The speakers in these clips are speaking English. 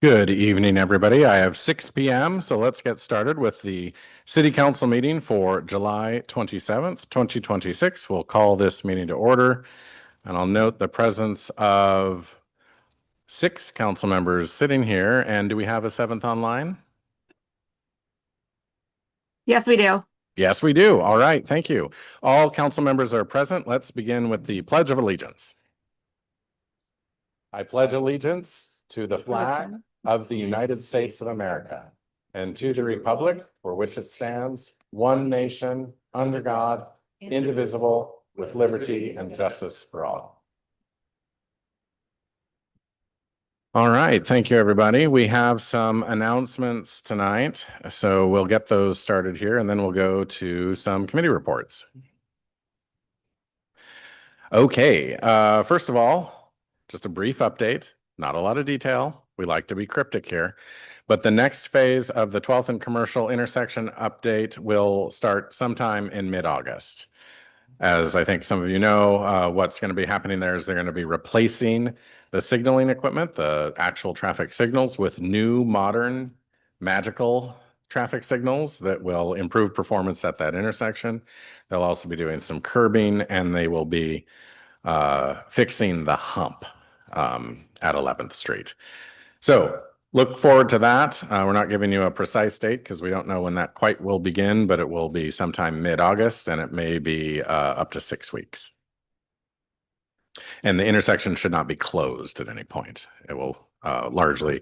Good evening, everybody. I have 6 p.m., so let's get started with the City Council meeting for July 27th, 2026. We'll call this meeting to order, and I'll note the presence of 6 council members sitting here. And do we have a 7th online? Yes, we do. Yes, we do. All right, thank you. All council members are present. Let's begin with the Pledge of Allegiance. I pledge allegiance to the flag of the United States of America and to the republic for which it stands, one nation, under God, indivisible, with liberty and justice for all. All right, thank you, everybody. We have some announcements tonight, so we'll get those started here, and then we'll go to some committee reports. Okay, first of all, just a brief update, not a lot of detail. We like to be cryptic here. But the next phase of the 12th and Commercial intersection update will start sometime in mid-August. As I think some of you know, what's going to be happening there is they're going to be replacing the signaling equipment, the actual traffic signals, with new, modern, magical traffic signals that will improve performance at that intersection. They'll also be doing some curbing, and they will be fixing the hump at 11th Street. So look forward to that. We're not giving you a precise date because we don't know when that quite will begin, but it will be sometime mid-August, and it may be up to 6 weeks. And the intersection should not be closed at any point. It will largely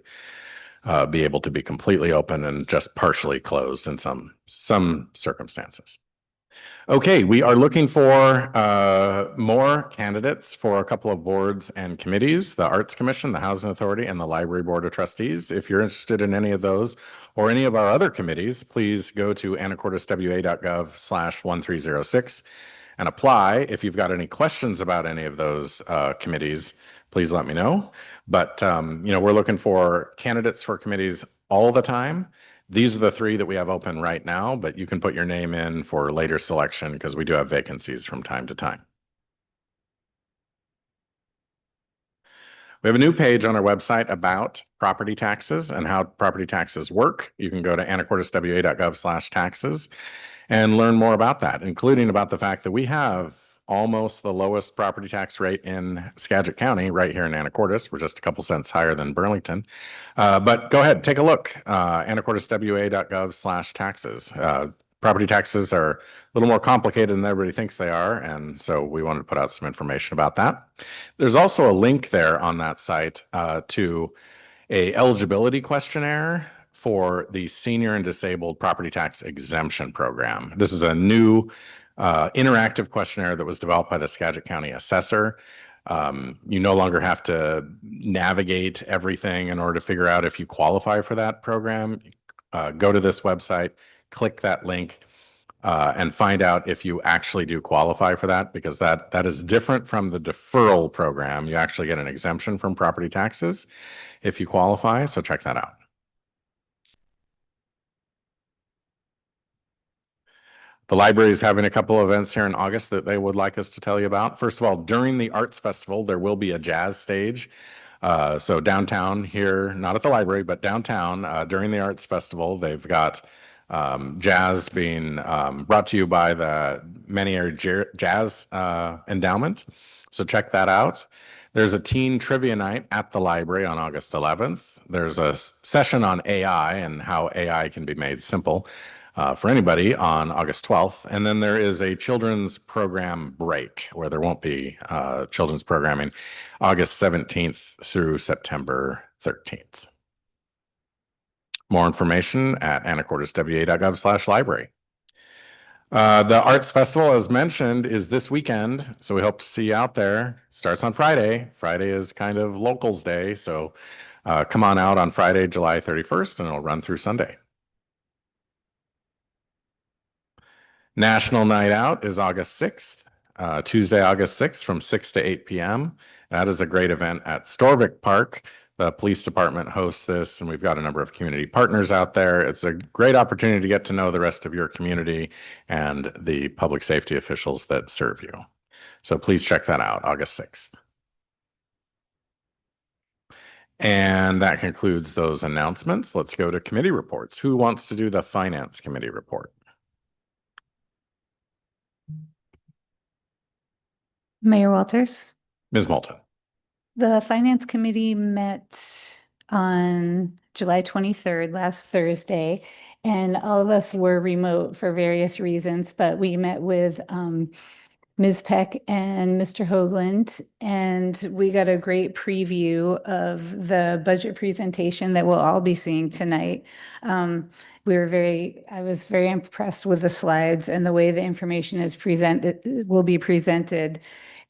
be able to be completely open and just partially closed in some circumstances. Okay, we are looking for more candidates for a couple of boards and committees, the Arts Commission, the Housing Authority, and the Library Board of Trustees. If you're interested in any of those or any of our other committees, please go to anacorteswa.gov/1306 and apply. If you've got any questions about any of those committees, please let me know. But, we're looking for candidates for committees all the time. These are the 3 that we have open right now, but you can put your name in for later selection because we do have vacancies from time to time. We have a new page on our website about property taxes and how property taxes work. You can go to anacorteswa.gov/taxes and learn more about that, including about the fact that we have almost the lowest property tax rate in Skagit County right here in Anacortes. We're just a couple cents higher than Burlington. But go ahead, take a look, anacorteswa.gov/taxes. Property taxes are a little more complicated than everybody thinks they are, and so we wanted to put out some information about that. There's also a link there on that site to a eligibility questionnaire for the Senior and Disabled Property Tax Exemption Program. This is a new interactive questionnaire that was developed by the Skagit County Assessor. You no longer have to navigate everything in order to figure out if you qualify for that program. Go to this website, click that link, and find out if you actually do qualify for that, because that is different from the deferral program. You actually get an exemption from property taxes if you qualify, so check that out. The library is having a couple of events here in August that they would like us to tell you about. First of all, during the Arts Festival, there will be a jazz stage. So downtown here, not at the library, but downtown during the Arts Festival, they've got jazz being brought to you by the Many-Area Jazz Endowment. So check that out. There's a teen trivia night at the library on August 11th. There's a session on AI and how AI can be made simple for anybody on August 12th. And then there is a children's program break where there won't be children's programming August 17th through September 13th. More information at anacorteswa.gov/library. The Arts Festival, as mentioned, is this weekend, so we hope to see you out there. Starts on Friday. Friday is kind of Locals Day, so come on out on Friday, July 31st, and it'll run through Sunday. National Night Out is August 6th, Tuesday, August 6th from 6 to 8 p.m. That is a great event at Storvik Park. The police department hosts this, and we've got a number of community partners out there. It's a great opportunity to get to know the rest of your community and the public safety officials that serve you. So please check that out, August 6th. And that concludes those announcements. Let's go to committee reports. Who wants to do the Finance Committee report? Mayor Walters. Ms. Moulton. The Finance Committee met on July 23rd, last Thursday, and all of us were remote for various reasons, but we met with Ms. Peck and Mr. Hoagland, and we got a great preview of the budget presentation that we'll all be seeing tonight. I was very impressed with the slides and the way the information is will be presented.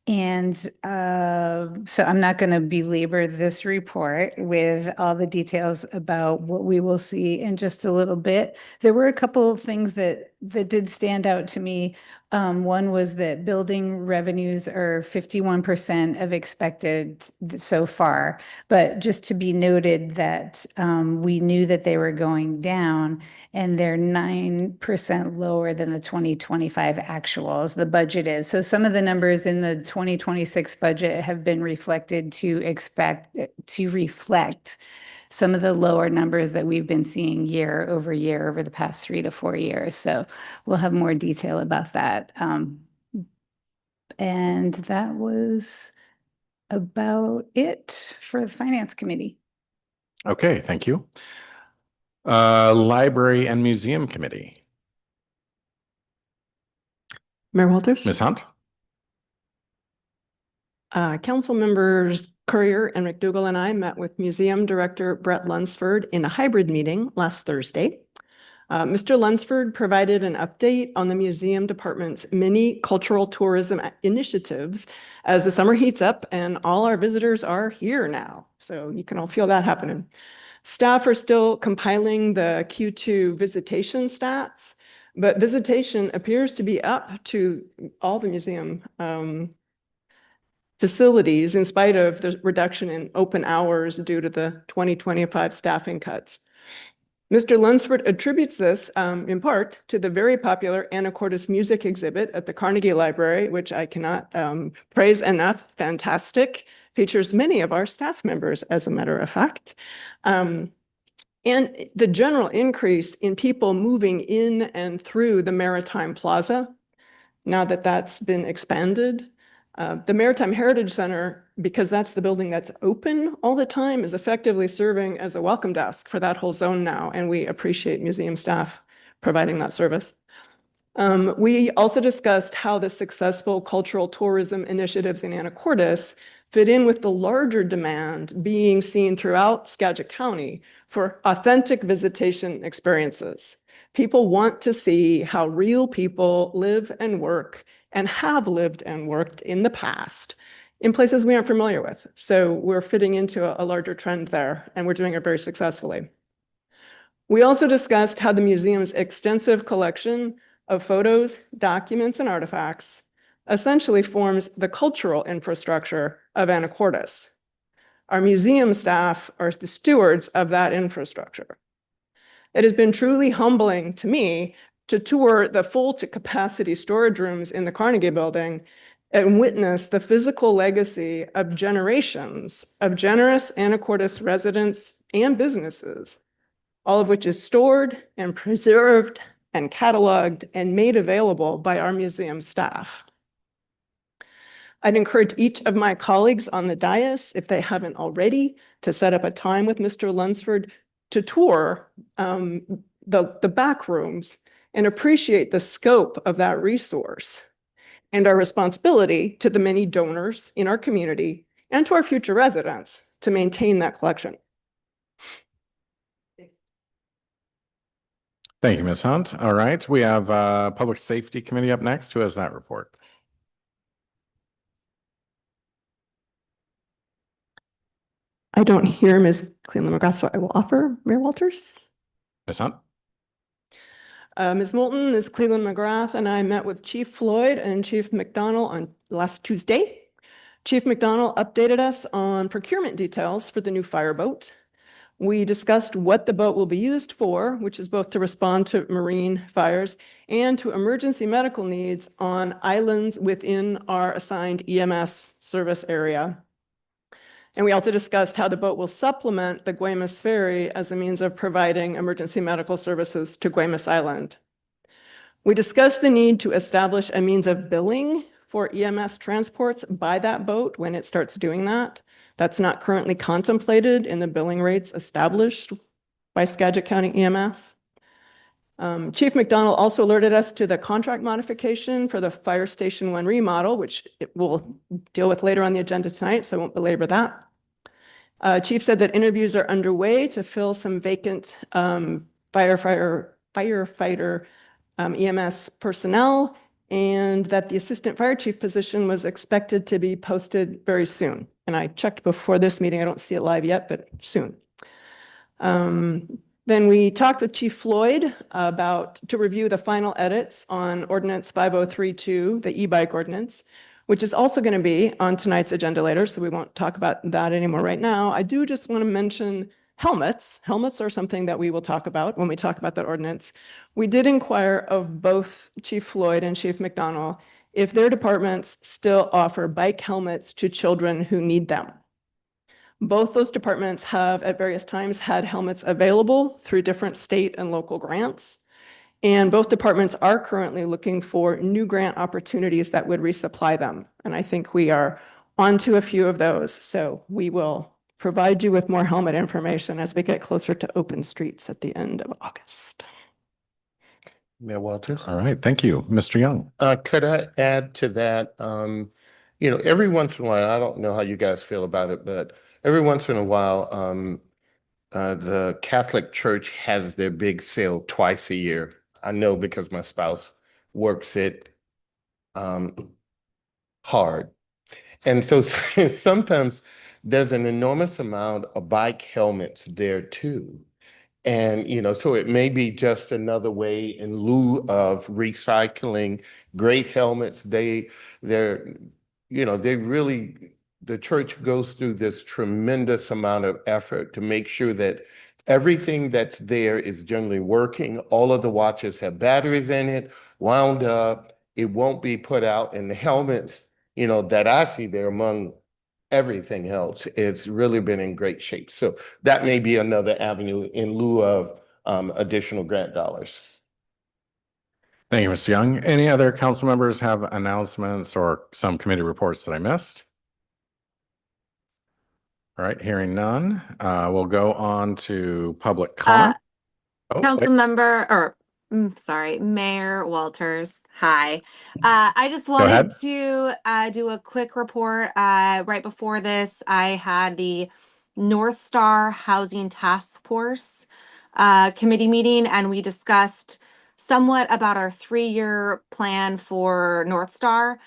And so I'm not going to belabor this report with all the details about what we will see in just a little bit. There were a couple of things that did stand out to me. One was that building revenues are 51% of expected so far, but just to be noted that we knew that they were going down, and they're 9% lower than the 2025 actuals, the budget is. So some of the numbers in the 2026 budget have been reflected to reflect some of the lower numbers that we've been seeing year over the past 3 to 4 years. So we'll have more detail about that. And that was about it for the Finance Committee. Okay, thank you. Library and Museum Committee. Mayor Walters. Ms. Hunt. Council members Courier and McDougall and I met with Museum Director Brett Lunsford in a hybrid meeting last Thursday. Mr. Lunsford provided an update on the museum department's many cultural tourism initiatives as the summer heats up and all our visitors are here now. So you can all feel that happening. Staff are still compiling the Q2 visitation stats, but visitation appears to be up to all the museum facilities in spite of the reduction in open hours due to the 2025 staffing cuts. Mr. Lunsford attributes this in part to the very popular Anacortes music exhibit at the Carnegie Library, which I cannot praise enough. Fantastic. Features many of our staff members, as a matter of fact. And the general increase in people moving in and through the Maritime Plaza, now that that's been expanded. The Maritime Heritage Center, because that's the building that's open all the time, is effectively serving as a welcome desk for that whole zone now, and we appreciate museum staff providing that service. We also discussed how the successful cultural tourism initiatives in Anacortes fit in with the larger demand being seen throughout Skagit County for authentic visitation experiences. People want to see how real people live and work and have lived and worked in the past in places we aren't familiar with. So we're fitting into a larger trend there, and we're doing it very successfully. We also discussed how the museum's extensive collection of photos, documents, and artifacts essentially forms the cultural infrastructure of Anacortes. Our museum staff are the stewards of that infrastructure. It has been truly humbling to me to tour the full to capacity storage rooms in the Carnegie Building and witness the physical legacy of generations of generous Anacortes residents and businesses, all of which is stored and preserved and cataloged and made available by our museum staff. I'd encourage each of my colleagues on the dais, if they haven't already, to set up a time with Mr. Lunsford to tour the back rooms and appreciate the scope of that resource and our responsibility to the many donors in our community and to our future residents to maintain that collection. Thank you, Ms. Hunt. All right, we have Public Safety Committee up next. Who has that report? I don't hear Ms. Cleland McGrath, so I will offer Mayor Walters. Ms. Hunt? Ms. Moulton, Ms. Cleland McGrath, and I met with Chief Floyd and Chief McDonald on last Tuesday. Chief McDonald updated us on procurement details for the new fireboat. We discussed what the boat will be used for, which is both to respond to marine fires and to emergency medical needs on islands within our assigned EMS service area. And we also discussed how the boat will supplement the Guaymas Ferry as a means of providing emergency medical services to Guaymas Island. We discussed the need to establish a means of billing for EMS transports by that boat when it starts doing that. That's not currently contemplated in the billing rates established by Skagit County EMS. Chief McDonald also alerted us to the contract modification for the Fire Station 1 remodel, which we'll deal with later on the agenda tonight, so I won't belabor that. Chief said that interviews are underway to fill some vacant firefighter EMS personnel, and that the assistant fire chief position was expected to be posted very soon. And I checked before this meeting. I don't see it live yet, but soon. Then we talked with Chief Floyd to review the final edits on Ordinance 5032, the e-bike ordinance, which is also going to be on tonight's agenda later, so we won't talk about that anymore right now. I do just want to mention helmets. Helmets are something that we will talk about when we talk about that ordinance. We did inquire of both Chief Floyd and Chief McDonald if their departments still offer bike helmets to children who need them. Both those departments have at various times had helmets available through different state and local grants. And both departments are currently looking for new grant opportunities that would resupply them. And I think we are onto a few of those. So we will provide you with more helmet information as we get closer to open streets at the end of August. Mayor Walters. All right, thank you. Mr. Young. Could I add to that? Every once in a while, I don't know how you guys feel about it, but every once in a while, the Catholic Church has their big sale twice a year. I know because my spouse works it hard. And so sometimes there's an enormous amount of bike helmets there too. And, so it may be just another way in lieu of recycling great helmets. The church goes through this tremendous amount of effort to make sure that everything that's there is generally working. All of the watches have batteries in it, wound up. It won't be put out. And the helmets, that I see there among everything else, it's really been in great shape. So that may be another avenue in lieu of additional grant dollars. Thank you, Mr. Young. Any other council members have announcements or some committee reports that I missed? All right, hearing none, we'll go on to public comment. Mayor Walters. Hi. I just wanted to do a quick report. Right before this, I had the North Star Housing Task Force committee meeting, and we discussed somewhat about our 3-year plan for North Star.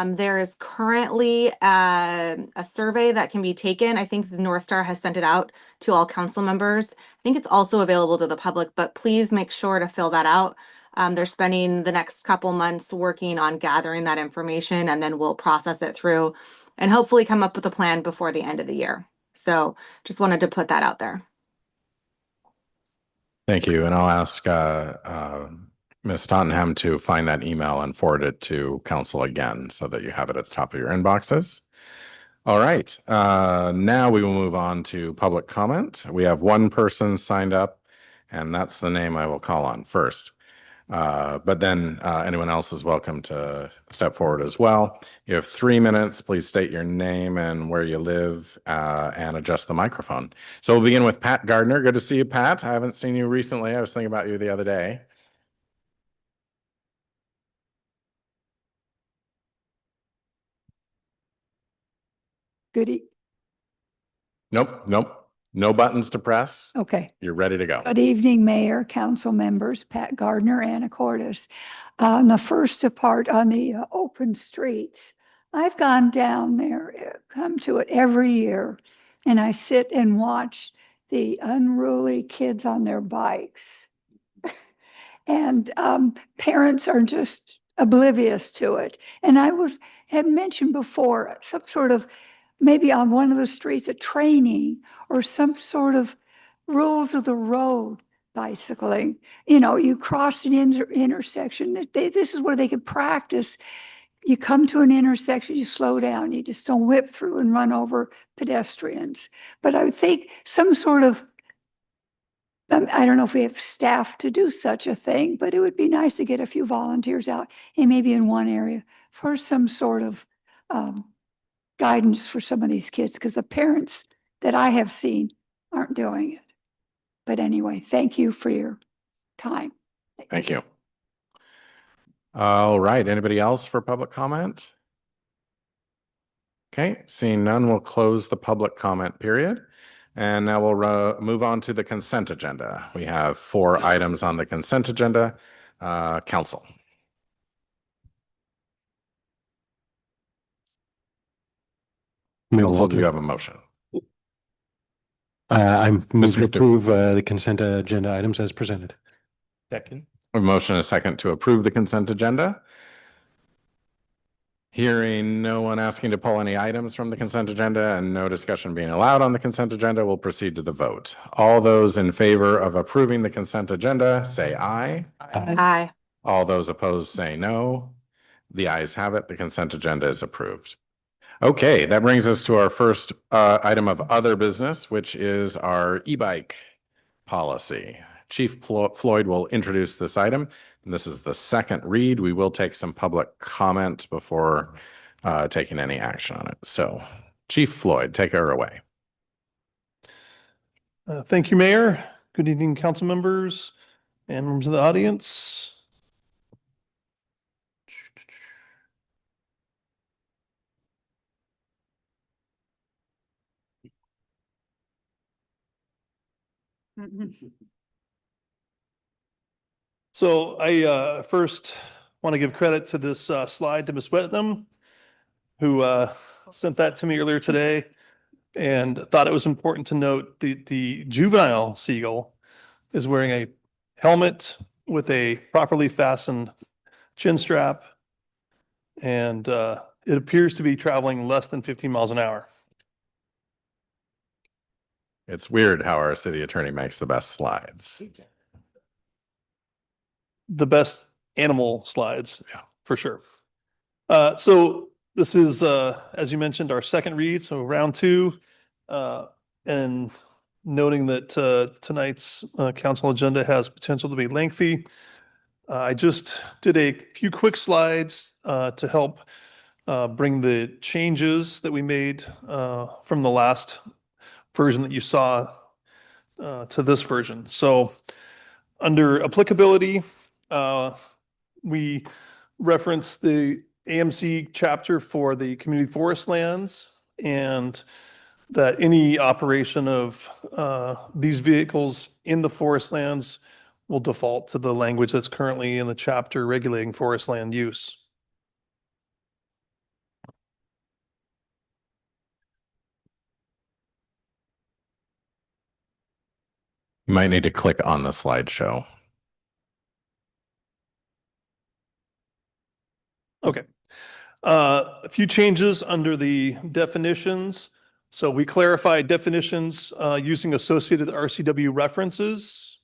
There is currently a survey that can be taken. I think the North Star has sent it out to all council members. I think it's also available to the public, but please make sure to fill that out. They're spending the next couple months working on gathering that information, and then we'll process it through and hopefully come up with a plan before the end of the year. So just wanted to put that out there. Thank you. And I'll ask Ms. Tottenham to find that email and forward it to council again so that you have it at the top of your inboxes. All right. Now we will move on to public comment. We have one person signed up, and that's the name I will call on first. But then anyone else is welcome to step forward as well. You have 3 minutes. Please state your name and where you live and adjust the microphone. So we'll begin with Pat Gardner. Good to see you, Pat. I haven't seen you recently. I was thinking about you the other day. Nope. No buttons to press. Okay. You're ready to go. Good evening, Mayor, council members, Pat Gardner, Anacortes. On the first part on the open streets, I've gone down there, come to it every year, and I sit and watch the unruly kids on their bikes. And parents are just oblivious to it. And I had mentioned before some sort of, maybe on one of the streets, a training or some sort of rules of the road bicycling. You cross an intersection. This is where they could practice you come to an intersection, you slow down, you just don't whip through and run over pedestrians. But I would think some sort of, I don't know if we have staff to do such a thing, but it would be nice to get a few volunteers out and maybe in one area for some sort of guidance for some of these kids, because the parents that I have seen aren't doing it. But anyway, thank you for your time. Thank you. All right. Anybody else for public comment? Okay, seeing none, we'll close the public comment period. And now we'll move on to the consent agenda. We have 4 items on the consent agenda. Council. Council, do you have a motion? I move to Mr. approve the consent agenda items as presented. Second. A motion and a second to approve the consent agenda. Hearing no one asking to pull any items from the consent agenda and no discussion being allowed on the consent agenda, we'll proceed to the vote. All those in favor of approving the consent agenda, say aye. Aye. All those opposed, say no. The ayes have it. The consent agenda is approved. Okay, that brings us to our first item of other business, which is our e-bike policy. Chief Floyd will introduce this item, and this is the second read. We will take some public comment before taking any action on it. So, Chief Floyd, take her away. Thank you, Mayor. Good evening, council members and members of the audience. So I first want to give credit to this slide to Ms. Whitnam, who sent that to me earlier today, and thought it was important to note the juvenile seagull is wearing a helmet with a properly fastened chin strap, and it appears to be traveling less than 15 miles an hour. It's weird how our city attorney makes the best slides. The best animal slides, Yeah. for sure. So this is, as you mentioned, our second read, so round 2. And noting that tonight's council agenda has potential to be lengthy, I just did a few quick slides to help bring the changes that we made from the last version that you saw to this version. So under applicability, we reference the AMC chapter for the community forest lands, and that any operation of these vehicles in the forest lands will default to the language that's currently in the chapter regulating forest land use. You might need to click on the slideshow. Okay. A few changes under the definitions. So we clarified definitions using associated RCW references.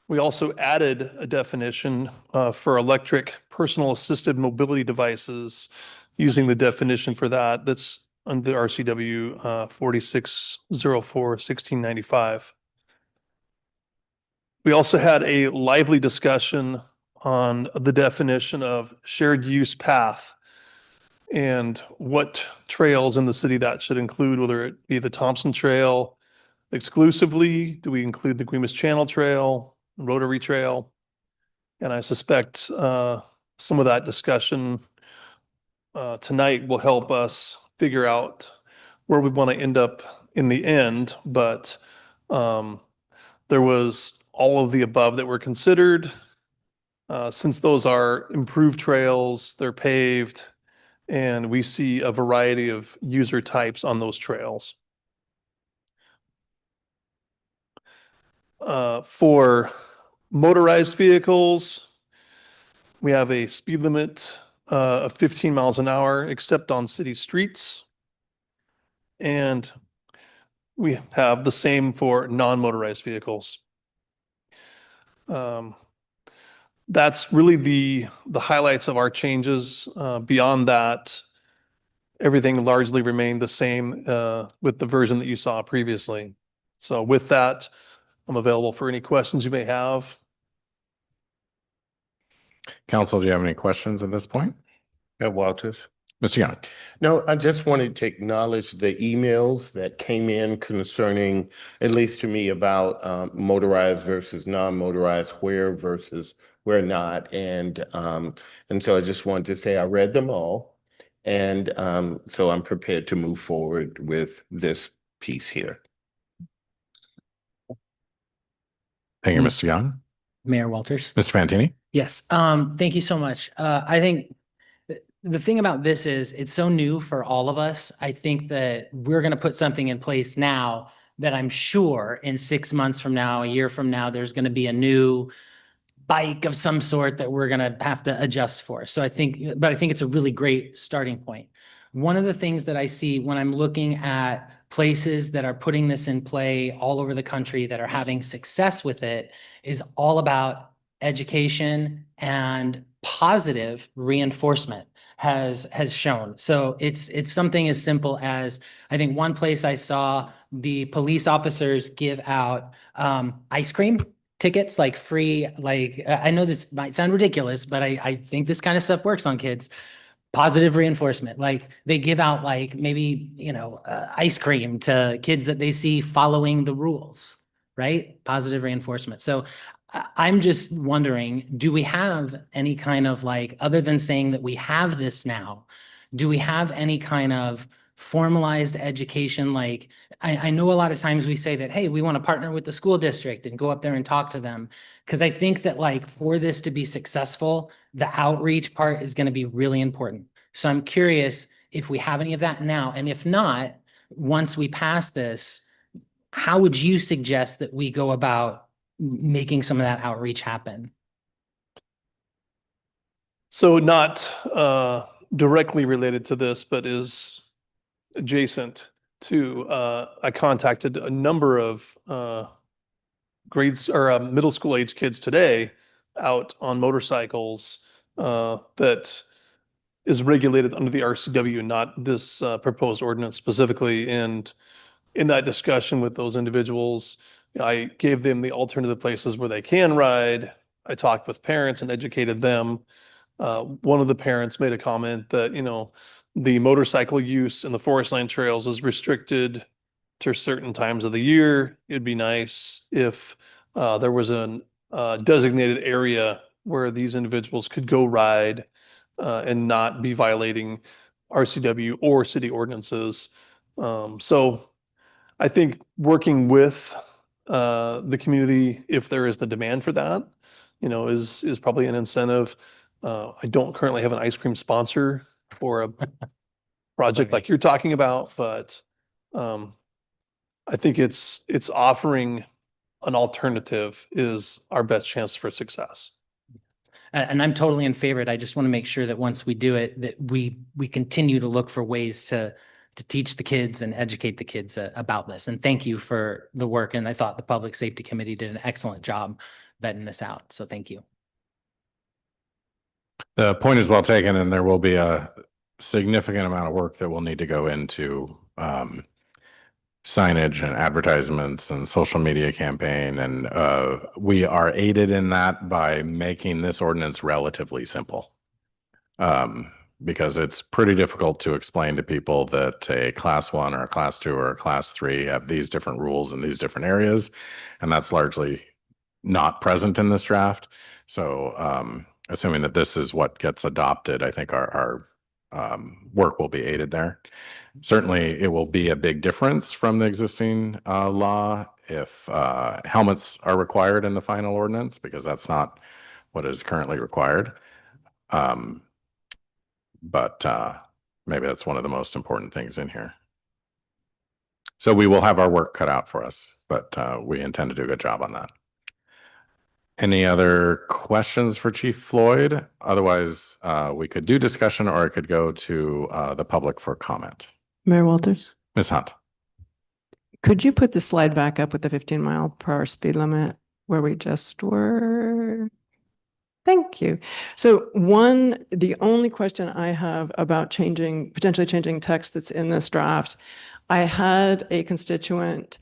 We also added a definition for electric personal assisted mobility devices using the definition for that. That's under RCW 4604-1695. We also had a lively discussion on the definition of shared use path and what trails in the city that should include, whether it be the Thompson Trail exclusively, do we include the Guimas Channel Trail, Rotary Trail? And I suspect some of that discussion tonight will help us figure out where we want to end up in the end. But there was all of the above that were considered. Since those are improved trails, they're paved, and we see a variety of user types on those trails. For motorized vehicles, we have a speed limit of 15 miles an hour, except on city streets. And we have the same for non-motorized vehicles. that's really the highlights of our changes. Beyond that, everything largely remained the same with the version that you saw previously. So with that, I'm available for any questions you may have. Council, do you have any questions at this point? Walters? Mr. Young? No, I just wanted to acknowledge the emails that came in concerning, at least to me, about motorized versus non-motorized, where versus where not. And so I just wanted to say I read them all. And so I'm prepared to move forward with this piece here. Thank you, Mr. Young. Mayor Walters. Mr. Fantini? Yes, thank you so much. I think the thing about this is it's so new for all of us. I think that we're going to put something in place now that I'm sure in 6 months from now, a year from now, there's going to be a new bike of some sort that we're going to have to adjust for. So I think it's a really great starting point. One of the things that I see when I'm looking at places that are putting this in play all over the country that are having success with it is all about education and positive reinforcement has shown. So it's something as simple as, I think one place I saw the police officers give out ice cream tickets, like free, like I know this might sound ridiculous, but I think this kind of stuff works on kids. Positive reinforcement, like they give out like maybe, ice cream to kids that they see following the rules, right? Positive reinforcement. So I'm just wondering, do we have any kind of like, other than saying that we have this now, do we have any kind of formalized education? Like, I know a lot of times we say that, hey, we want to partner with the school district and go up there and talk to them. Because I think that like for this to be successful, the outreach part is going to be really important. So I'm curious if we have any of that now. And if not, once we pass this, how would you suggest that we go about making some of that outreach happen? So not directly related to this, but is adjacent to, I contacted a number of grades or middle school age kids today out on motorcycles that is regulated under the RCW, not this proposed ordinance specifically. And in that discussion with those individuals, I gave them the alternative places where they can ride. I talked with parents and educated them. One of the parents made a comment that, the motorcycle use in the forest land trails is restricted to certain times of the year. It'd be nice if there was a designated area where these individuals could go ride and not be violating RCW or city ordinances. So I think working with the community, if there is the demand for that, is probably an incentive. I don't currently have an ice cream sponsor for a project like you're talking about, but I think it's offering an alternative is our best chance for success. And I'm totally in favor. I just want to make sure that once we do it, that we continue to look for ways to teach the kids and educate the kids about this. And thank you for the work. And I thought the Public Safety Committee did an excellent job vetting this out. So thank you. The point is well taken, and there will be a significant amount of work that will need to go into signage and advertisements and social media campaign. And we are aided in that by making this ordinance relatively simple. Because it's pretty difficult to explain to people that a class 1 or a class 2 or a class 3 have these different rules in these different areas. And that's largely not present in this draft. So assuming that this is what gets adopted, I think our work will be aided there. Certainly, it will be a big difference from the existing law if helmets are required in the final ordinance, because that's not what is currently required. But maybe that's one of the most important things in here. So we will have our work cut out for us, but we intend to do a good job on that. Any other questions for Chief Floyd? Otherwise, we could do discussion, or I could go to the public for comment. Mayor Walters, Ms. Hunt. could you put the slide back up with the 15-mile-per-hour speed limit where we just were? Thank you. So the only question I have about potentially changing text that's in this draft, I had a constituent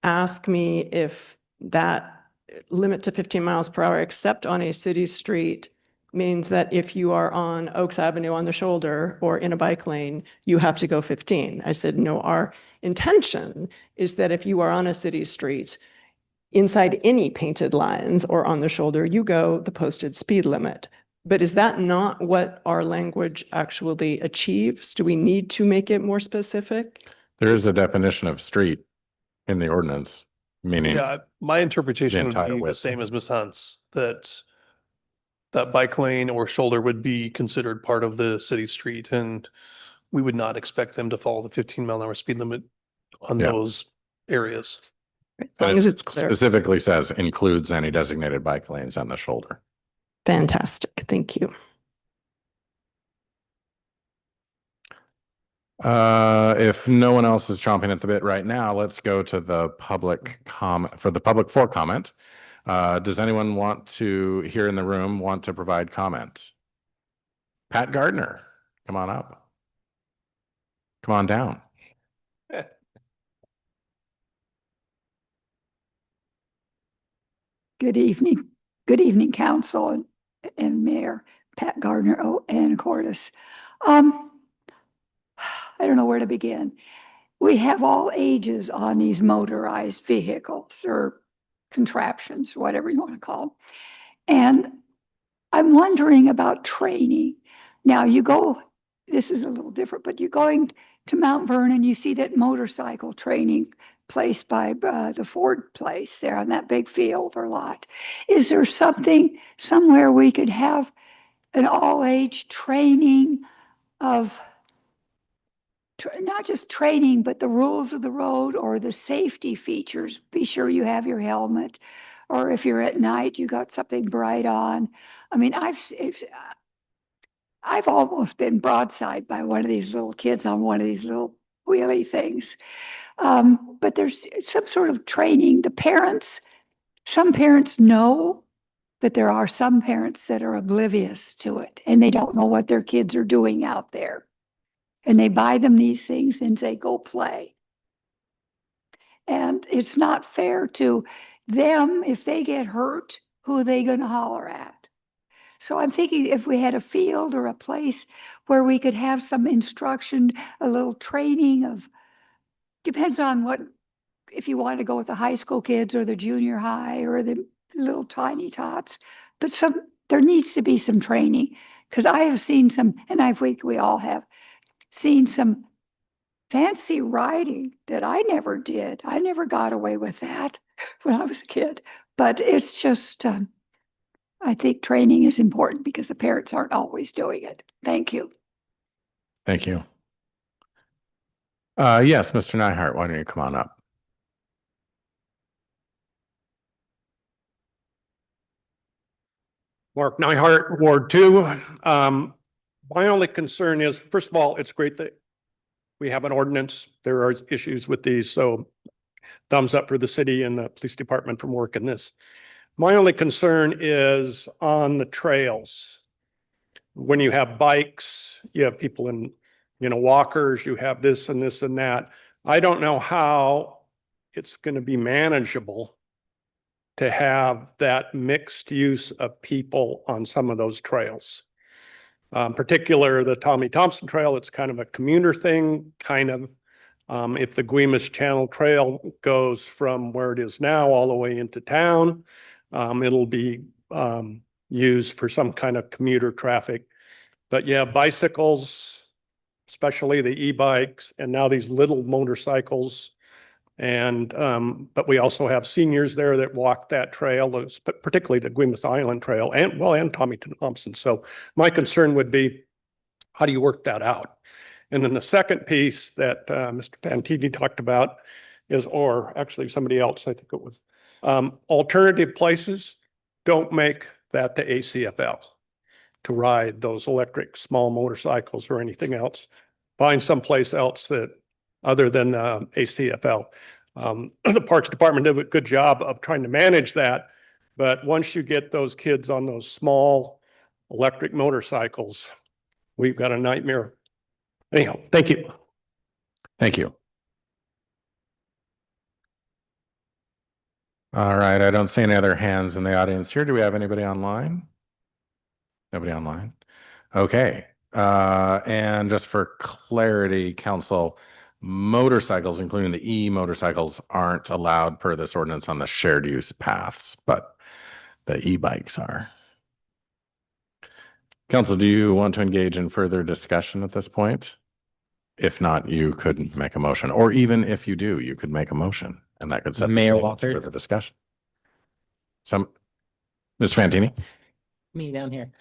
ask me if that limit to 15 miles per hour, except on a city street, means that if you are on Oaks Avenue on the shoulder or in a bike lane, you have to go 15. I said, no, our intention is that if you are on a city street, inside any painted lines or on the shoulder, you go the posted speed limit. But is that not what our language actually achieves? Do we need to make it more specific? There is a definition of street in the ordinance, meaning Yeah, my interpretation would entire be the width. same as Ms. Hunt's, that bike lane or shoulder would be considered part of the city street, and we would not expect them to follow the 15-mile-an-hour speed limit on Yeah. those areas. As long as it's clear. Specifically says includes any designated bike lanes on the shoulder. Fantastic. Thank you. If no one else is chomping at the bit right now, let's go to the public comment for comment. Does anyone here in the room want to provide comment? Pat Gardner, come on up. Come on down. Good evening. Good evening, Council and Mayor Pat Gardner, Anacortes. I don't know where to begin. We have all ages on these motorized vehicles or contraptions, whatever you want to call them. And I'm wondering about training. Now this is a little different, but you're going to Mount Vernon, you see that motorcycle training place by the Ford place there on that big field or lot. Is there somewhere we could have an all-age training of not just training, but the rules of the road or the safety features? Be sure you have your helmet, or if you're at night, you got something bright on. I mean, I've almost been broadside by one of these little kids on one of these little wheelie things. But there's some sort of training. Some parents know, but there are some parents that are oblivious to it, and they don't know what their kids are doing out there. And they buy them these things and say, go play. And it's not fair to them. If they get hurt, who are they going to holler at? So I'm thinking if we had a field or a place where we could have some instruction, a little training depends on if you want to go with the high school kids or the junior high or the little tiny tots, but there needs to be some training, because I have seen some, and we all have seen some fancy riding that I never did. I never got away with that when I was a kid, but it's just, I think training is important because the parents aren't always doing it. Thank you. Thank you. Yes, Mr. Nyhart, why don't you come on up? Mark Nyhart, Ward 2. My only concern is, first of all, it's great that we have an ordinance. There are issues with these, so thumbs up for the city and the police department for working this. My only concern is on the trails. When you have bikes, you have people in, walkers, you have this and this and that. I don't know how it's going to be manageable to have that mixed use of people on some of those trails. Particular, the Tommy Thompson Trail, it's kind of a commuter thing, kind of. If the Guimas Channel Trail goes from where it is now all the way into town, it'll be used for some kind of commuter traffic. But yeah, bicycles, especially the e-bikes, and now these little motorcycles. And but we also have seniors there that walk that trail, particularly the Guimas Island Trail and Tommy Thompson. So my concern would be, how do you work that out? And then the second piece that Mr. Pantini talked about is, or actually somebody else, I think it was, alternative places. Don't make that the ACFL to ride those electric small motorcycles or anything else. Find someplace else that other than ACFL. The Parks Department did a good job of trying to manage that, But once you get those kids on those small electric motorcycles, we've got a nightmare. Anyhow, thank you. Thank you. All right, I don't see any other hands in the audience here. Do we have anybody online? Nobody online. Okay. And just for clarity, council, motorcycles, including the e-motorcycles, aren't allowed per this ordinance on the shared use paths, but the e-bikes are. Council, do you want to engage in further discussion at this point? If not, you could make a motion, or even if you do, you could make a motion and that could set Mayor the Walters. further discussion. Mr. Fantini? Me down here.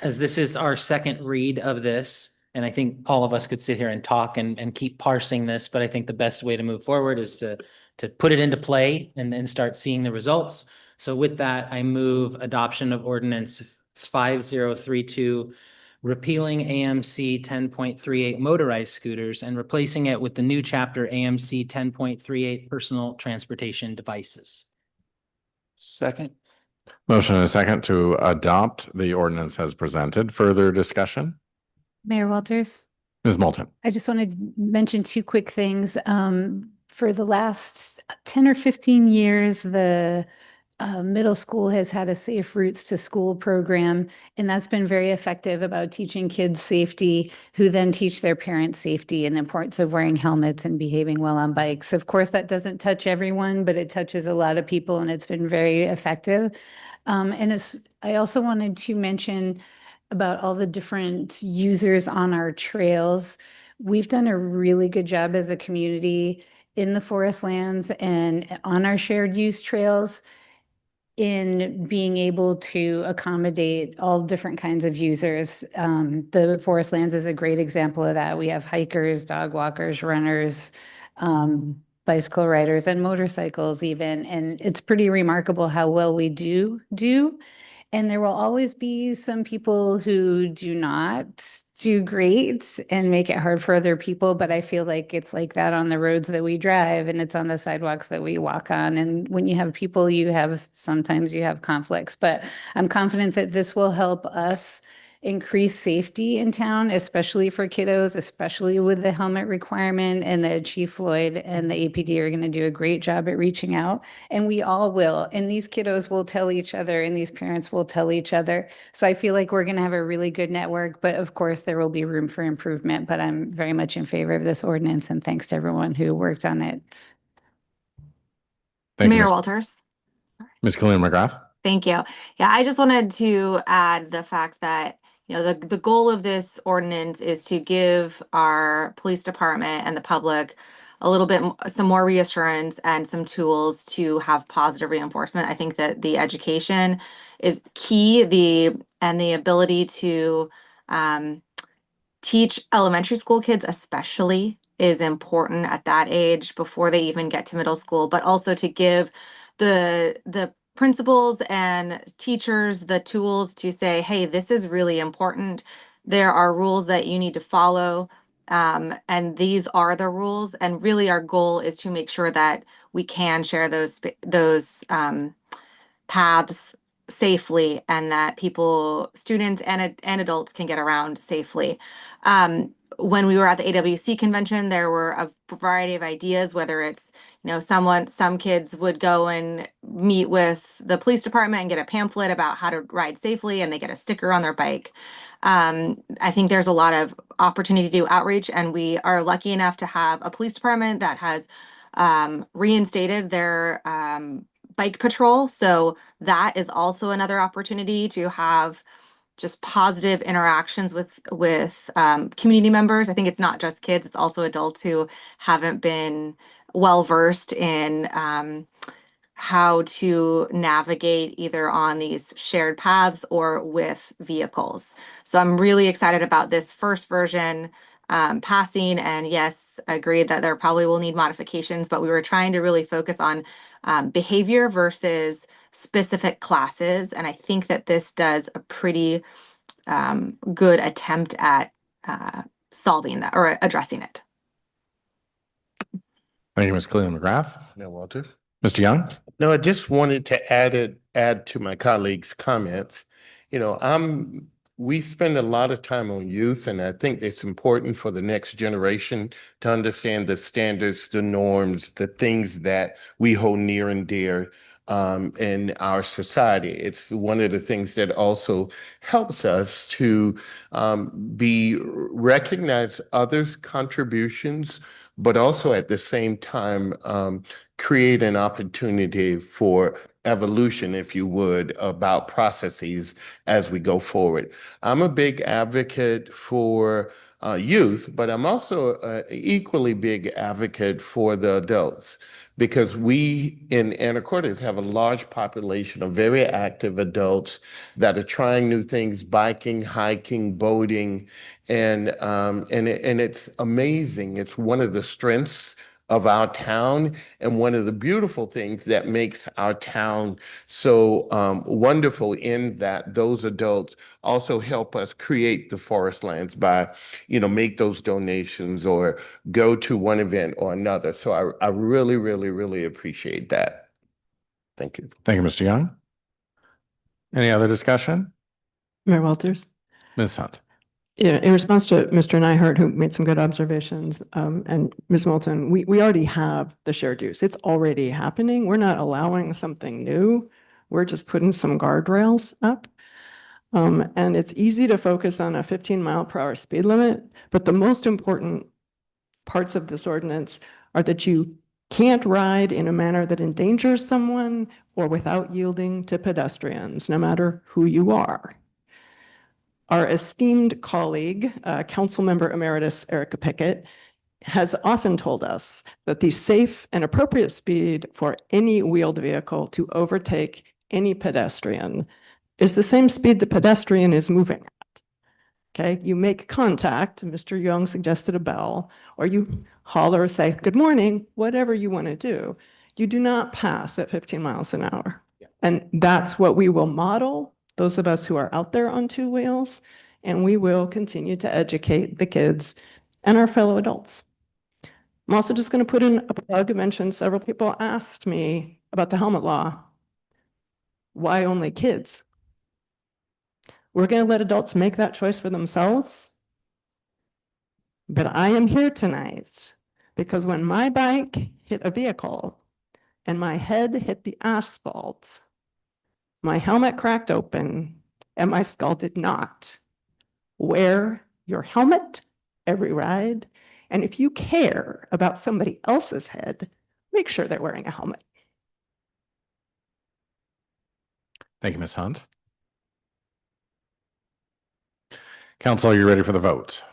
As this is our second read of this, and I think all of us could sit here and talk and keep parsing this, but I think the best way to move forward is to put it into play and then start seeing the results. So with that, I move adoption of ordinance 5032, repealing AMC 10.38 motorized scooters and replacing it with the new chapter AMC 10.38 personal transportation devices. Second. Motion and a second to adopt the ordinance as presented. Further discussion? Mayor Walters? Ms. Moulton? I just wanted to mention two quick things. For the last 10 or 15 years, the middle school has had a Safe Routes to School program, and that's been very effective about teaching kids safety, who then teach their parents safety and the importance of wearing helmets and behaving well on bikes. Of course, that doesn't touch everyone, but it touches a lot of people, and it's been very effective. I also wanted to mention about all the different users on our trails. We've done a really good job as a community in the forest lands and on our shared use trails in being able to accommodate all different kinds of users. The forest lands is a great example of that. We have hikers, dog walkers, runners, bicycle riders, and motorcycles even. And it's pretty remarkable how well we do. And there will always be some people who do not do great and make it hard for other people. But I feel like it's like that on the roads that we drive, and it's on the sidewalks that we walk on. And when you have people, sometimes you have conflicts. But I'm confident that this will help us increase safety in town, especially for kiddos, especially with the helmet requirement, and that Chief Floyd and the APD are going to do a great job at reaching out, and we all will. And these kiddos will tell each other, and these parents will tell each other. So I feel like we're going to have a really good network, but of course there will be room for improvement. But I'm very much in favor of this ordinance, and thanks to everyone who worked on it. Thank you, Mayor Ms. Walters. Ms. Colleen McGrath? Thank you. Yeah, I just wanted to add the fact that, you know, the goal of this ordinance is to give our police department and the public a little bit some more reassurance and some tools to have positive reinforcement. I think that the education is key, the ability to teach elementary school kids especially is important at that age before they even get to middle school, but also to give the principals and teachers the tools to say, hey, this is really important. There are rules that you need to follow. And these are the rules. And really our goal is to make sure that we can share those paths safely, and that students and adults can get around safely. When we were at the AWC convention, there were a variety of ideas, whether it's, you know, some kids would go and meet with the police department and get a pamphlet about how to ride safely, and they get a sticker on their bike. I think there's a lot of opportunity to do outreach, and we are lucky enough to have a police department that has reinstated their bike patrol. So that is also another opportunity to have just positive interactions with community members. I think it's not just kids, it's also adults who haven't been well versed in how to navigate either on these shared paths or with vehicles. So I'm really excited about this first version passing, and yes, agreed that there probably will need modifications, but we were trying to really focus on behavior versus specific classes. And I think that this does a pretty good attempt at solving that or addressing it. Thank you, Ms. Colleen McGrath. Mayor Walters? Mr. Young? No, I just wanted to add to my colleagues' comments. You know, we spend a lot of time on youth, and I think it's important for the next generation to understand the standards, the norms, the things that we hold near and dear in our society. It's one of the things that also helps us to recognize others' contributions, but also at the same time create an opportunity for evolution, if you would, about processes as we go forward. I'm a big advocate for youth, but I'm also an equally big advocate for the adults, because we in Anacortes have a large population of very active adults that are trying new things, biking, hiking, boating, and it's amazing. It's one of the strengths of our town, and one of the beautiful things that makes our town so wonderful, in that those adults also help us create the forest lands by, make those donations or go to one event or another. So I really, really, really appreciate that. Thank you. Thank you, Mr. Young. Any other discussion? Mayor Walters? Ms. Hunt? Yeah, in response to Mr. Nyhart, who made some good observations, and Ms. Moulton, we already have the shared use. It's already happening. We're not allowing something new. We're just putting some guardrails up. And it's easy to focus on a 15-mile-per-hour speed limit, but the most important parts of this ordinance are that you can't ride in a manner that endangers someone or without yielding to pedestrians, no matter who you are. Our esteemed colleague, Councilmember Emeritus Erica Pickett, has often told us that the safe and appropriate speed for any wheeled vehicle to overtake any pedestrian is the same speed the pedestrian is moving at. Okay, you make contact, Mr. Young suggested a bell, or you holler or say, good morning, whatever you want to do. You do not pass at 15 miles an hour. And that's what we will model, those of us who are out there on two wheels, and we will continue to educate the kids and our fellow adults. I'm also just going to put in a plug. I mentioned several people asked me about the helmet law. Why only kids? We're going to let adults make that choice for themselves. But I am here tonight because when my bike hit a vehicle and my head hit the asphalt, my helmet cracked open and my skull did not. Wear your helmet every ride. And if you care about somebody else's head, make sure they're wearing a helmet. Thank you, Ms. Hunt. Council, are you ready for the vote?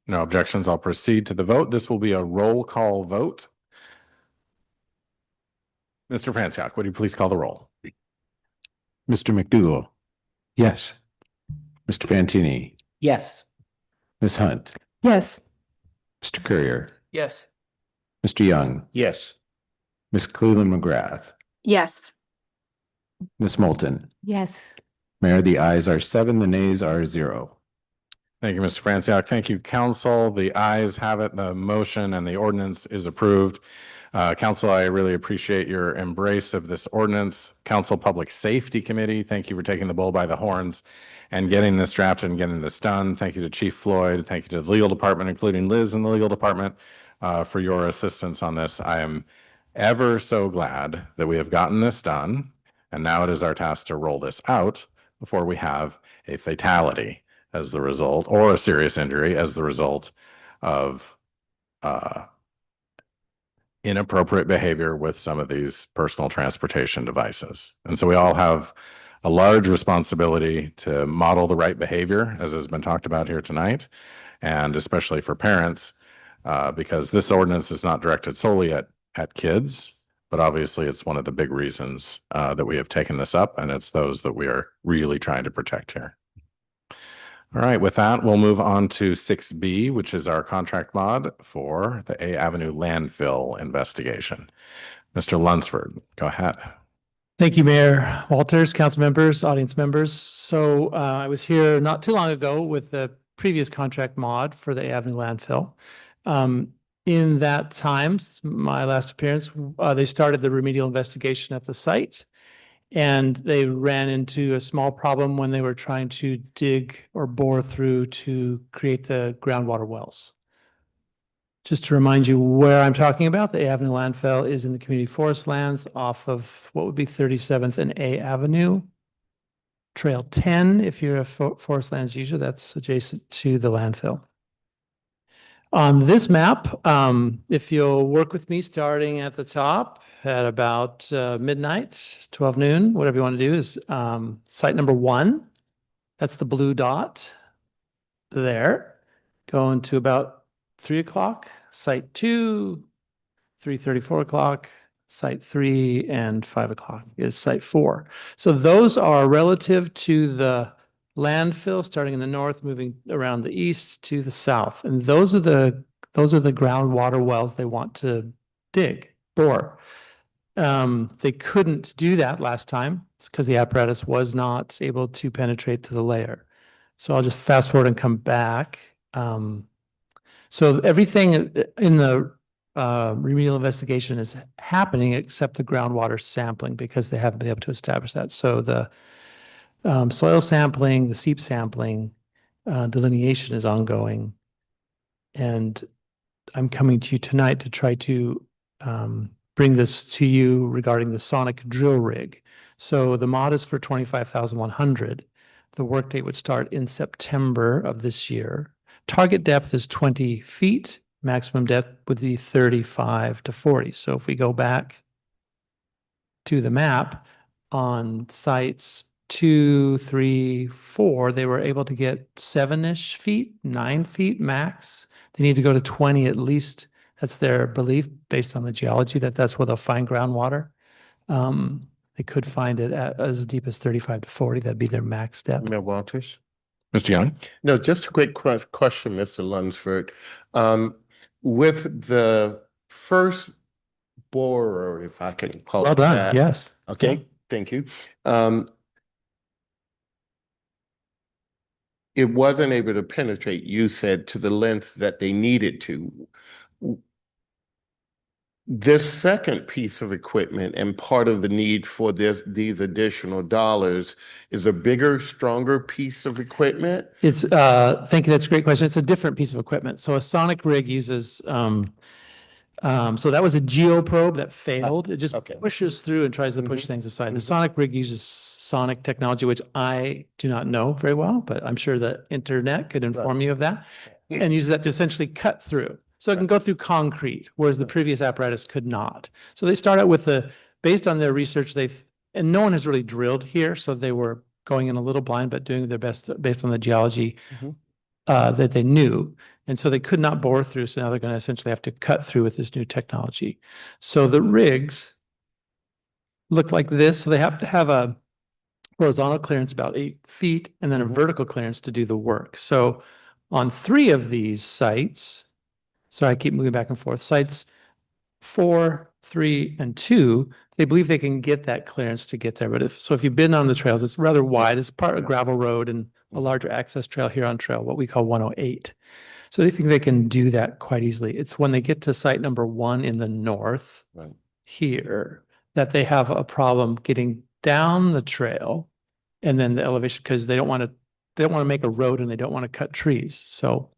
No objections. I'll proceed to the vote. This will be a roll call vote. Mr. Francois, would you please call the roll? Mr. McDougall? Yes. Mr. Fantini? Yes. Ms. Hunt? Yes. Mr. Courier? Yes. Mr. Young? Yes. Ms. Cleveland McGrath? Yes. Ms. Moulton? Yes. Mayor, the ayes are 7, the nays are 0. Thank you, Mr. Franciac. Thank you, council. The ayes have it. The motion and the ordinance is approved. Council, I really appreciate your embrace of this ordinance. Council Public Safety Committee, thank you for taking the bull by the horns and getting this drafted and getting this done. Thank you to Chief Floyd. Thank you to the legal department, including Liz in the legal department, for your assistance on this. I am ever so glad that we have gotten this done. And now it is our task to roll this out before we have a fatality as the result, or a serious injury as the result of inappropriate behavior with some of these personal transportation devices. And so we all have a large responsibility to model the right behavior, as has been talked about here tonight, and especially for parents, because this ordinance is not directed solely at kids, but obviously it's one of the big reasons that we have taken this up, and it's those that we are really trying to protect here. All right, with that, we'll move on to 6B, which is our contract mod for the A Avenue landfill investigation. Mr. Lunsford, go ahead. Thank you, Mayor Walters, council members, audience members. So I was here not too long ago with the previous contract mod for the A Avenue landfill. In that time, since my last appearance, they started the remedial investigation at the site. And they ran into a small problem when they were trying to dig or bore through to create the groundwater wells. Just to remind you where I'm talking about, the A Avenue landfill is in the community forest lands off of what would be 37th and A Avenue. Trail 10, if you're a forest lands user, that's adjacent to the landfill. On this map, if you'll work with me starting at the top at about midnight, 12 noon, whatever you want to do is site number 1. That's the blue dot there. Going to about 3 o'clock, site 2, 3:30, 4 o'clock, site 3, and 5 o'clock is site 4. So those are relative to the landfill starting in the north, moving around the east to the south. And those are the groundwater wells they want to bore. They couldn't do that last time. It's because the apparatus was not able to penetrate to the layer. So I'll just fast forward and come back. So everything in the remedial investigation is happening except the groundwater sampling because they haven't been able to establish that. So the soil sampling, the seep sampling, delineation is ongoing. And I'm coming to you tonight to try to bring this to you regarding the sonic drill rig. So the mod is for 25,100. The workday would start in September of this year. Target depth is 20 feet. Maximum depth would be 35 to 40. So if we go back to the map on sites 2, 3, 4, they were able to get 7-ish feet, 9 feet max. They need to go to 20 at least. That's their belief based on the geology that that's where they'll find groundwater. They could find it at as deep as 35 to 40. That'd be their max depth. Mayor Walters? Mr. Young? No, just a quick question, Mr. Lunsford. With the first borer, if I can call Well it done. that. Yes. Okay, thank you. It wasn't able to penetrate, you said, to the length that they needed to. This second piece of equipment and part of the need for these additional dollars is a bigger, stronger piece of equipment. It's thank you. That's a great question. It's a different piece of equipment. So a sonic rig uses so that was a geoprobe that failed. It just pushes through and tries to push things aside. The sonic rig uses sonic technology, which I do not know very well, but I'm sure the internet could inform you of that, and uses that to essentially cut through. So it can go through concrete, whereas the previous apparatus could not. So they start out with based on their research, and no one has really drilled here, so they were going in a little blind, but doing their best based on the geology that they knew. And so they could not bore through, so now they're going to essentially have to cut through with this new technology. So the rigs look like this. So they have to have a horizontal clearance about 8 feet and then a vertical clearance to do the work. So on 3 of these sites, so I keep moving back and forth, sites 4, 3, and 2, they believe they can get that clearance to get there. But if you've been on the trails, it's rather wide. It's part of gravel road and a larger access trail here on trail, what we call 108. So they think they can do that quite easily. It's when they get to site number 1 in the north here that they have a problem getting down the trail and then the elevation, because they don't want to make a road and they don't want to cut trees. So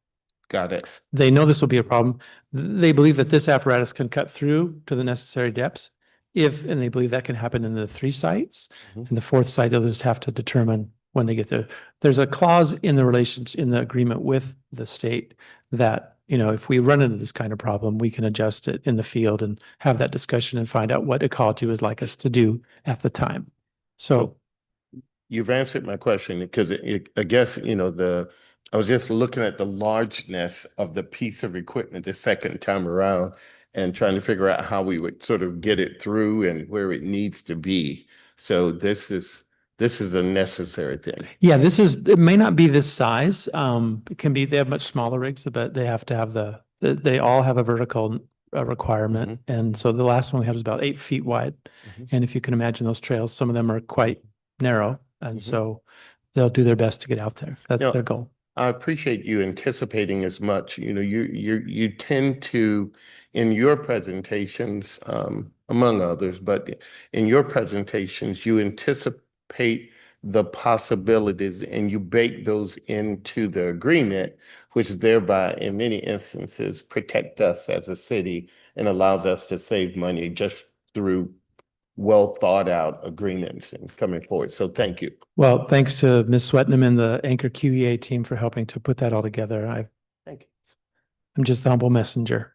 got it. They know this will be a problem. They believe that this apparatus can cut through to the necessary depths and they believe that can happen in the 3 sites. And the 4th site, they'll just have to determine when they get there. There's a clause in the agreement with the state that, if we run into this kind of problem, we can adjust it in the field and have that discussion and find out what ecology would like us to do at the time. So you've answered my question because I guess, I was just looking at the largeness of the piece of equipment the second time around and trying to figure out how we would sort of get it through and where it needs to be. So this is a necessary thing. Yeah, it may not be this size. It can be, they have much smaller rigs, but they have to have they all have a vertical requirement. And so the last one we had was about 8 feet wide. And if you can imagine those trails, some of them are quite narrow. And so they'll do their best to get out there. That's their goal. I appreciate you anticipating as much. You know, you tend to, in your presentations, among others, but in your presentations, you anticipate the possibilities and you bake those into the agreement, which thereby, in many instances, protect us as a city and allows us to save money just through well thought out agreements and coming forward. So thank you. Well, thanks to Ms. Swetnam and the Anchor QEA team for helping to put that all together. Thank you. I'm just the humble messenger.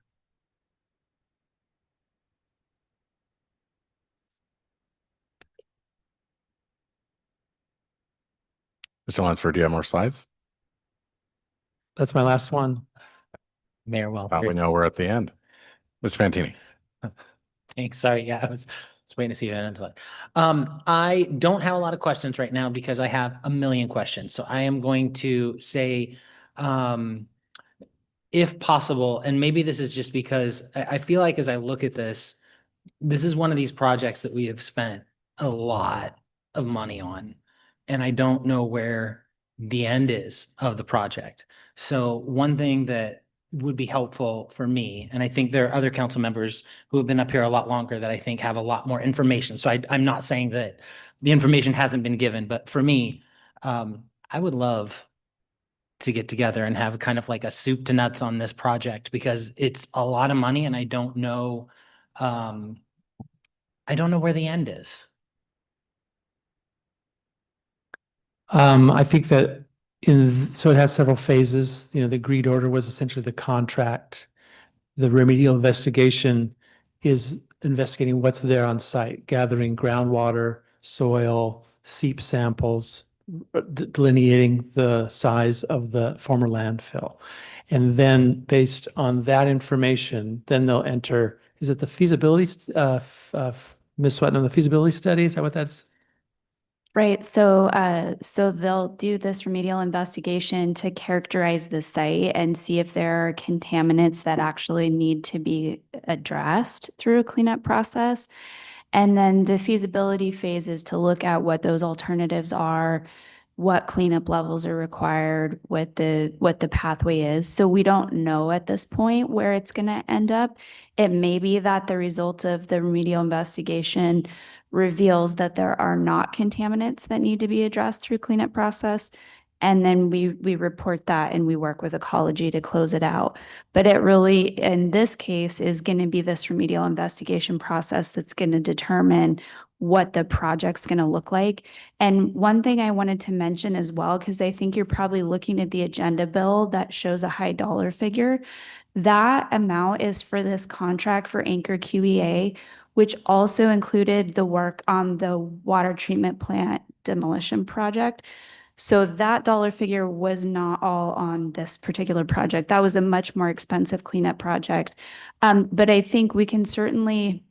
Mr. Lunsford, do you have more slides? That's my last one. Mayor We Welter. know we're at the end. Mr. Fantini. Thanks. Sorry. Yeah, I was waiting to see you. I don't have a lot of questions right now because I have a million questions. So I am going to say, if possible, and maybe this is just because I feel like as I look at this, this is one of these projects that we have spent a lot of money on, and I don't know where the end is of the project. So one thing that would be helpful for me, and I think there are other council members who have been up here a lot longer that I think have a lot more information. So I'm not saying that the information hasn't been given, but for me, I would love to get together and have kind of like a soup to nuts on this project because it's a lot of money and I don't know where the end is. I think that so it has several phases. You know, the agreed order was essentially the contract. The remedial investigation is investigating what's there on site, gathering groundwater, soil, seep samples, delineating the size of the former landfill. And then based on that information, then they'll enter, is it the feasibility, Ms. Swetnam, the feasibility study? Is that what that's? Right. So they'll do this remedial investigation to characterize the site and see if there are contaminants that actually need to be addressed through a cleanup process. And then the feasibility phase is to look at what those alternatives are, what cleanup levels are required, what the pathway is. So we don't know at this point where it's going to end up. It may be that the result of the remedial investigation reveals that there are not contaminants that need to be addressed through cleanup process. And then we report that and we work with ecology to close it out. But it really, in this case, is going to be this remedial investigation process that's going to determine what the project's going to look like. And one thing I wanted to mention as well, because I think you're probably looking at the agenda bill that shows a high dollar figure. That amount is for this contract for Anchor QEA, which also included the work on the water treatment plant demolition project. So that dollar figure was not all on this particular project. That was a much more expensive cleanup project. But I think we can certainly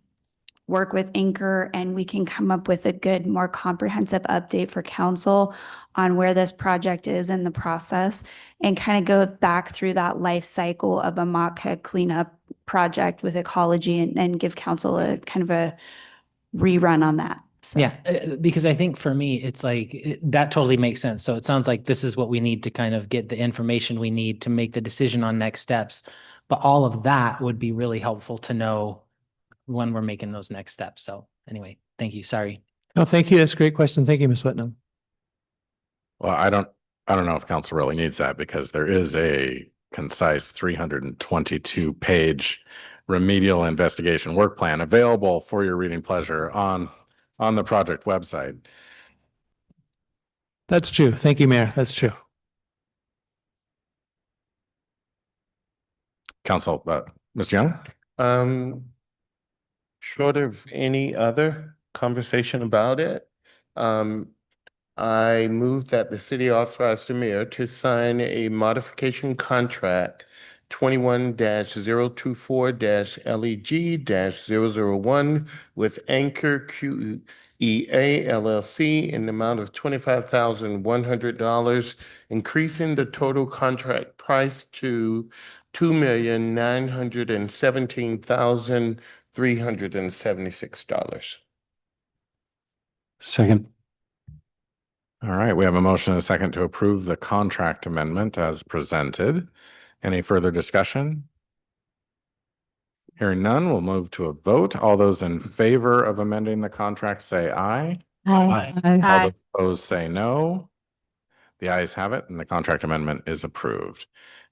work with Anchor and we can come up with a good, more comprehensive update for council on where this project is in the process and kind of go back through that life cycle of a Matka cleanup project with ecology and give council a kind of a rerun on that. So. Yeah, because I think for me, it's like that totally makes sense. So it sounds like this is what we need to kind of get the information we need to make the decision on next steps. But all of that would be really helpful to know when we're making those next steps. So anyway, thank you. Sorry. No, thank you. That's a great question. Thank you, Ms. Swetnam. Well, I don't know if council really needs that because there is a concise 322-page remedial investigation work plan available for your reading pleasure on the project website. That's true. Thank you, Mayor. That's true. Council, Mr. Young? Short of any other conversation about it, I move that the city authorize the mayor to sign a modification contract 21-024-LEG-001 with Anchor QEA LLC in the amount of $25,100, increasing the total contract price to $2,917,376. Second. All right, we have a motion and a second to approve the contract amendment as presented. Any further discussion? Hearing none, we'll move to a vote. All those in favor of amending the contract say aye. Aye. All Aye. those opposed say no. The ayes have it, and the contract amendment is approved.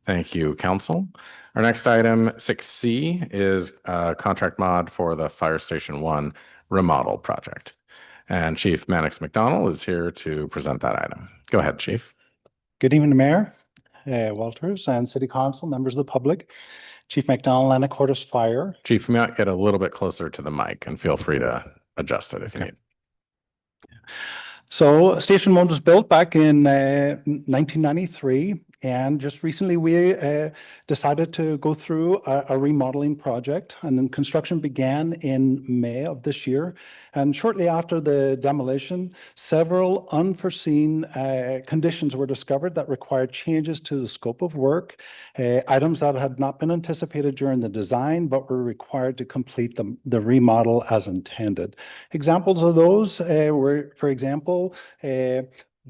Thank you, council. Our next item, 6C, is contract mod for the Fire Station 1 remodel project. And Chief Mannix McDonald is here to present that item. Go ahead, Chief. Good evening, Mayor, Walters, and City Council, members of the public. Chief McDonald, Anacortes Fire. Chief, you might get a little bit closer to the mic and feel free to adjust it if you need. So Station 1 was built back in 1993, and just recently we decided to go through a remodeling project, and then construction began in May of this year. And shortly after the demolition, several unforeseen conditions were discovered that required changes to the scope of work, items that had not been anticipated during the design but were required to complete the remodel as intended. Examples of those were, for example,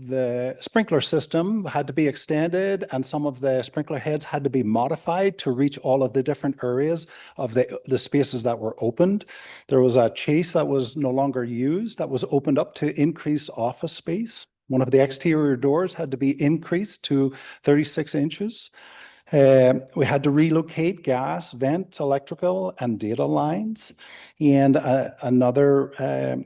the sprinkler system had to be extended, and some of the sprinkler heads had to be modified to reach all of the different areas of the spaces that were opened. There was a chase that was no longer used that was opened up to increase office space. One of the exterior doors had to be increased to 36 inches. We had to relocate gas, vent, electrical, and data lines. And another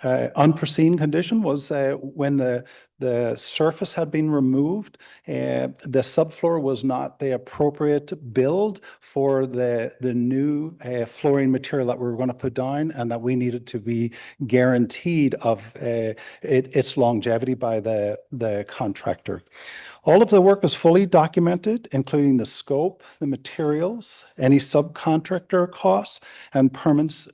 unforeseen condition was when the surface had been removed, the subfloor was not the appropriate build for the new flooring material that we were going to put down, and that we needed to be guaranteed of its longevity by the contractor. All of the work is fully documented, including the scope, the materials, any subcontractor costs, and permits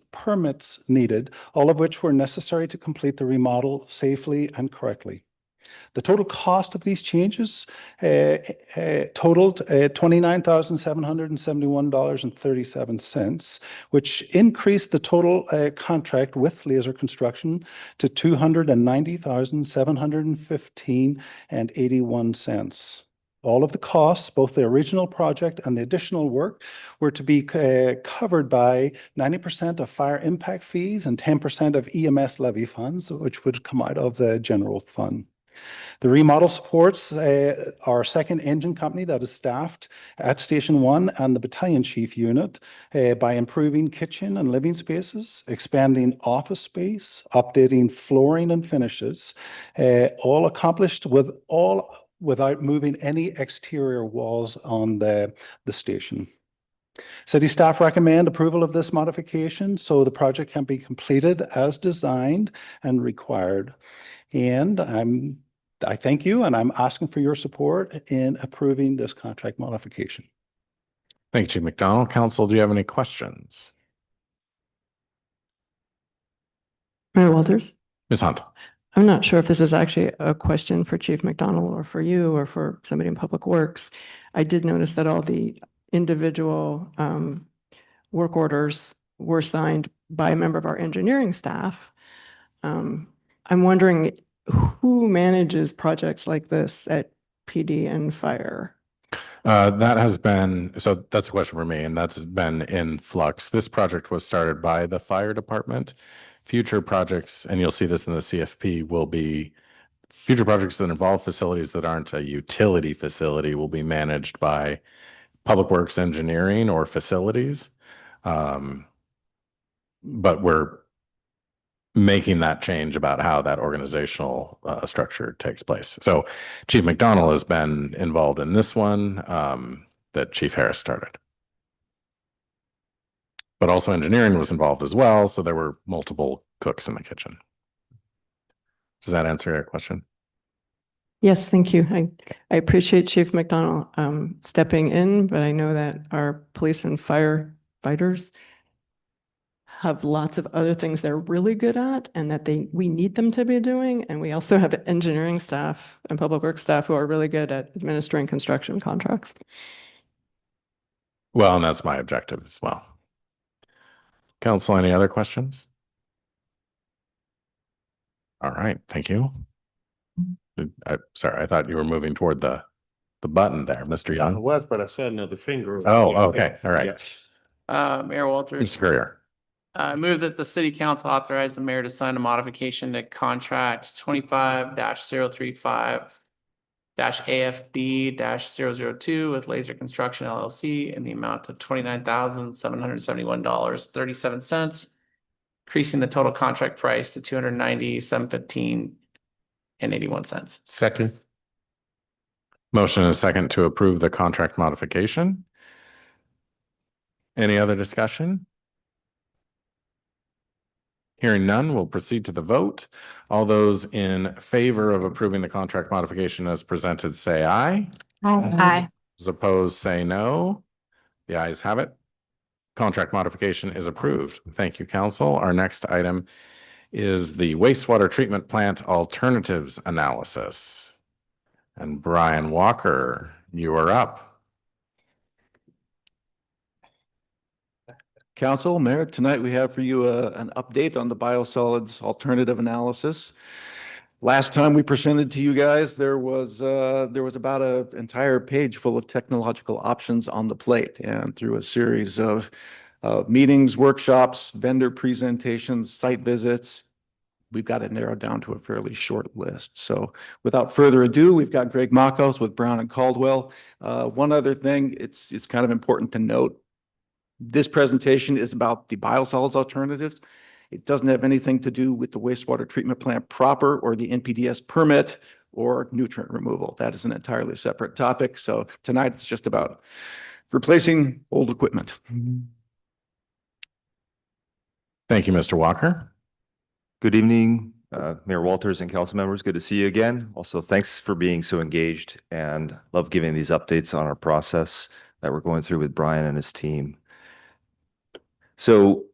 needed, all of which were necessary to complete the remodel safely and correctly. The total cost of these changes totaled $29,771.37, which increased the total contract with Laser Construction to $290,715.81. All of the costs, both the original project and the additional work, were to be covered by 90% of fire impact fees and 10% of EMS levy funds, which would come out of the general fund. The remodel supports our second engine company that is staffed at Station 1 and the Battalion Chief Unit by improving kitchen and living spaces, expanding office space, updating flooring and finishes, all accomplished without moving any exterior walls on the station. City staff recommend approval of this modification so the project can be completed as designed and required. And I thank you, and I'm asking for your support in approving this contract modification. Thank you, Chief McDonald. Council, do you have any questions? Mayor Walters? Ms. Hunt. I'm not sure if this is actually a question for Chief McDonald or for you or for somebody in Public Works. I did notice that all the individual work orders were signed by a member of our engineering staff. I'm wondering who manages projects like this at PD and Fire? That has been, so that's a question for me, and that's been in flux. This project was started by the fire department. Future projects, and you'll see this in the CFP, will be future projects that involve facilities that aren't a utility facility will be managed by Public Works Engineering or facilities. But we're making that change about how that organizational structure takes place. So Chief McDonald has been involved in this one that Chief Harris started. But also engineering was involved as well, so there were multiple cooks in the kitchen. Does that answer your question? Yes, thank you. I appreciate Chief McDonald stepping in, but I know that our police and firefighters have lots of other things they're really good at and that we need them to be doing. And we also have engineering staff and public works staff who are really good at administering construction contracts. Well, and that's my objective as well. Council, any other questions? All right, thank you. Sorry, I thought you were moving toward the button there, Mr. I Young. was, but I saw another finger. Oh, okay. All right. Mayor Walters, Mr. Courier. I move that the city council authorize the mayor to sign a modification to contract 25-035 AFD-002 with Laser Construction LLC in the amount of $29,771.37, increasing the total contract price to $290,715.81. Second. Motion and a second to approve the contract modification. Any other discussion? Hearing none, we'll proceed to the vote. All those in favor of approving the contract modification as presented, say aye. Aye. Those opposed, say no. The ayes have it. Contract modification is approved. Thank you, council. Our next item is the wastewater treatment plant alternatives analysis. And Brian Walker, you are up. Council, Mayor, tonight we have for you an update on the biosolids alternative analysis. Last time we presented to you guys, there was about an entire page full of technological options on the plate, and through a series of meetings, workshops, vendor presentations, site visits, we've got it narrowed down to a fairly short list. So without further ado, we've got Greg Makos with Brown and Caldwell. One other thing, it's kind of important to note, this presentation is about the biosolids alternatives. It doesn't have anything to do with the wastewater treatment plant proper or the NPDES permit or nutrient removal. That is an entirely separate topic. So tonight it's just about replacing old equipment. Thank you, Mr. Walker. Good evening, Mayor Walters and council members. Good to see you again. Also, thanks for being so engaged, and love giving these updates on our process that we're going through with Brian and his team. So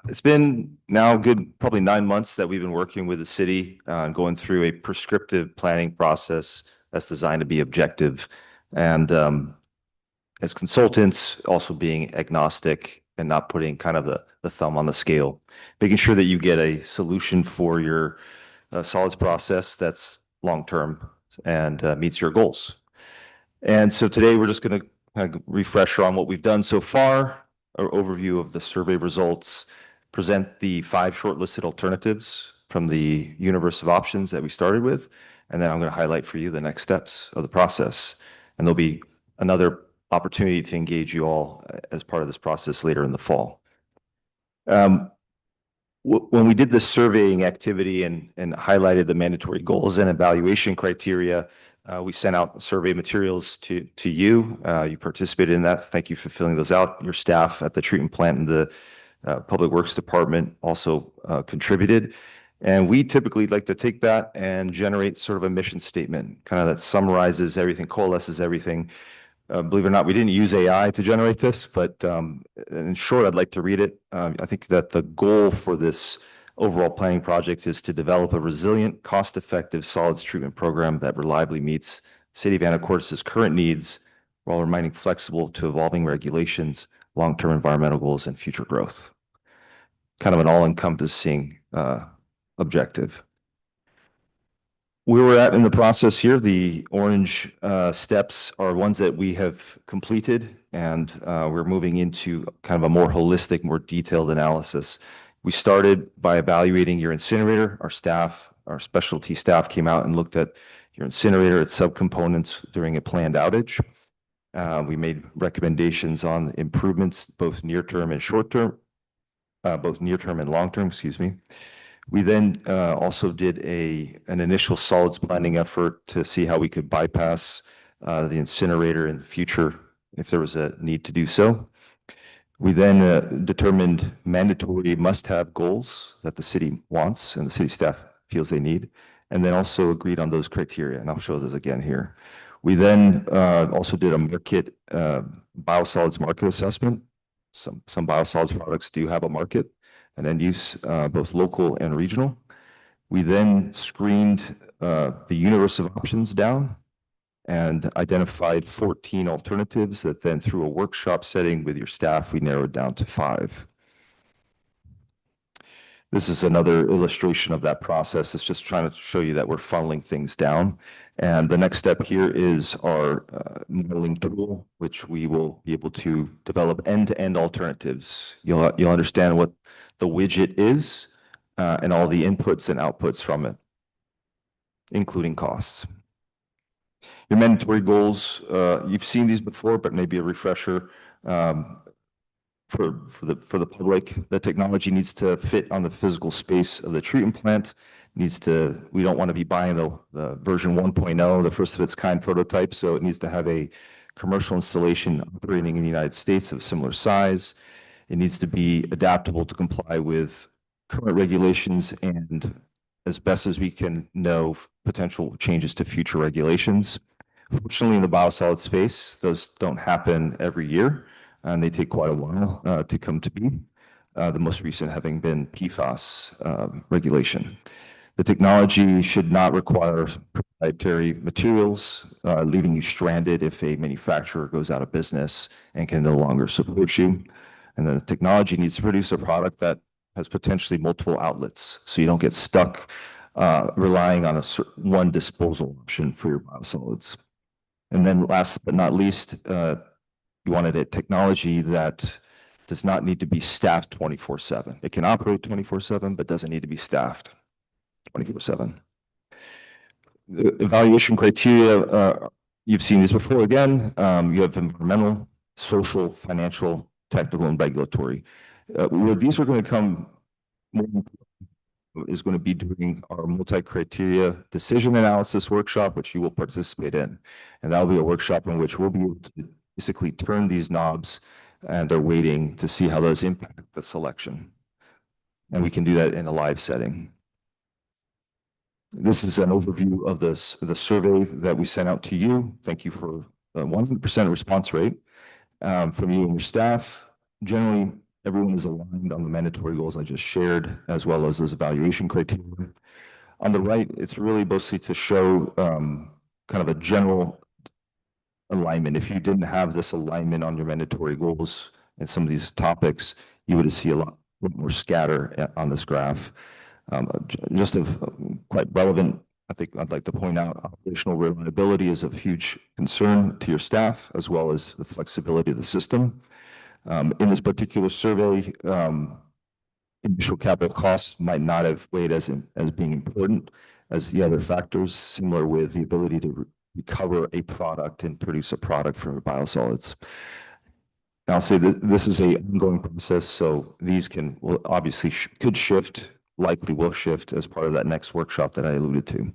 it's been now good, probably 9 months that we've been working with the city and going through a prescriptive planning process that's designed to be objective. And as consultants, also being agnostic and not putting kind of the thumb on the scale, making sure that you get a solution for your solids process that's long-term and meets your goals. And so today we're just going to kind of refresher on what we've done so far, our overview of the survey results, present the 5 shortlisted alternatives from the universe of options that we started with, and then I'm going to highlight for you the next steps of the process. And there'll be another opportunity to engage you all as part of this process later in the fall. When we did the surveying activity and highlighted the mandatory goals and evaluation criteria, we sent out survey materials to you. You participated in that. Thank you for filling those out. Your staff at the treatment plant and the Public Works Department also contributed. And we typically like to take that and generate sort of a mission statement, kind of that summarizes everything, coalesces everything. Believe it or not, we didn't use AI to generate this, but in short, I'd like to read it. I think that the goal for this overall planning project is to develop a resilient, cost-effective solids treatment program that reliably meets City of Anacortes' current needs while remaining flexible to evolving regulations, long-term environmental goals, and future growth. Kind of an all-encompassing objective. Where we're at in the process here, the orange steps are ones that we have completed, and we're moving into kind of a more holistic, more detailed analysis. We started by evaluating your incinerator. Our staff, our specialty staff came out and looked at your incinerator, its subcomponents during a planned outage. We made recommendations on improvements, both near-term and short-term, both near-term and long-term, excuse me. We then also did an initial solids planning effort to see how we could bypass the incinerator in the future if there was a need to do so. We then determined mandatory must-have goals that the city wants and the city staff feels they need, and then also agreed on those criteria, and I'll show those again here. We then also did a market biosolids market assessment. Some biosolids products do have a market and end use, both local and regional. We then screened the universe of options down and identified 14 alternatives that then through a workshop setting with your staff, we narrowed down to 5. This is another illustration of that process. It's just trying to show you that we're funneling things down. And the next step here is our modeling tool, which we will be able to develop end-to-end alternatives. You'll understand what the widget is and all the inputs and outputs from it, including costs. Your mandatory goals, you've seen these before, but maybe a refresher. For the public, the technology needs to fit on the physical space of the treatment plant. We don't want to be buying the version 1.0, the first of its kind prototype. So it needs to have a commercial installation operating in the United States of similar size. It needs to be adaptable to comply with current regulations and, as best as we can know, potential changes to future regulations. Fortunately, in the biosolid space, those don't happen every year, and they take quite a while to come to be. The most recent having been PFAS regulation. The technology should not require proprietary materials, leaving you stranded if a manufacturer goes out of business and can no longer support you. And the technology needs to produce a product that has potentially multiple outlets, so you don't get stuck relying on one disposal option for your biosolids. And then last but not least, you wanted a technology that does not need to be staffed 24/7. It can operate 24/7, but doesn't need to be staffed 24/7. The evaluation criteria, you've seen these before again. You have environmental, social, financial, technical, and regulatory. Where these are going to come more is going to be during our multi-criteria decision analysis workshop, which you will participate in. And that'll be a workshop in which we'll be able to basically turn these knobs and they're waiting to see how those impact the selection. And we can do that in a live setting. This is an overview of the survey that we sent out to you. Thank you for a 100% response rate from you and your staff. Generally, everyone is aligned on the mandatory goals I just shared, as well as those evaluation criteria. On the right, it's really mostly to show kind of a general alignment. If you didn't have this alignment on your mandatory goals and some of these topics, you would see a lot more scatter on this graph. Just quite relevant, I think I'd like to point out operational reliability is of huge concern to your staff, as well as the flexibility of the system. In this particular survey, initial capital costs might not have weighed as being important as the other factors, similar with the ability to recover a product and produce a product from biosolids. I'll say that this is an ongoing process, so these obviously could shift, likely will shift as part of that next workshop that I alluded to.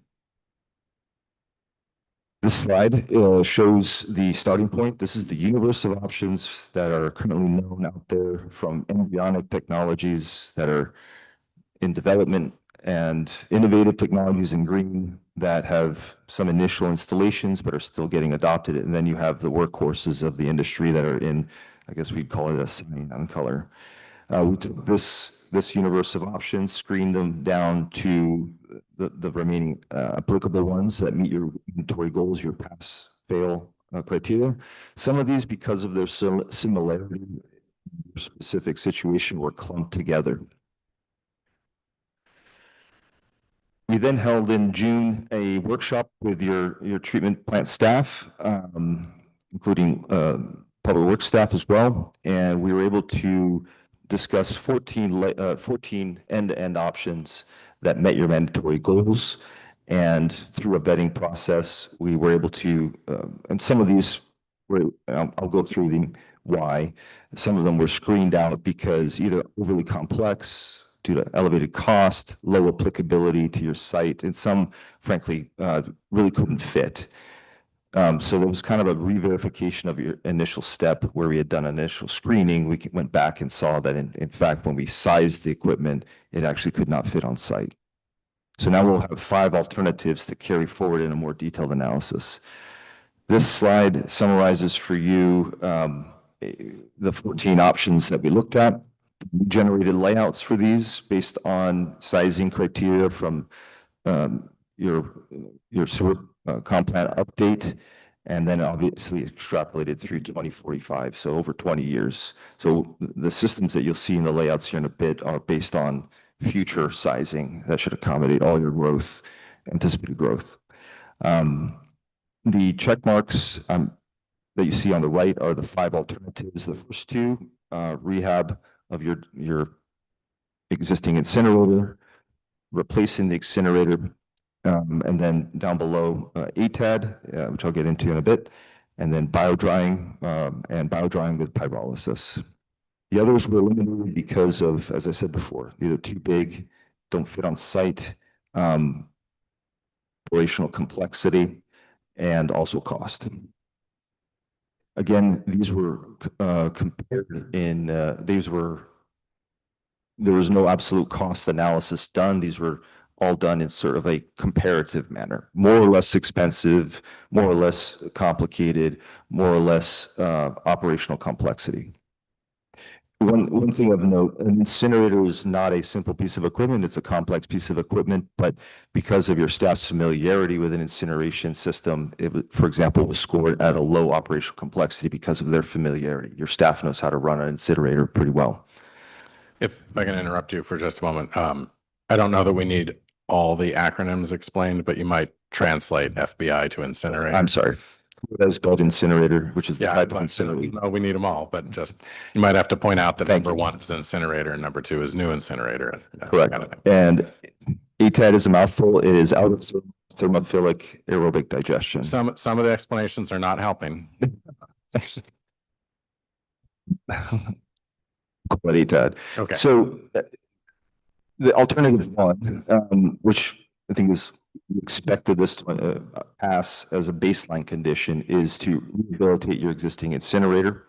This slide shows the starting point. This is the universe of options that are currently known out there, from embryonic technologies that are in development and innovative technologies in green that have some initial installations but are still getting adopted. And then you have the workhorses of the industry that are in, I guess we'd call it a cyan color. We took this universe of options, screened them down to the remaining applicable ones that meet your inventory goals, your pass, fail criteria. Some of these, because of their similarity, specific situation, were clumped together. We then held in June a workshop with your treatment plant staff, including public works staff as well, and we were able to discuss 14 end-to-end options that met your mandatory goals. And through a vetting process, we were able to, and some of these, I'll go through them why. Some of them were screened out because either overly complex due to elevated cost, low applicability to your site, and some, frankly, really couldn't fit. So there was kind of a re-verification of your initial step where we had done initial screening. We went back and saw that in fact, when we sized the equipment, it actually could not fit on site. So now we'll have 5 alternatives to carry forward in a more detailed analysis. This slide summarizes for you the 14 options that we looked at. We generated layouts for these based on sizing criteria from your comp plan update, and then obviously extrapolated through 2045, so over 20 years. So the systems that you'll see in the layouts here in a bit are based on future sizing that should accommodate all your growth, anticipated growth. The check marks that you see on the right are the 5 alternatives. The first 2, rehab of your existing incinerator, replacing the incinerator, and then down below, ATAD, which I'll get into in a bit, and then bio-drying, and bio-drying with pyrolysis. The others were eliminated because of, as I said before, either too big, don't fit on site, operational complexity, and also cost. Again, these were compared in, there was no absolute cost analysis done. These were all done in sort of a comparative manner, more or less expensive, more or less complicated, more or less operational complexity. One thing of note, an incinerator is not a simple piece of equipment. It's a complex piece of equipment, but because of your staff's familiarity with an incineration system, for example, was scored at a low operational complexity because of their familiarity. Your staff knows how to run an incinerator pretty well. If I can interrupt you for just a moment, I don't know that we need all the acronyms explained, but you might translate FBI to incinerator. I'm sorry. That's called incinerator, which is the type of incinerator. No, we need them all, but just, you might have to point out that number 1 is incinerator and number 2 is new incinerator. Correct. Kind of thing. And ATAD is a mouthful. It is out of thermophilic aerobic digestion. Some of the explanations are not helping. ATAD. Okay. So the alternative 1, which I think is expected this to pass as a baseline condition, is to rehabilitate your existing incinerator.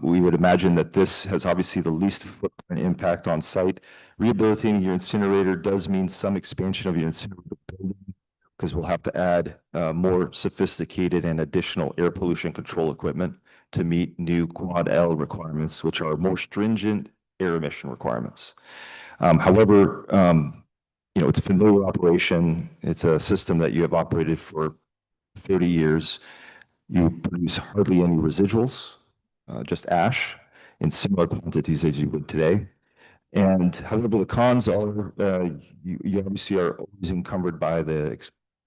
We would imagine that this has obviously the least footprint impact on site. Rehabilitating your incinerator does mean some expansion of your incinerator building, because we'll have to add more sophisticated and additional air pollution control equipment to meet new Quad L requirements, which are more stringent air emission requirements. However, it's a familiar operation. It's a system that you have operated for 30 years. You produce hardly any residuals, just ash in similar quantities as you would today. And however, the cons are, you obviously are always encumbered by the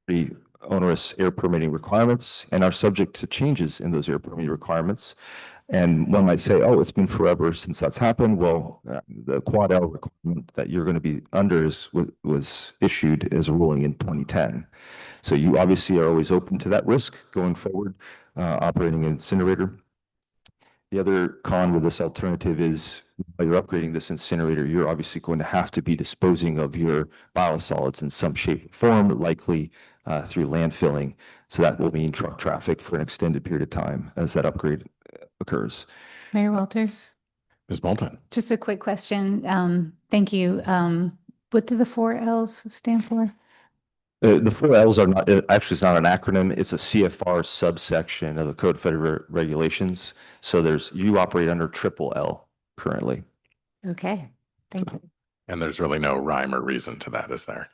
pretty onerous air permitting requirements and are subject to changes in those air permitting requirements. And one might say, oh, it's been forever since that's happened. Well, the Quad L requirement that you're going to be under was issued as a ruling in 2010. So you obviously are always open to that risk going forward, operating an incinerator. The other con with this alternative is while you're upgrading this incinerator, you're obviously going to have to be disposing of your biosolids in some shape or form, likely through landfilling. So that will mean truck traffic for an extended period of time as that upgrade occurs. Mayor Walters? Ms. Moulton? Just a quick question. Thank you. What do the 4 L's stand for? The 4 L's are not, actually it's not an acronym. It's a CFR subsection of the Code of Federal Regulations. So you operate under triple L currently. Okay, thank you. And there's really no rhyme or reason to that, is there?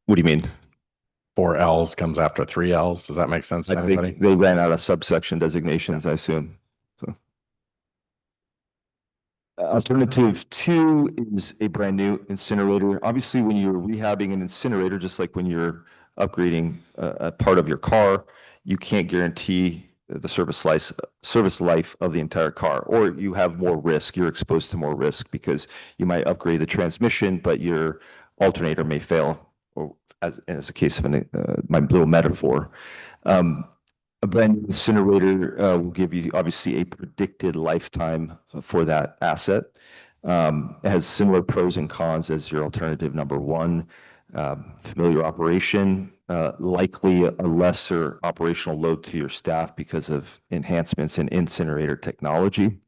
What do you mean? 4 L's comes after 3 L's. Does that make sense to anybody? They ran out of subsection designations, I assume. So. Alternative 2 is a brand new incinerator. Obviously, when you're rehabbing an incinerator, just like when you're upgrading a part of your car, you can't guarantee the service life of the entire car, or you have more risk. You're exposed to more risk because you might upgrade the transmission, but your alternator may fail, or as a case of my little metaphor. A brand new incinerator will give you obviously a predicted lifetime for that asset. It has similar pros and cons as your alternative number 1. Familiar operation, likely a lesser operational load to your staff because of enhancements in incinerator technology.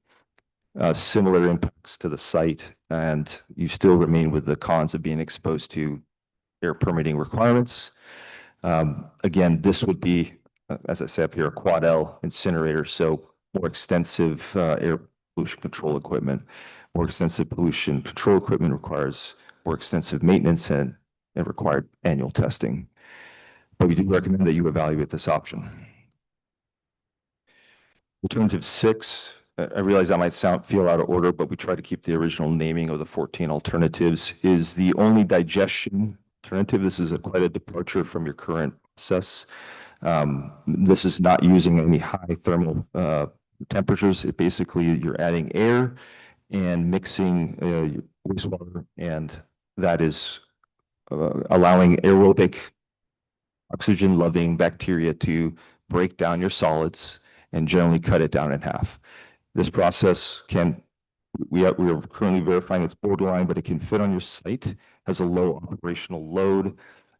Similar impacts to the site, and you still remain with the cons of being exposed to air permitting requirements. Again, this would be, as I say up here, a Quad L incinerator, so more extensive air pollution control equipment. More extensive pollution control equipment requires more extensive maintenance and required annual testing. But we do recommend that you evaluate this option. Alternative 6 I realize that might feel out of order, but we try to keep the original naming of the 14 alternatives, is the only digestion alternative. This is quite a departure from your current process. This is not using any high thermal temperatures. It basically, you're adding air and mixing wastewater, and that is allowing aerobic oxygen-loving bacteria to break down your solids and generally cut it down in half. This process we are currently verifying it's borderline, but it can fit on your site, has a low operational load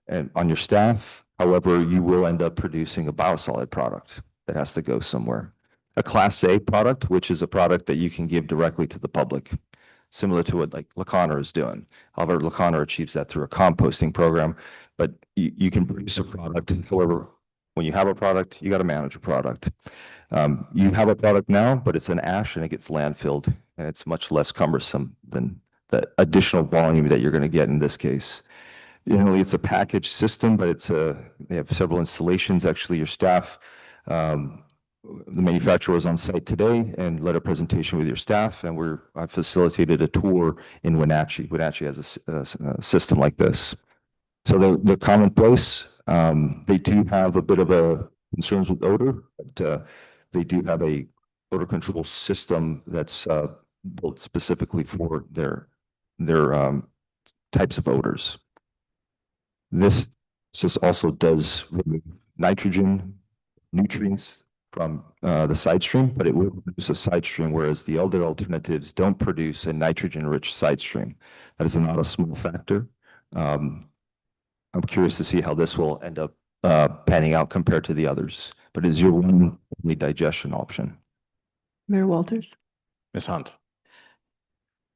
and on your staff. However, you will end up producing a biosolid product that has to go somewhere. A Class A product, which is a product that you can give directly to the public, similar to what like Laconer is doing. However, Laconer achieves that through a composting program, but you can produce a product. However, when you have a product, you got to manage a product. You have a product now, but it's an ash and it gets landfilled, and it's much less cumbersome than the additional volume that you're going to get in this case. Generally, it's a packaged system, but they have several installations. Actually, your staff, the manufacturer was on site today and led a presentation with your staff, and I facilitated a tour in Wenatchee. Wenatchee has a system like this. So they're commonplace. They do have a bit of a concerns with odor, but they do have a odor control system that's built specifically for their types of odors. This also does remove nitrogen, nutrients from the side stream, but it will produce a side stream, whereas the other alternatives don't produce a nitrogen-rich side stream. That is not a small factor. I'm curious to see how this will end up panning out compared to the others, but it is your only digestion option. Mayor Walters? Ms. Hunt.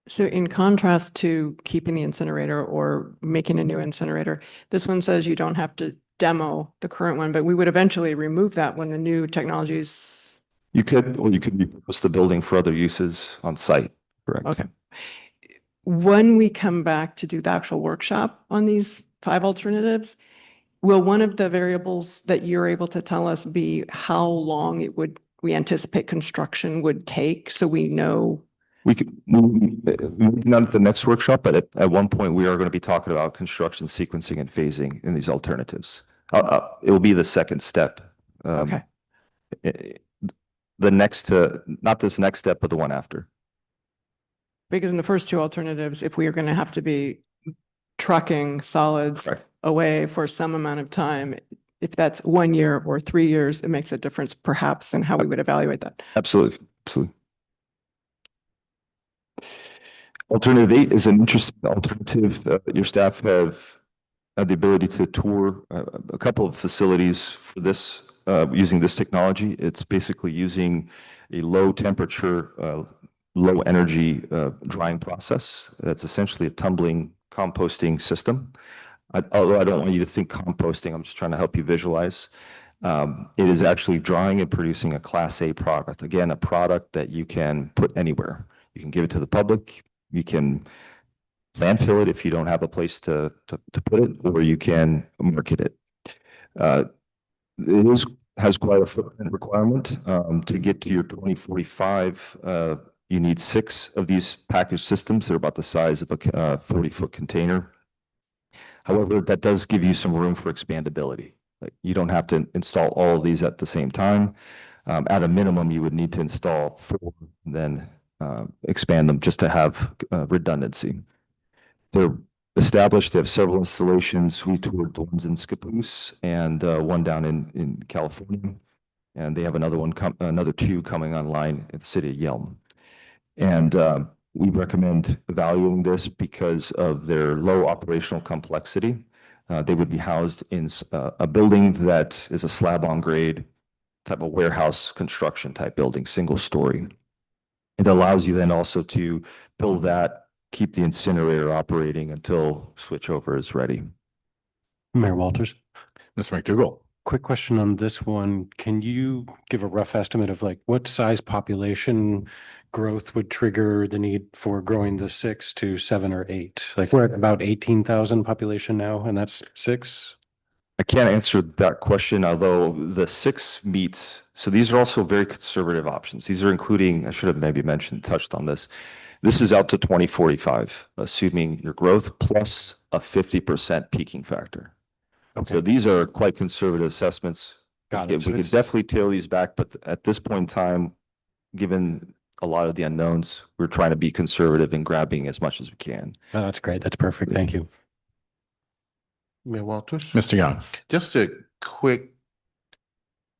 So in contrast to keeping the incinerator or making a new incinerator, this one says you don't have to demo the current one, but we would eventually remove that when the new technologies. You could repurpose the building for other uses on site, correct? Okay. When we come back to do the actual workshop on these 5 alternatives, will one of the variables that you're able to tell us be how long we anticipate construction would take, so we know? Not at the next workshop, but at one point we are going to be talking about construction sequencing and phasing in these alternatives. It will be the second step. Okay. Not this next step, but the one after. Because in the first 2 alternatives, if we are going to have to be trucking solids away for some amount of time, if that's 1 year or 3 years, it makes a difference perhaps in how we would evaluate that. Absolutely. Alternative 8 is an interesting alternative. Your staff have the ability to tour a couple of facilities for this using this technology. It's basically using a low temperature, low energy drying process. That's essentially a tumbling composting system. Although I don't want you to think composting, I'm just trying to help you visualize. It is actually drying and producing a Class A product. Again, a product that you can put anywhere. You can give it to the public. You can landfill it if you don't have a place to put it, or you can market it. It has quite a footprint requirement. To get to your 2045, you need 6 of these package systems. They're about the size of a 40-foot container. However, that does give you some room for expandability. Like, you don't have to install all of these at the same time. At a minimum, you would need to install 4, then expand them just to have redundancy. They're established. They have several installations. We toured the ones in Scappoose and one down in California, and they have another 2 coming online in the city of Yelm. And we recommend evaluating this because of their low operational complexity. They would be housed in a building that is a slab on grade type of warehouse construction type building, single story. It allows you then also to build that, keep the incinerator operating until switchover is ready. Mayor Walters. Mr. McDougall. Quick question on this one. Can you give a rough estimate of like what size population growth would trigger the need for growing the 6 to 7 or 8? Like, we're at about 18,000 population now, and that's 6. I can't answer that question, although the 6 meets, so these are also very conservative options. These are including, I should have maybe touched on this. This is out to 2045, assuming your growth plus a 50% peaking factor. Okay. So these are quite conservative assessments. Got We it. So could it's- definitely tailor these back, but at this point in time, given a lot of the unknowns, we're trying to be conservative and grabbing as much as we can. Oh, that's great. That's perfect. Thank you. Mayor Walters? Mr. Young. Just a quick,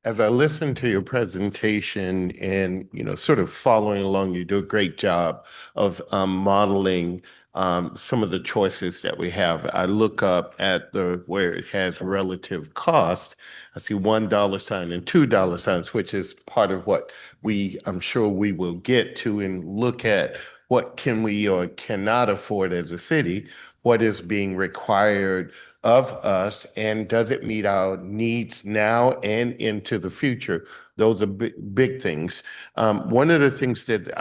as I listened to your presentation and, sort of following along, you do a great job of modeling some of the choices that we have. I look up at where it has relative cost. I see $1 sign and $2 signs, which is part of what I'm sure we will get to and look at what can we or cannot afford as a city, what is being required of us, and does it meet our needs now and into the future? Those are big things. One of the things that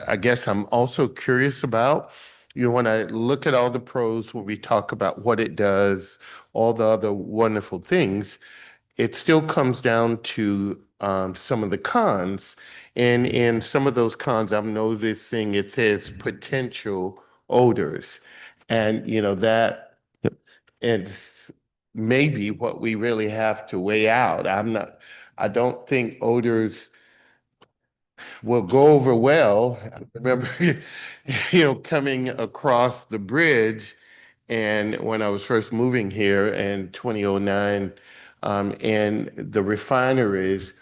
I guess I'm also curious about, when I look at all the pros, when we talk about what it does, all the other wonderful things, it still comes down to some of the cons. And in some of those cons, I'm noticing it says potential odors. And, that it's maybe what we really have to weigh out. I don't think odors will go over well. I remember, coming across the bridge and when I was first moving here in 2009, and the refineries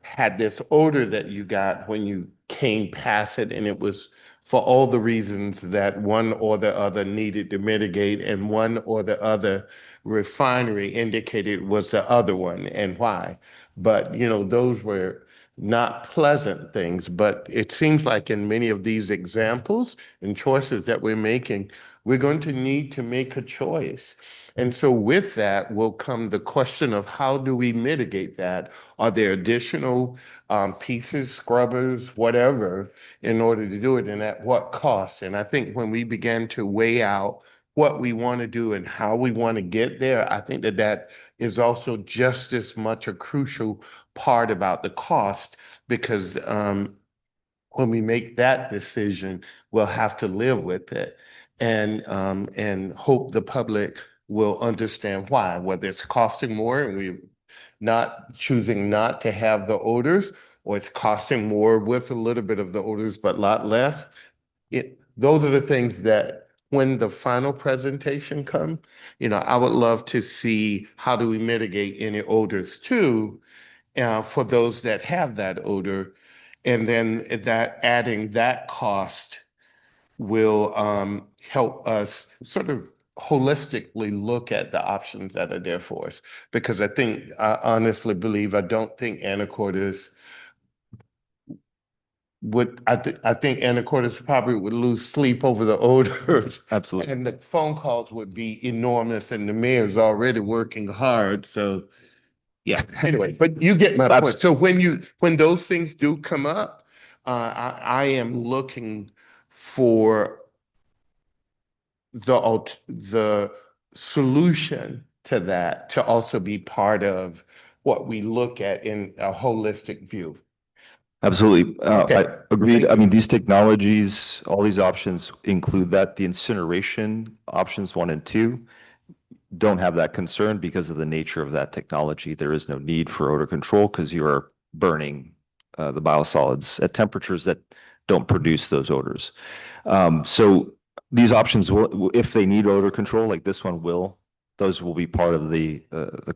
had this odor that you got when you came past it, and it was for all the reasons that one or the other needed to mitigate, and one or the other refinery indicated was the other one and why. But, those were not pleasant things, but it seems like in many of these examples and choices that we're making, we're going to need to make a choice. And so with that will come the question of how do we mitigate that? Are there additional pieces, scrubbers, whatever, in order to do it, and at what cost? And I think when we began to weigh out what we want to do and how we want to get there, I think that is also just as much a crucial part about the cost, because when we make that decision, we'll have to live with it and hope the public will understand why, whether it's costing more and we're not choosing not to have the odors, or it's costing more with a little bit of the odors, but a lot less. Those are the things that when the final presentation come, I would love to see how do we mitigate any odors too, for those that have that odor. And then that adding that cost will help us sort of holistically look at the options that are there for us. Because I honestly believe, I don't think Anacortes I think Anacortes probably would lose sleep over the odors. Absolutely. And the phone calls would be enormous, and the mayor's already working hard, so yeah, anyway, but you get my point. So when those things do come up, I am looking for the solution to that to also be part of what we look at in a holistic view. Absolutely. Okay. I agreed. I mean, these technologies, all these options include that. The incineration options 1 and 2 don't have that concern because of the nature of that technology. There is no need for odor control because you are burning the biosolids at temperatures that don't produce those odors. So these options will, if they need odor control, like this one will, those will be part of the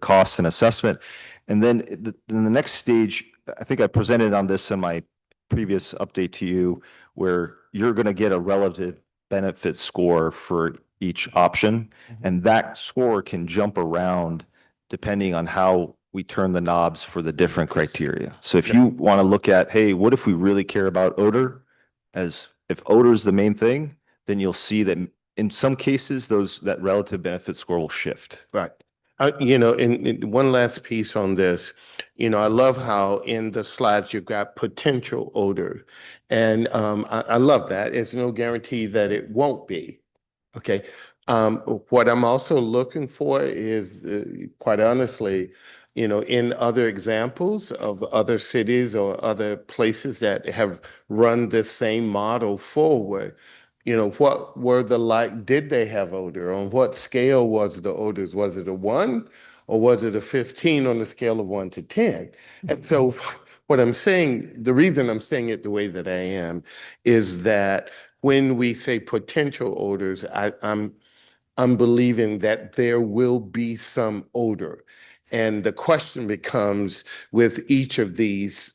costs and assessment. And then in the next stage, I think I presented on this in my previous update to you, where you're going to get a relative benefit score for each option. And that score can jump around depending on how we turn the knobs for the different criteria. So if you want to look at, hey, what if we really care about odor? As if odor is the main thing, then you'll see that in some cases, that relative benefit score will shift. Right. And one last piece on this, I love how in the slides you've got potential odor. And I love that. It's no guarantee that it won't be. Okay. What I'm also looking for is, quite honestly, in other examples of other cities or other places that have run this same model forward, what were did they have odor? On what scale was the odors? Was it a 1 or was it a 15 on the scale of 1 to 10? And so what I'm saying, the reason I'm saying it the way that I am is that when we say potential odors, I'm believing that there will be some odor. And the question becomes, with each of these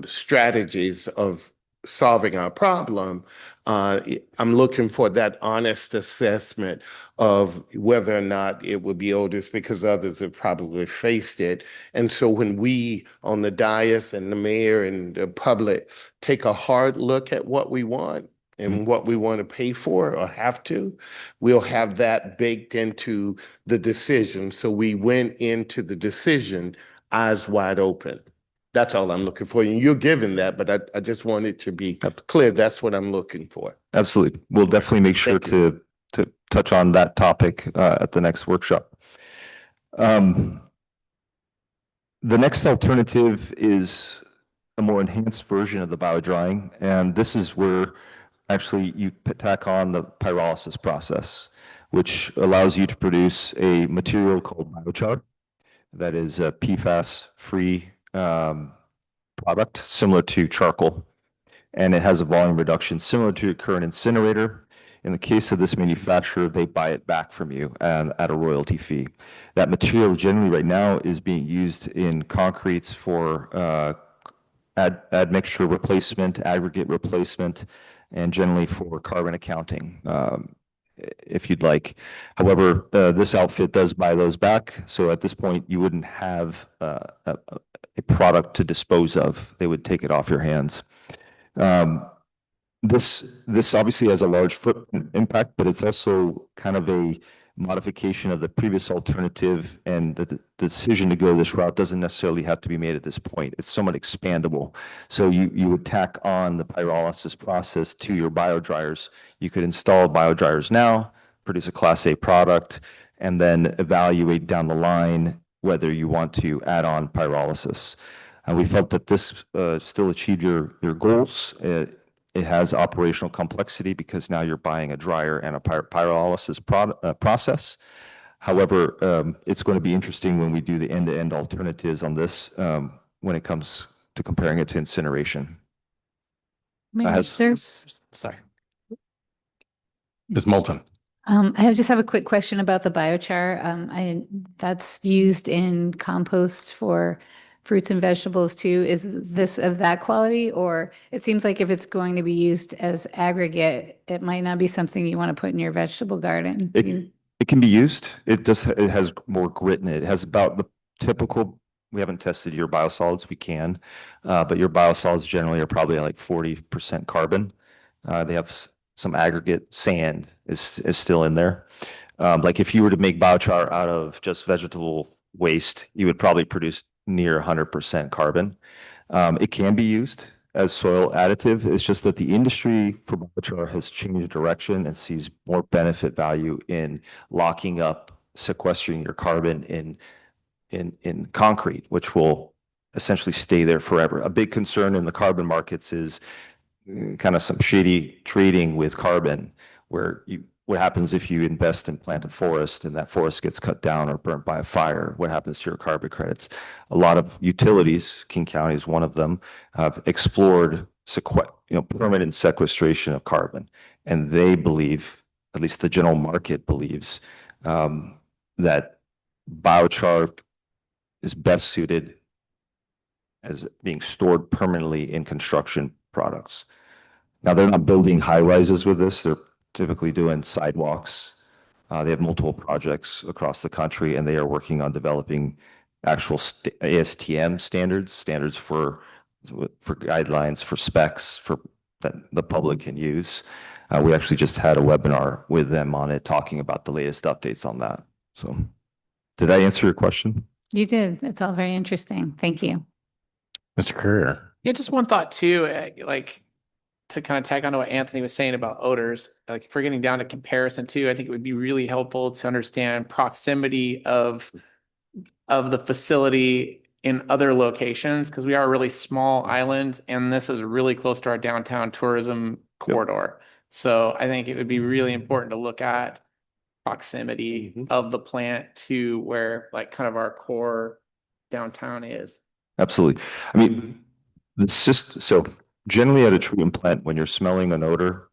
strategies of solving our problem, I'm looking for that honest assessment of whether or not it would be odorous, because others have probably faced it. And so when we on the dais and the mayor and the public take a hard look at what we want, and what we want to pay for or have to, we'll have that baked into the decision. So we went into the decision eyes wide open. That's all I'm looking for. And you're given that, but I just want it to be clear. That's what I'm looking for. Absolutely. We'll definitely make sure to touch on that topic at the next workshop. The next alternative is a more enhanced version of the biodrying, and this is where actually you tack on the pyrolysis process, which allows you to produce a material called biochar that is a PFAS-free product similar to charcoal, and it has a volume reduction similar to your current incinerator. In the case of this manufacturer, they buy it back from you at a royalty fee. That material generally right now is being used in concretes for admixture replacement, aggregate replacement, and generally for carbon accounting, if you'd like. However, this outfit does buy those back. So at this point, you wouldn't have a product to dispose of. They would take it off your hands. This obviously has a large footprint impact, but it's also kind of a modification of the previous alternative, and the decision to go this route doesn't necessarily have to be made at this point. It's somewhat expandable. So you would tack on the pyrolysis process to your biodryers. You could install biodryers now, produce a Class A product, and then evaluate down the line whether you want to add on pyrolysis. We felt that this still achieved your goals. It has operational complexity because now you're buying a dryer and a pyrolysis process. However, it's going to be interesting when we do the end-to-end alternatives on this when it comes to comparing it to incineration. Sorry. Ms. Moulton. I just have a quick question about the biochar. That's used in compost for fruits and vegetables too. Is this of that quality, or it seems like if it's going to be used as aggregate, it might not be something you want to put in your vegetable garden? It can be used. It has more grit in it. It has about the typical, we haven't tested your biosolids, we can, but your biosolids generally are probably like 40% carbon. They have some aggregate sand is still in there. Like if you were to make biochar out of just vegetable waste, you would probably produce near 100% carbon. It can be used as soil additive. It's just that the industry for biochar has changed direction and sees more benefit value in locking up, sequestering your carbon in concrete, which will essentially stay there forever. A big concern in the carbon markets is kind of some shady trading with carbon, where what happens if you invest and plant a forest and that forest gets cut down or burnt by a fire? What happens to your carbon credits? A lot of utilities, King County is one of them, have explored permanent sequestration of carbon, and they believe, at least the general market believes, that biochar is best suited as being stored permanently in construction products. Now, they're not building high rises with this. They're typically doing sidewalks. They have multiple projects across the country, and they are working on developing actual ASTM standards for guidelines, for specs that the public can use. We actually just had a webinar with them on it, talking about the latest updates on that. So did I answer your question? You did. It's all very interesting. Thank you. Mr. Courier. Yeah, just one thought too, like to kind of tag on to what Anthony was saying about odors, like if we're getting down to comparison too, I think it would be really helpful to understand proximity of the facility in other locations, because we are a really small island and this is really close to our downtown tourism corridor. So I think it would be really important to look at proximity of the plant to where like kind of our core downtown is. Absolutely. I mean, so generally at a treatment plant, when you're smelling an odor,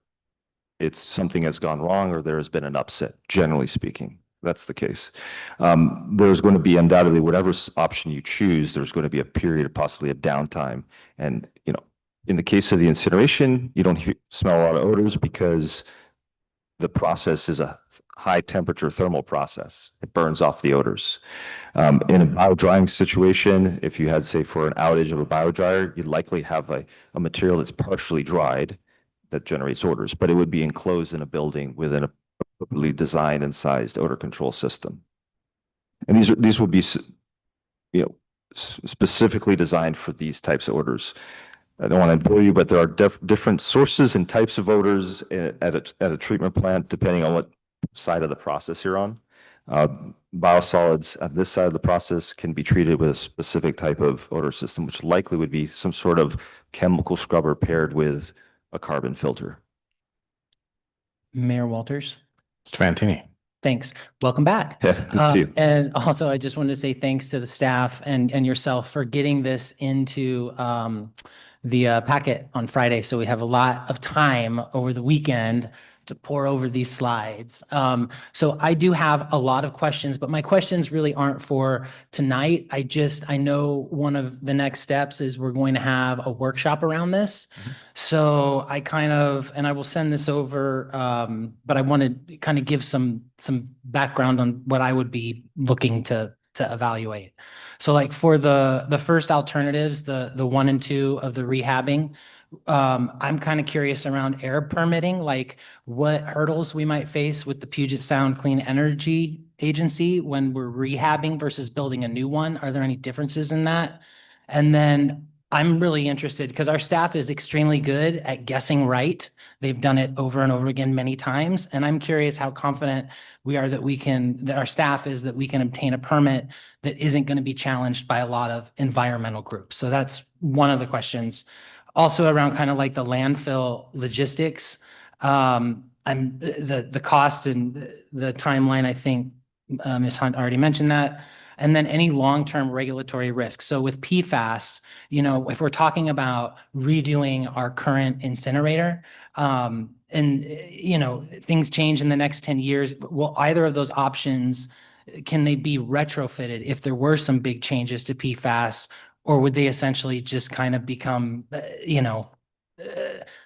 it's something has gone wrong or there has been an upset, generally speaking. That's the case. There's going to be undoubtedly, whatever option you choose, there's going to be a period of possibly of downtime. And, you know, in the case of the incineration, you don't smell a lot of odors because the process is a high temperature thermal process. It burns off the odors. In a bio-drying situation, if you had, say, for an outage of a bio-dryer, you'd likely have a material that's partially dried that generates odors, but it would be enclosed in a building within a appropriately designed and sized odor control system. And these would be, you know, specifically designed for these types of odors. I don't want to bore you, but there are different sources and types of odors at a treatment plant, depending on what side of the process you're on. Biosolids at this side of the process can be treated with a specific type of odor system, which likely would be some sort of chemical scrubber paired with a carbon filter. Mayor Walters. Mr. Fantini. Thanks. Welcome back. Yeah, good to see you. And also, I just wanted to say thanks to the staff and yourself for getting this into the packet on Friday. So we have a lot of time over the weekend to pour over these slides. So I do have a lot of questions, but my questions really aren't for tonight. I know one of the next steps is we're going to have a workshop around this. So I I will send this over, but I want to kind of give some background on what I would be looking to evaluate. So like for the first alternatives, the 1 and 2 of the rehabbing, I'm kind of curious around air permitting, like what hurdles we might face with the Puget Sound Clean Energy Agency when we're rehabbing versus building a new one. Are there any differences in that? And then I'm really interested because our staff is extremely good at guessing right. They've done it over and over again many times. And I'm curious how confident we are that our staff is that we can obtain a permit that isn't going to be challenged by a lot of environmental groups. So that's one of the questions. Also around kind of like the landfill logistics, the cost and the timeline, I think Ms. Hunt already mentioned that. And then any long-term regulatory risks. So with PFAS, you know, if we're talking about redoing our current incinerator, and you know, things change in the next 10 years, will either of those options, can they be retrofitted if there were some big changes to PFAS? Or would they essentially just kind of become, you know,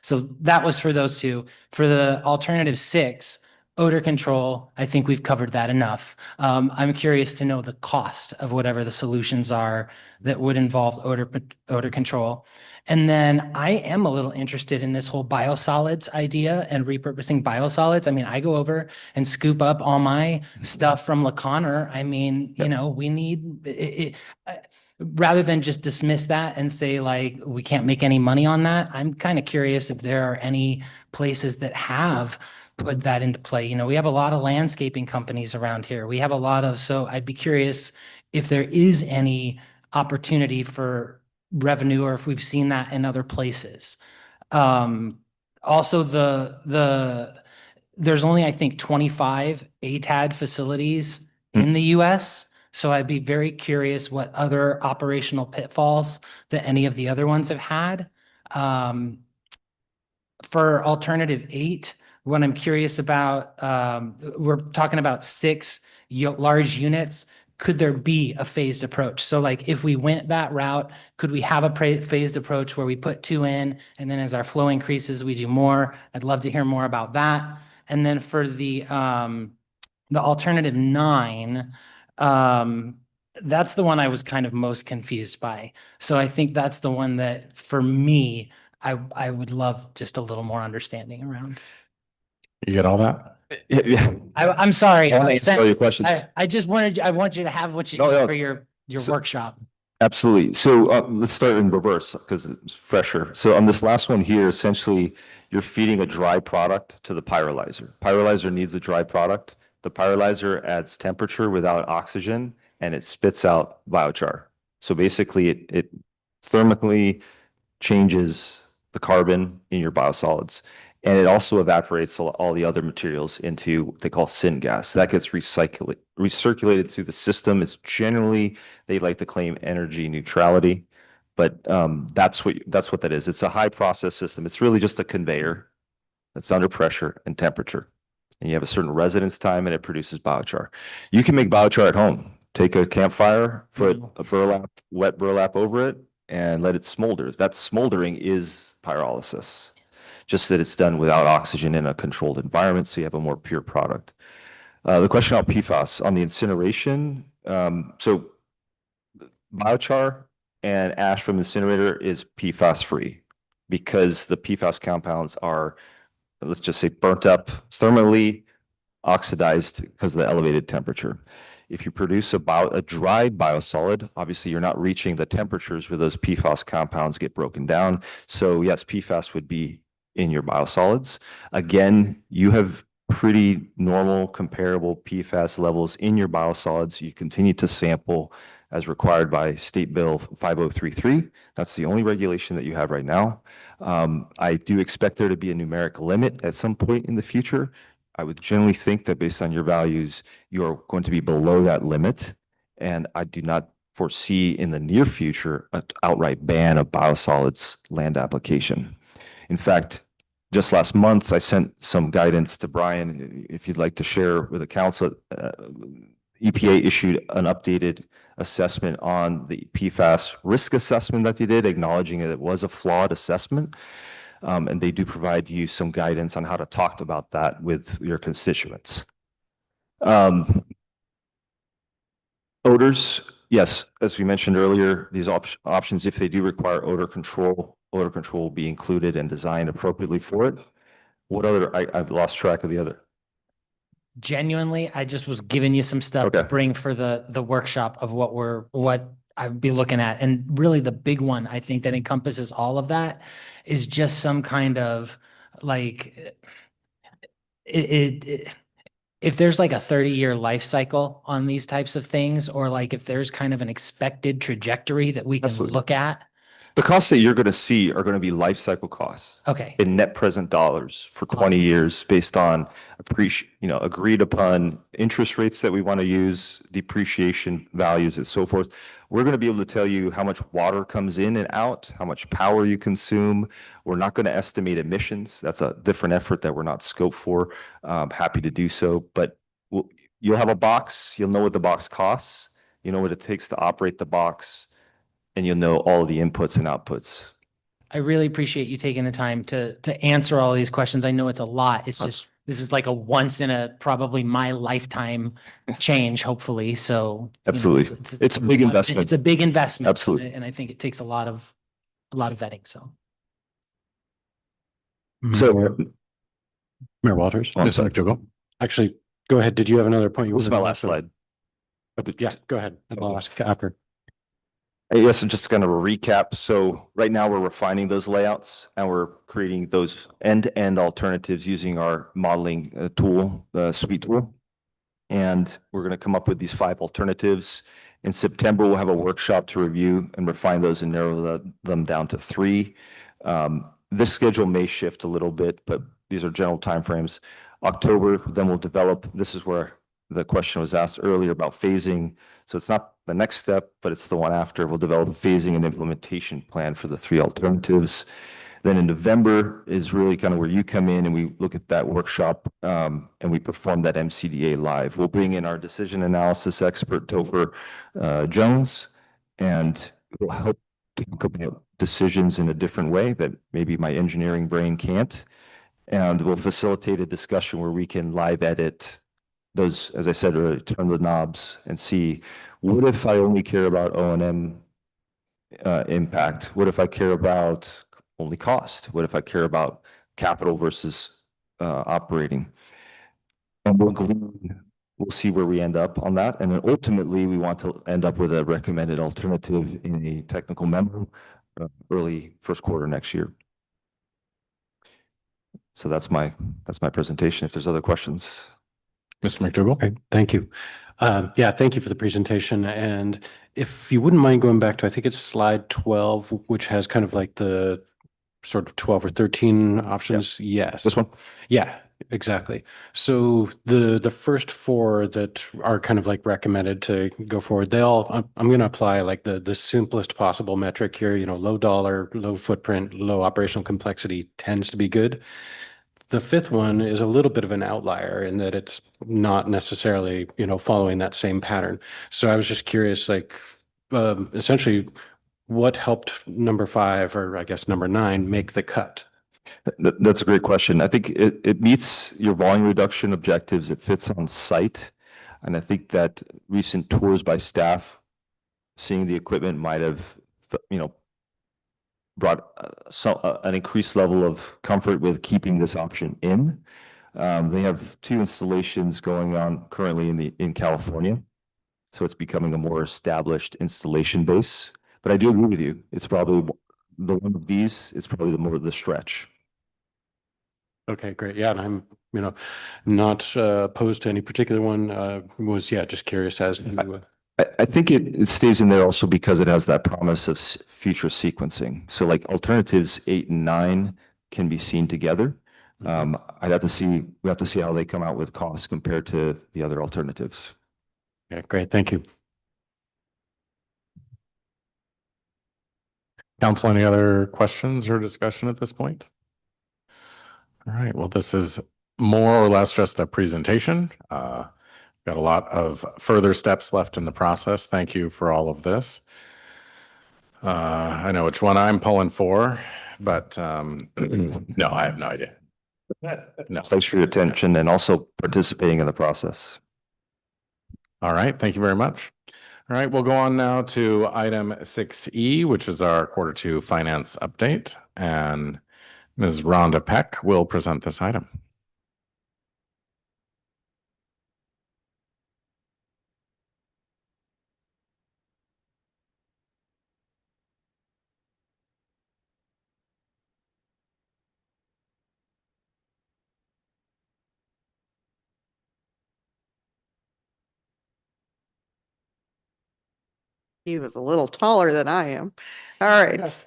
so that was for those two. For the alternative 6, odor control, I think we've covered that enough. I'm curious to know the cost of whatever the solutions are that would involve odor control. And then I am a little interested in this whole biosolids idea and repurposing biosolids. I mean, I go over and scoop up all my stuff from La Conner. I mean, you know, we need it, rather than just dismiss that and say like, we can't make any money on that. I'm kind of curious if there are any places that have put that into play. You know, we have a lot of landscaping companies around here. We have a lot of, so I'd be curious if there is any opportunity for revenue or if we've seen that in other places. Also there's only, I think, 25 ATAD facilities in the US. So I'd be very curious what other operational pitfalls that any of the other ones have had. For alternative 8, what I'm curious about, we're talking about 6 large units. Could there be a phased approach? So like if we went that route, could we have a phased approach where we put 2 in and then as our flow increases, we do more? I'd love to hear more about that. And then for the alternative 9, that's the one I was kind of most confused by. So I think that's the one that for me, I would love just a little more understanding around. You get all that? Yeah. I'm sorry. I want to answer all your questions. I want you to have what you need for your workshop. Absolutely. So let's start in reverse because it's fresher. So on this last one here, essentially, you're feeding a dry product to the pyrolyzer. Pyrolyzer needs a dry product. The pyrolyzer adds temperature without oxygen, and it spits out biochar. So basically, it thermically changes the carbon in your biosolids. And it also evaporates all the other materials into what they call syngas. That gets recirculated through the system. It's generally, they like to claim energy neutrality, but that's what that is. It's a high process system. It's really just a conveyor that's under pressure and temperature. And you have a certain residence time and it produces biochar. You can make biochar at home. Take a campfire, put a wet burlap over it, and let it smolder. That smoldering is pyrolysis, just that it's done without oxygen in a controlled environment, so you have a more pure product. The question about PFAS on the incineration, so biochar and ash from incinerator is PFAS free because the PFAS compounds are, let's just say, burnt up thermally, oxidized because of the elevated temperature. If you produce a dry biosolid, obviously you're not reaching the temperatures where those PFAS compounds get broken down. So yes, PFAS would be in your biosolids. Again, you have pretty normal comparable PFAS levels in your biosolids. You continue to sample as required by State Bill 5033. That's the only regulation that you have right now. I do expect there to be a numeric limit at some point in the future. I would generally think that based on your values, you're going to be below that limit. And I do not foresee in the near future an outright ban of biosolids land application. In fact, just last month, I sent some guidance to Brian. If you'd like to share with the council, EPA issued an updated assessment on the PFAS risk assessment that they did, acknowledging that it was a flawed assessment. And they do provide you some guidance on how to talk about that with your constituents. Odors, yes, as we mentioned earlier, these options, if they do require odor control will be included and designed appropriately for it. What other, I've lost track of the other. Genuinely, I just was giving you some stuff to bring for the workshop of what I'd be looking at. And really the big one, I think that encompasses all of that is just some kind of like, if there's like a 30-year life cycle on these types of things, or like if there's kind of an expected trajectory that we can look at. The costs that you're going to see are going to be life cycle costs. Okay. In net present dollars for 20 years based on agreed upon interest rates that we want to use, depreciation values and so forth. We're going to be able to tell you how much water comes in and out, how much power you consume. We're not going to estimate emissions. That's a different effort that we're not scoped for. I'm happy to do so, but you'll have a box. You'll know what the box costs. You know what it takes to operate the box. And you'll know all of the inputs and outputs. I really appreciate you taking the time to answer all these questions. I know it's a lot. It's just, this is like a once in a probably my lifetime change, hopefully. So absolutely, it's a big investment. It's a big investment. Absolutely, and I think it takes a lot of vetting. So, Mayor Walters, actually, go ahead. Did you have another point? This is my last slide. Yeah, go ahead. And I'll ask after. Yes, and just kind of a recap. So right now we're refining those layouts and we're creating those end-to-end alternatives using our modeling tool, the suite tool. And we're going to come up with these 5 alternatives. In September, we'll have a workshop to review and refine those and narrow them down to 3. This schedule may shift a little bit, but these are general timeframes. October, then we'll develop, this is where the question was asked earlier about phasing. So it's not the next step, but it's the one after. We'll develop a phasing and implementation plan for the 3 alternatives. Then in November is really kind of where you come in and we look at that workshop and we perform that MCDA live. We'll bring in our decision analysis expert, Topher Jones, and we'll help talk about decisions in a different way that maybe my engineering brain can't. And we'll facilitate a discussion where we can live edit those, as I said, turn the knobs and see, what if I only care about O&M impact? What if I care about only cost? What if I care about capital versus operating? And we'll glean we'll see where we end up on that. And then ultimately, we want to end up with a recommended alternative in a technical memo early first quarter next year. So that's my presentation. If there's other questions. Mr. McDougall? Okay, thank you. Yeah, thank you for the presentation. And if you wouldn't mind going back to, I think it's slide 12, which has kind of like the sort of 12 or 13 options. Yes. This one? Yeah, exactly. So the first four that are kind of like recommended to go forward, they all, I'm going to apply like the simplest possible metric here, you know, low dollar, low footprint, low operational complexity tends to be good. The fifth one is a little bit of an outlier in that it's not necessarily, you know, following that same pattern. So I was just curious, like, essentially, what helped number 5, or I guess number 9, make the cut? That's a great question. I think it meets your volume reduction objectives. It fits on site. And I think that recent tours by staff, seeing the equipment might have, you know, brought an increased level of comfort with keeping this option in. They have 2 installations going on currently in California. So it's becoming a more established installation base. But I do agree with you. It's probably the one of these is probably the more the stretch. Okay, great. Yeah, and I'm, you know, not opposed to any particular one. Just curious as to. I think it stays in there also because it has that promise of future sequencing. So like alternatives 8 and 9 can be seen together. We have to see how they come out with costs compared to the other alternatives. Yeah, great. Thank you. Council, any other questions or discussion at this point? All right, well, this is more or less just a presentation. Got a lot of further steps left in the process. Thank you for all of this. I know which one I'm pulling for, but no, I have no idea. No. Thanks for your attention and also participating in the process. All right, thank you very much. All right, we'll go on now to item 6E, which is our Q2 finance update. And Ms. Rhonda Peck will present this item. He was a little taller than I am. All right.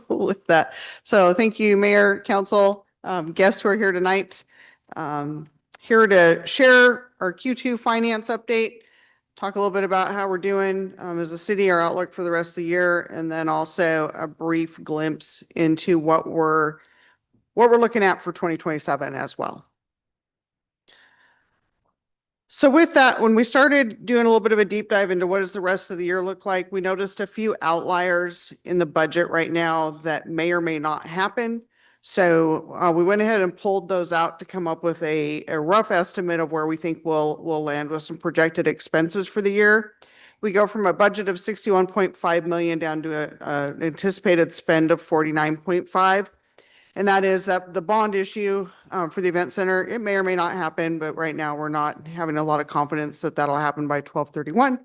With that. So thank you, Mayor, Council, guests who are here tonight. Here to share our Q2 finance update, talk a little bit about how we're doing as a city, our outlook for the rest of the year, and then also a brief glimpse into what we're looking at for 2027 as well. So with that, when we started doing a little bit of a deep dive into what does the rest of the year look like, we noticed a few outliers in the budget right now that may or may not happen. So we went ahead and pulled those out to come up with a rough estimate of where we think we'll land with some projected expenses for the year. We go from a budget of 61.5 million down to an anticipated spend of 49.5. And that is that the bond issue for the event center, it may or may not happen, but right now we're not having a lot of confidence that that'll happen by 12/31.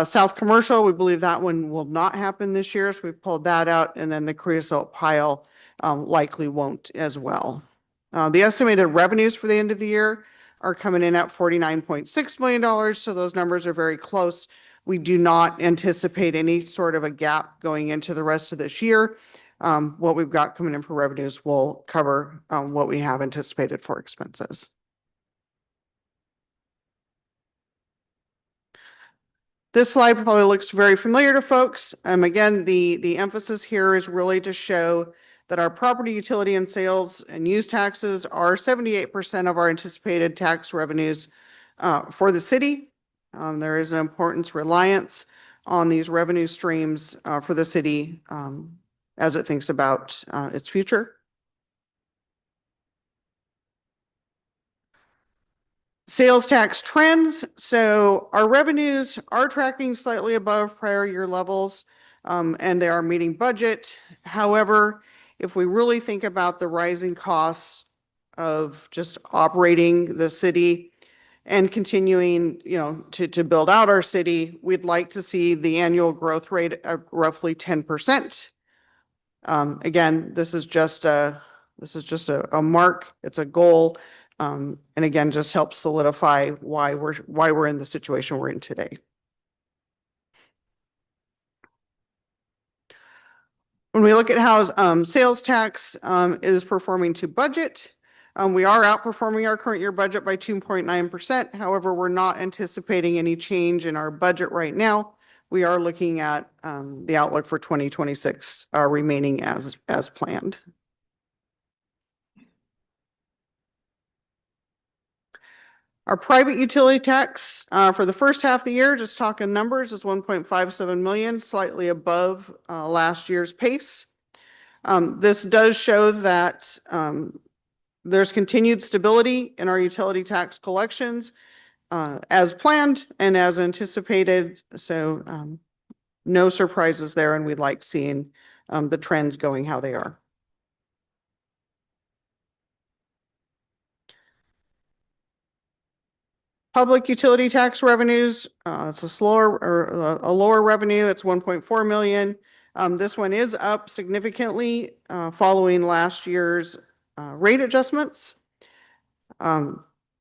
South Commercial, we believe that one will not happen this year, so we've pulled that out, and then the creosote pile likely won't as well. The estimated revenues for the end of the year are coming in at $49.6 million, so those numbers are very close. We do not anticipate any sort of a gap going into the rest of this year. What we've got coming in for revenues will cover what we have anticipated for expenses. This slide probably looks very familiar to folks. Again, the emphasis here is really to show that our property, utility, and sales and use taxes are 78% of our anticipated tax revenues for the city. There is an importance reliance on these revenue streams for the city as it thinks about its future. Sales tax trends. So our revenues are tracking slightly above prior year levels, and they are meeting budget. However, if we really think about the rising costs of just operating the city, and continuing, to build out our city, we'd like to see the annual growth rate of roughly 10%. Again, this is just a mark. It's a goal. And again, just helps solidify why we're in the situation we're in today. When we look at how sales tax is performing to budget, we are outperforming our current year budget by 2.9%. However, we're not anticipating any change in our budget right now. We are looking at the outlook for 2026 remaining as planned. Our private utility tax for the first half of the year, just talking numbers, is 1.57 million, slightly above last year's pace. This does show that there's continued stability in our utility tax collections as planned and as anticipated. So no surprises there, and we'd like seeing the trends going how they are. Public utility tax revenues, it's a lower revenue. It's 1.4 million. This one is up significantly following last year's rate adjustments.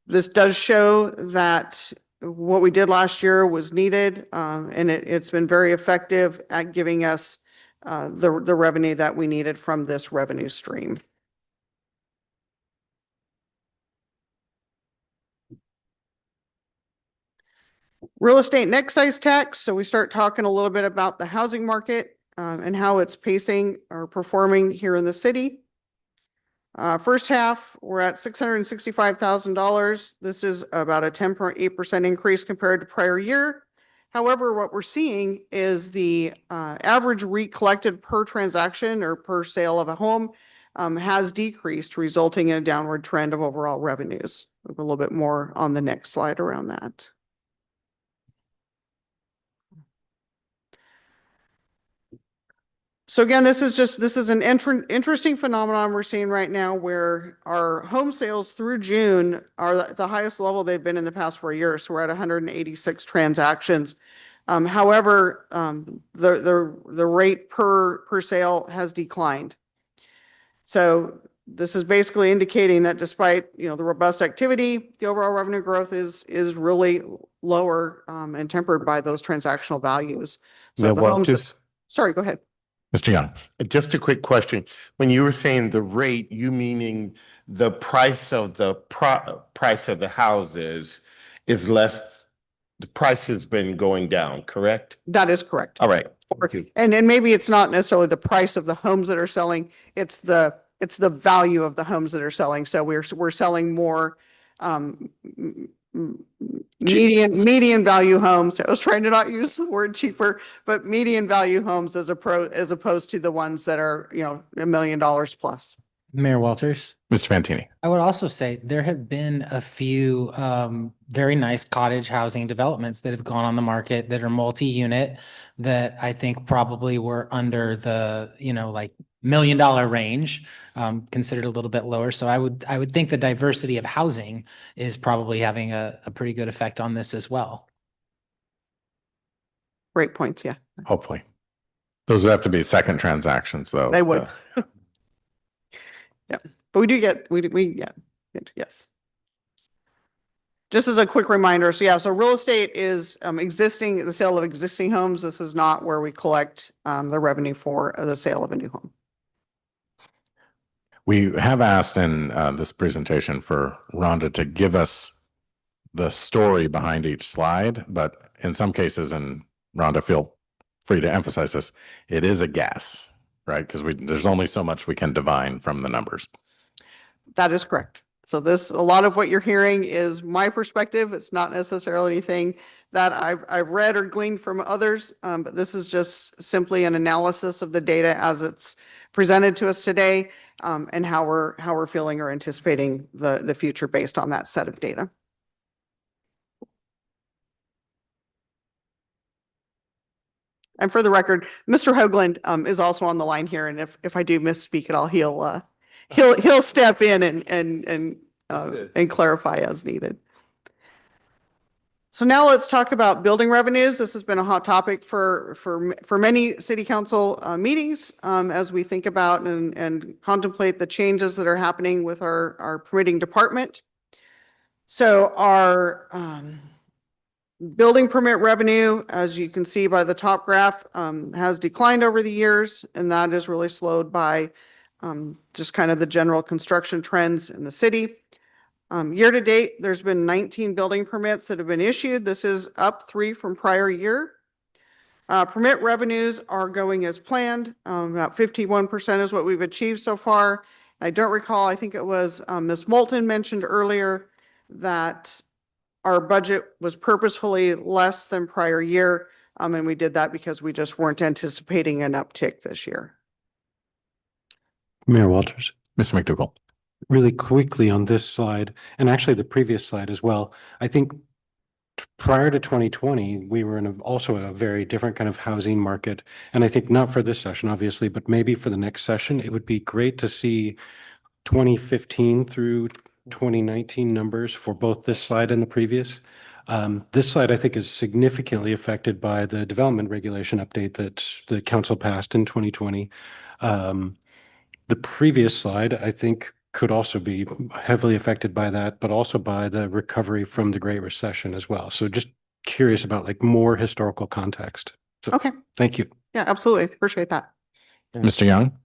This does show that what we did last year was needed, and it's been very effective at giving us the revenue that we needed from this revenue stream. Real estate and excise tax. So we start talking a little bit about the housing market and how it's pacing or performing here in the city. First half, we're at $665,000. This is about a 10.8% increase compared to prior year. However, what we're seeing is the average recollected per transaction or per sale of a home has decreased, resulting in a downward trend of overall revenues. A little bit more on the next slide around that. So again, this is an interesting phenomenon we're seeing right now, where our home sales through June are the highest level they've been in the past 4 years. So we're at 186 transactions. However, the rate per sale has declined. So this is basically indicating that despite the robust activity, the overall revenue growth is really lower and tempered by those transactional values. So the homes. Sorry, go ahead. Mr. Young. Just a quick question. When you were saying the rate, you meaning the price of the price of the houses is less, the price has been going down, correct? That is correct. All right. Thank you. And maybe it's not necessarily the price of the homes that are selling, it's the value of the homes that are selling. So we're selling more median value homes. I was trying to not use the word cheaper, but median value homes as opposed to the ones that are, $1 million plus. Mayor Walters. Mr. Fantini. I would also say there have been a few very nice cottage housing developments that have gone on the market that are multi-unit that I think probably were under the, like $1 million range, considered a little bit lower. So I would think the diversity of housing is probably having a pretty good effect on this as well. Great points. Yeah. Hopefully. Those would have to be second transactions though. They would. Yeah. But we do get, yes. Just as a quick reminder, so real estate is the sale of existing homes. This is not where we collect the revenue for the sale of a new home. We have asked in this presentation for Rhonda to give us the story behind each slide, but in some cases, and Rhonda, feel free to emphasize this, it is a guess, right? Because there's only so much we can divine from the numbers. That is correct. So a lot of what you're hearing is my perspective. It's not necessarily anything that I've read or gleaned from others, but this is just simply an analysis of the data as it's presented to us today, and how we're feeling or anticipating the future based on that set of data. And for the record, Mr. Hoagland is also on the line here, and if I do misspeak at all, he'll step in and clarify as needed. So now let's talk about building revenues. This has been a hot topic for many city council meetings as we think about and contemplate the changes that are happening with our permitting department. So our building permit revenue, as you can see by the top graph, has declined over the years, and that is really slowed by just kind of the general construction trends in the city. Year to date, there's been 19 building permits that have been issued. This is up 3 from prior year. Permit revenues are going as planned. About 51% is what we've achieved so far. I don't recall, I think it was Ms. Moulton mentioned earlier that our budget was purposefully less than prior year. And we did that because we just weren't anticipating an uptick this year. Mayor Walters, Mr. McDougall. really quickly on this slide, and actually the previous slide as well, I think prior to 2020, we were in also a very different kind of housing market. And I think not for this session, obviously, but maybe for the next session, it would be great to see 2015 through 2019 numbers for both this slide and the previous. This slide, I think, is significantly affected by the development regulation update that the council passed in 2020. The previous slide, I think, could also be heavily affected by that, but also by the recovery from the Great Recession as well. So just curious about like more historical context. So, okay. Thank you. Yeah, absolutely. Appreciate that. Mr. Young?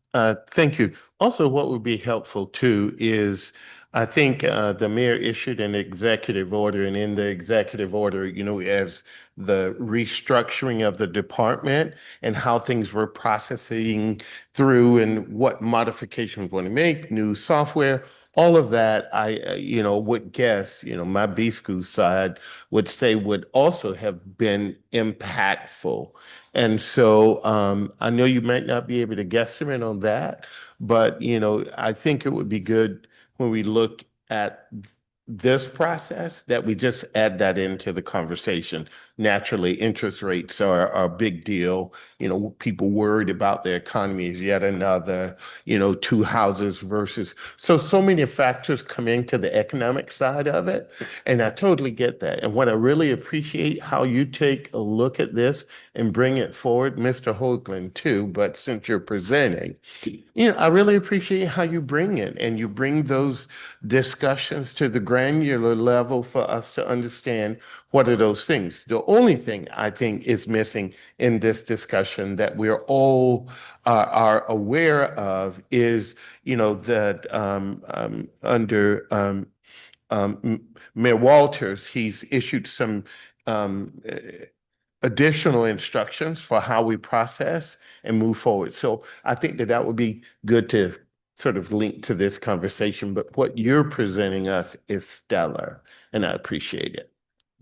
Thank you. Also, what would be helpful too is I think the mayor issued an executive order, and in the executive order, you know, as the restructuring of the department and how things were processing through and what modifications we want to make, new software, all of that, I, you know, would guess, you know, my B school side would say would also have been impactful. And so I know you might not be able to guesstimate on that, but, you know, I think it would be good when we look at this process that we just add that into the conversation. Naturally, interest rates are a big deal. You know, people worried about their economy is yet another, you know, 2 houses versus, so many factors come into the economic side of it. And I totally get that. And what I really appreciate how you take a look at this and bring it forward, Mr. Hoagland too, but since you're presenting, you know, I really appreciate how you bring it and you bring those discussions to the granular level for us to understand what are those things. The only thing I think is missing in this discussion that we're all are aware of is, you know, that under Mayor Walters, he's issued some additional instructions for how we process and move forward. So I think that that would be good to sort of link to this conversation, but what you're presenting us is stellar, and I appreciate it.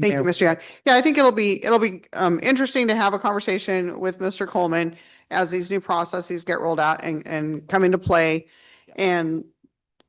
Thank you, Mr. Young. Yeah, I think it'll be interesting to have a conversation with Mr. Coleman as these new processes get rolled out and come into play, and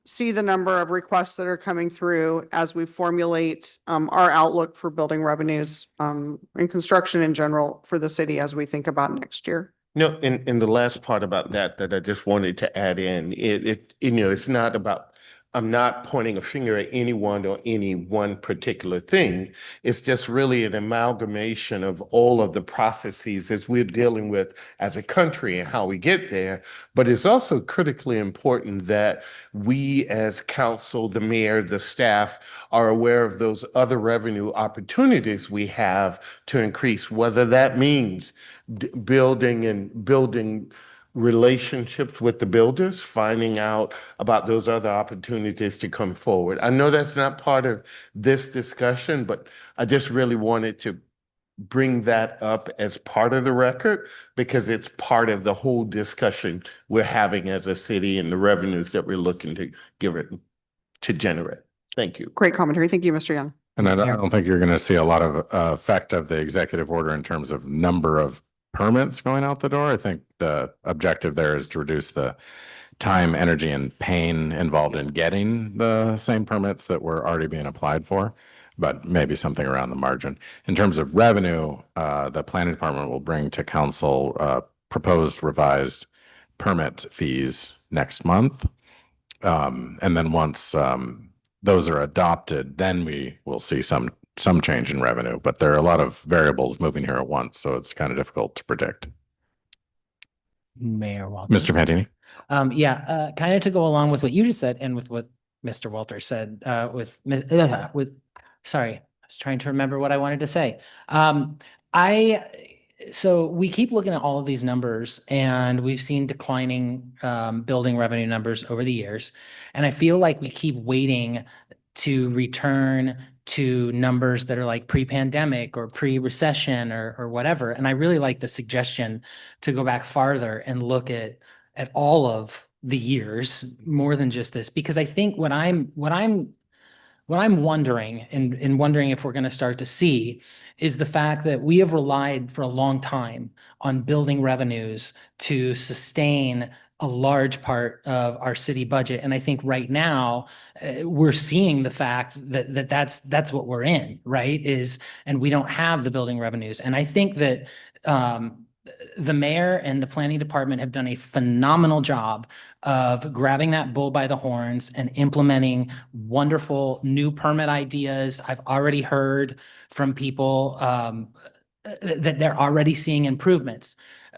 see the number of requests that are coming through as we formulate our outlook for building revenues and construction in general for the city as we think about next year. No, and the last part about that I just wanted to add in, it you know, it's not about, I'm not pointing a finger at anyone or any one particular thing. It's just really an amalgamation of all of the processes as we're dealing with as a country and how we get there. But it's also critically important that we as council, the mayor, the staff are aware of those other revenue opportunities we have to increase, whether that means building relationships with the builders, finding out about those other opportunities to come forward. I know that's not part of this discussion, but I just really wanted to bring that up as part of the record because it's part of the whole discussion we're having as a city and the revenues that we're looking to give it to generate. Thank you. Great commentary. Thank you, Mr. Young. And I don't think you're going to see a lot of effect of the executive order in terms of number of permits going out the door. I think the objective there is to reduce the time, energy, and pain involved in getting the same permits that were already being applied for, but maybe something around the margin. In terms of revenue, the planning department will bring to council proposed revised permit fees next month. And then once those are adopted, then we will see some some change in revenue, but there are a lot of variables moving here at once, so it's kind of difficult to predict. Mayor Walters. Mr. Fantini? Kind of to go along with what you just said and with what Mr. Walters said, sorry, I was trying to remember what I wanted to say. So we keep looking at all of these numbers and we've seen declining building revenue numbers over the years. And I feel like we keep waiting to return to numbers that are like pre-pandemic or pre-recession or whatever. And I really like the suggestion to go back farther and look at all of the years more than just this, because I think what I'm wondering and wondering if we're going to start to see is the fact that we have relied for a long time on building revenues to sustain a large part of our city budget. And I think right now we're seeing the fact that that's what we're in, right? And we don't have the building revenues. And I think that the mayor and the planning department have done a phenomenal job of grabbing that bull by the horns and implementing wonderful new permit ideas. I've already heard from people that they're already seeing improvements.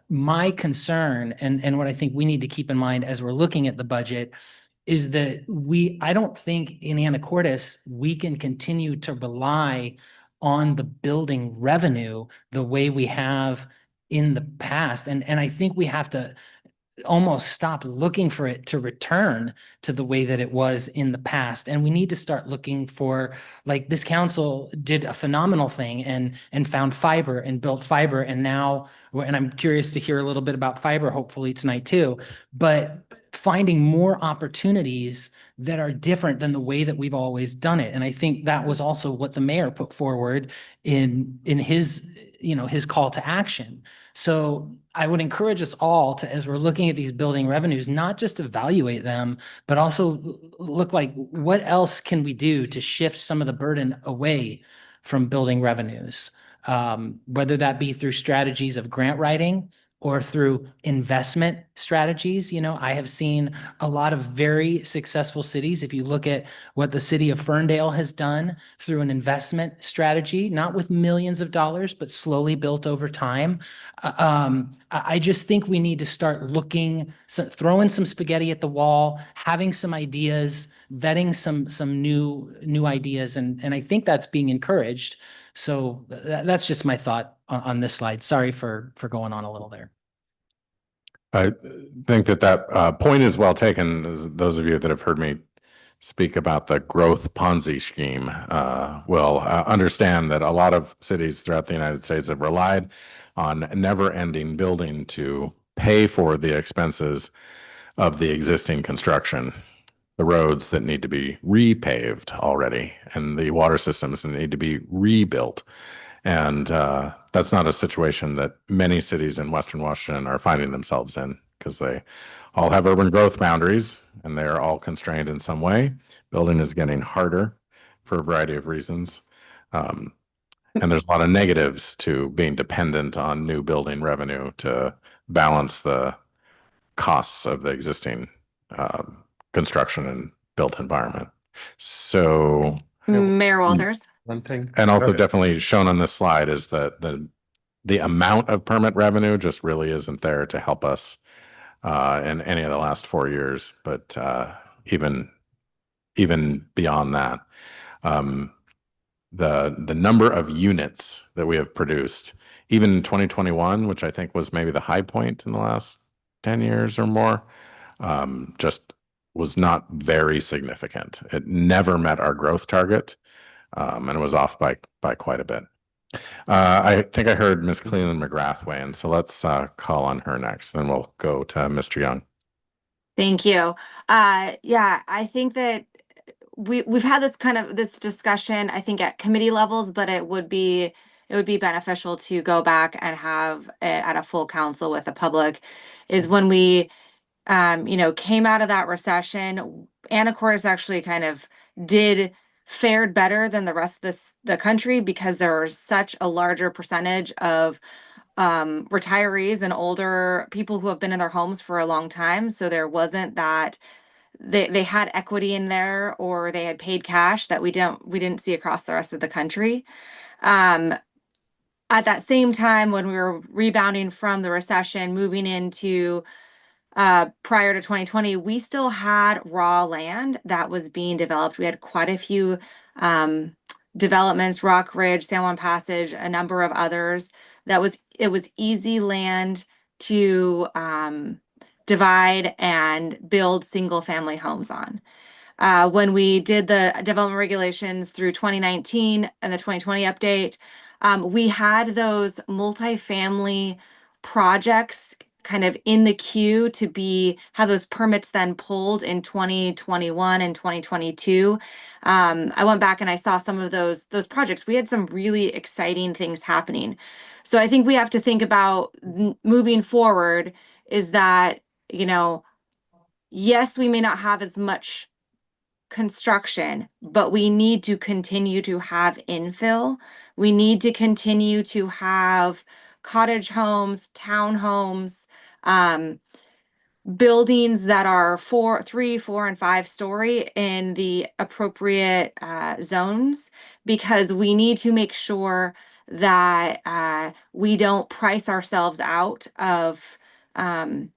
My concern and what I think we need to keep in mind as we're looking at the budget is that I don't think in Anacortes we can continue to rely on the building revenue the way we have in the past. And I think we have to almost stop looking for it to return to the way that it was in the past. And we need to start looking for, like, this council did a phenomenal thing and found fiber and built fiber. And now, and I'm curious to hear a little bit about fiber, hopefully tonight too, but finding more opportunities that are different than the way that we've always done it. And I think that was also what the mayor put forward in his, his call to action. So I would encourage us all to, as we're looking at these building revenues, not just evaluate them, but also look like what else can we do to shift some of the burden away from building revenues, whether that be through strategies of grant writing or through investment strategies. I have seen a lot of very successful cities. If you look at what the city of Ferndale has done through an investment strategy, not with millions of dollars, but slowly built over time. I just think we need to start looking, throwing some spaghetti at the wall, having some ideas, vetting some new ideas. And I think that's being encouraged. So that's just my thought on this slide. Sorry for going on a little there. I think that point is well taken. Those of you that have heard me speak about the growth Ponzi scheme will understand that a lot of cities throughout the United States have relied on never-ending building to pay for the expenses of the existing construction, the roads that need to be repaved already, and the water systems that need to be rebuilt. And that's not a situation that many cities in Western Washington are finding themselves in, because they all have urban growth boundaries and they are all constrained in some way. Building is getting harder for a variety of reasons. And there's a lot of negatives to being dependent on new building revenue to balance the costs of the existing construction and built environment. So Mayor Walters. One thing. And also definitely shown on this slide is that the amount of permit revenue just really isn't there to help us in any of the last 4 years. But even beyond that, the number of units that we have produced, even in 2021, which I think was maybe the high point in the last 10 years or more, just was not very significant. It never met our growth target. And it was off by quite a bit. I think I heard Ms. Cleland McGrath weigh in, so let's call on her next. Then we'll go to Mr. Young. Thank you. Yeah, I think that we've had this discussion, I think, at committee levels, but it would be beneficial to go back and have it at a full council with the public. Is when we came out of that recession, Anacortes actually kind of fared better than the rest of the country, because there was such a larger percentage of retirees and older people who have been in their homes for a long time. So there wasn't that they had equity in there or they had paid cash that we didn't see across the rest of the country. At that same time, when we were rebounding from the recession, moving into prior to 2020, we still had raw land that was being developed. We had quite a few developments, Rock Ridge, San Juan Passage, a number of others. It was easy land to divide and build single family homes on. When we did the development regulations through 2019 and the 2020 update, we had those multifamily projects kind of in the queue to have those permits then pulled in 2021 and 2022. I went back and I saw some of those projects. We had some really exciting things happening. So I think we have to think about moving forward is that, yes, we may not have as much construction, but we need to continue to have infill. We need to continue to have cottage homes, townhomes, buildings that are 3, 4, and 5 story in the appropriate zones, because we need to make sure that we don't price ourselves out of the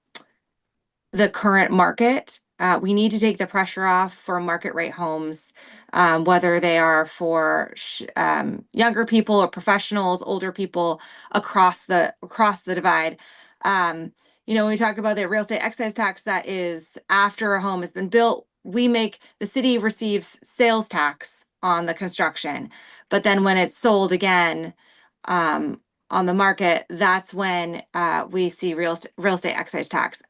current market. We need to take the pressure off for market rate homes, whether they are for younger people or professionals, older people across the divide. When we talk about the real estate excise tax that is after a home has been built, the city receives sales tax on the construction, but then when it's sold again, on the market, that's when we see real estate excise tax.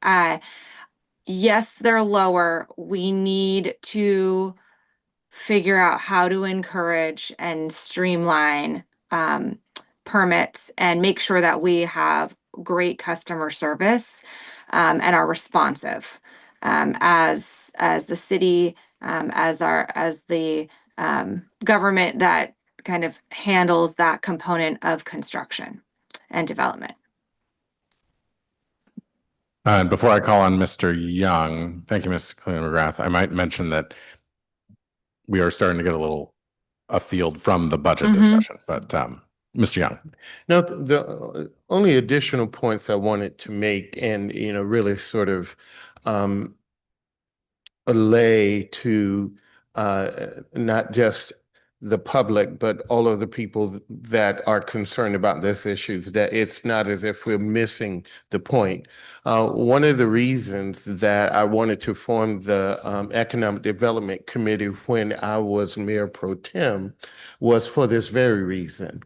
Yes, they're lower. We need to figure out how to encourage and streamline permits and make sure that we have great customer service and are responsive as the city, as the government that kind of handles that component of construction and development. And before I call on Mr. Young, thank you, Ms. Cleland-McGrath, I might mention that we are starting to get a little afield from the budget discussion, but Mr. Young. Now, the only additional points I wanted to make and, really sort of allay to not just the public, but all of the people that are concerned about this issue, is that it's not as if we're missing the point. One of the reasons that I wanted to form the Economic Development Committee when I was Mayor Pro Tem was for this very reason.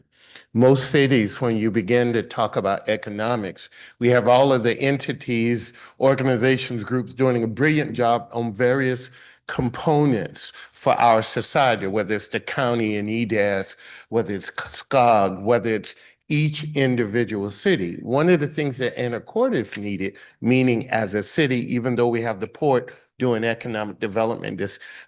Most cities, when you begin to talk about economics, we have all of the entities, organizations, groups doing a brilliant job on various components for our society, whether it's the county and EDAS, whether it's SCOG, whether it's each individual city. One of the things that Anacortes needed, meaning as a city, even though we have the port doing economic development,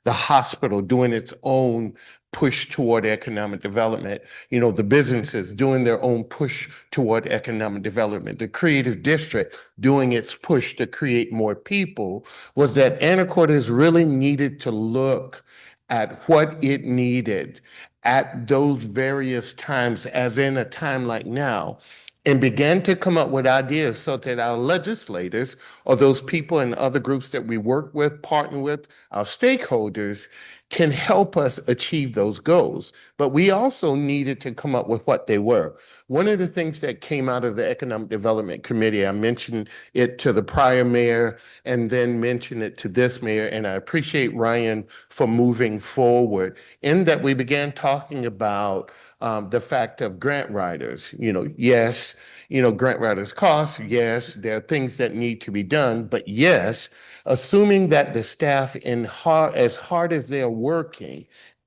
the hospital doing its own push toward economic development, the businesses doing their own push toward economic development, the creative district doing its push to create more people, was that Anacortes really needed to look at what it needed at those various times, as in a time like now, and began to come up with ideas so that our legislators or those people and other groups that we work with, partner with, our stakeholders, can help us achieve those goals. But we also needed to come up with what they were. One of the things that came out of the Economic Development Committee, I mentioned it to the prior mayor and then mentioned it to this mayor, and I appreciate Ryan for moving forward, in that we began talking about the fact of grant writers. Yes, grant writers cost, yes, there are things that need to be done, but yes, assuming that the staff, as hard as they're working,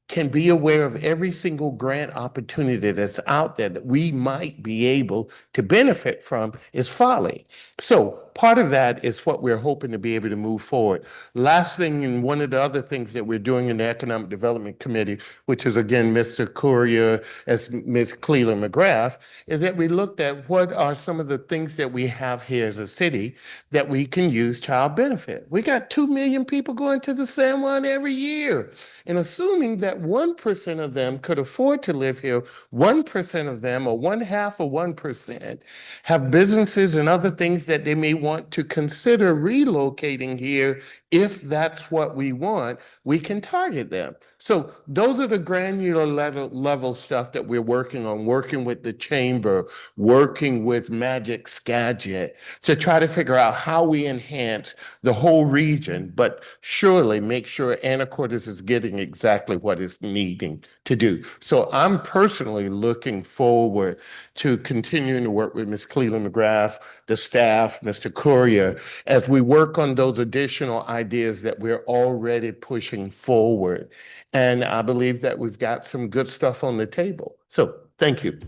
can be aware of every single grant opportunity that's out there that we might be able to benefit from, is folly. So But part of that is what we're hoping to be able to move forward. Last thing, and one of the other things that we're doing in the Economic Development Committee, which is again Mr. Courier as Ms. Cleland McGrath, is that we looked at what are some of the things that we have here as a city that we can use child benefit. We got 2 million people going to the San Juan every year. And assuming that 1% of them could afford to live here, 1% of them, or 1/2 of 1%, have businesses and other things that they may want to consider relocating here. If that's what we want, we can target them. So those are the granular level stuff that we're working on, working with the chamber, working with Magic Skagit to try to figure out how we enhance the whole region, but surely make sure Anacortes is getting exactly what it's needing to do. So I'm personally looking forward to continuing to work with Ms. Cleland McGrath, the staff, Mr. Courier, as we work on those additional ideas that we're already pushing forward. And I believe that we've got some good stuff on the table. So thank you.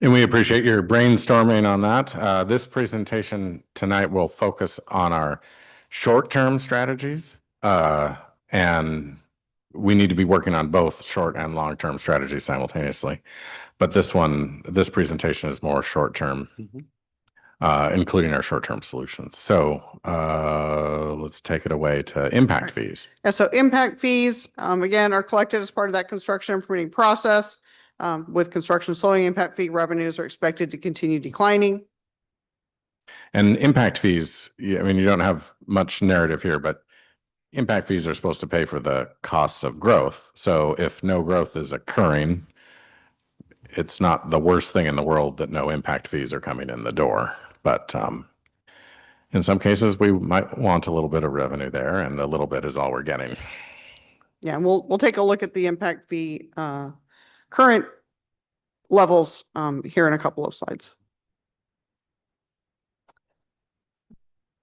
And we appreciate your brainstorming on that. This presentation tonight will focus on our short-term strategies. And we need to be working on both short and long-term strategies simultaneously. But this presentation is more short-term, including our short-term solutions. So let's take it away to impact fees. Yeah, so impact fees, again, are collected as part of that construction and permitting process. With construction slowing, impact fee revenues are expected to continue declining. And impact fees, I mean, you don't have much narrative here, but impact fees are supposed to pay for the costs of growth. So if no growth is occurring, it's not the worst thing in the world that no impact fees are coming in the door. But in some cases, we might want a little bit of revenue there, and a little bit is all we're getting. Yeah, and we'll take a look at the impact fee current levels here in a couple of slides.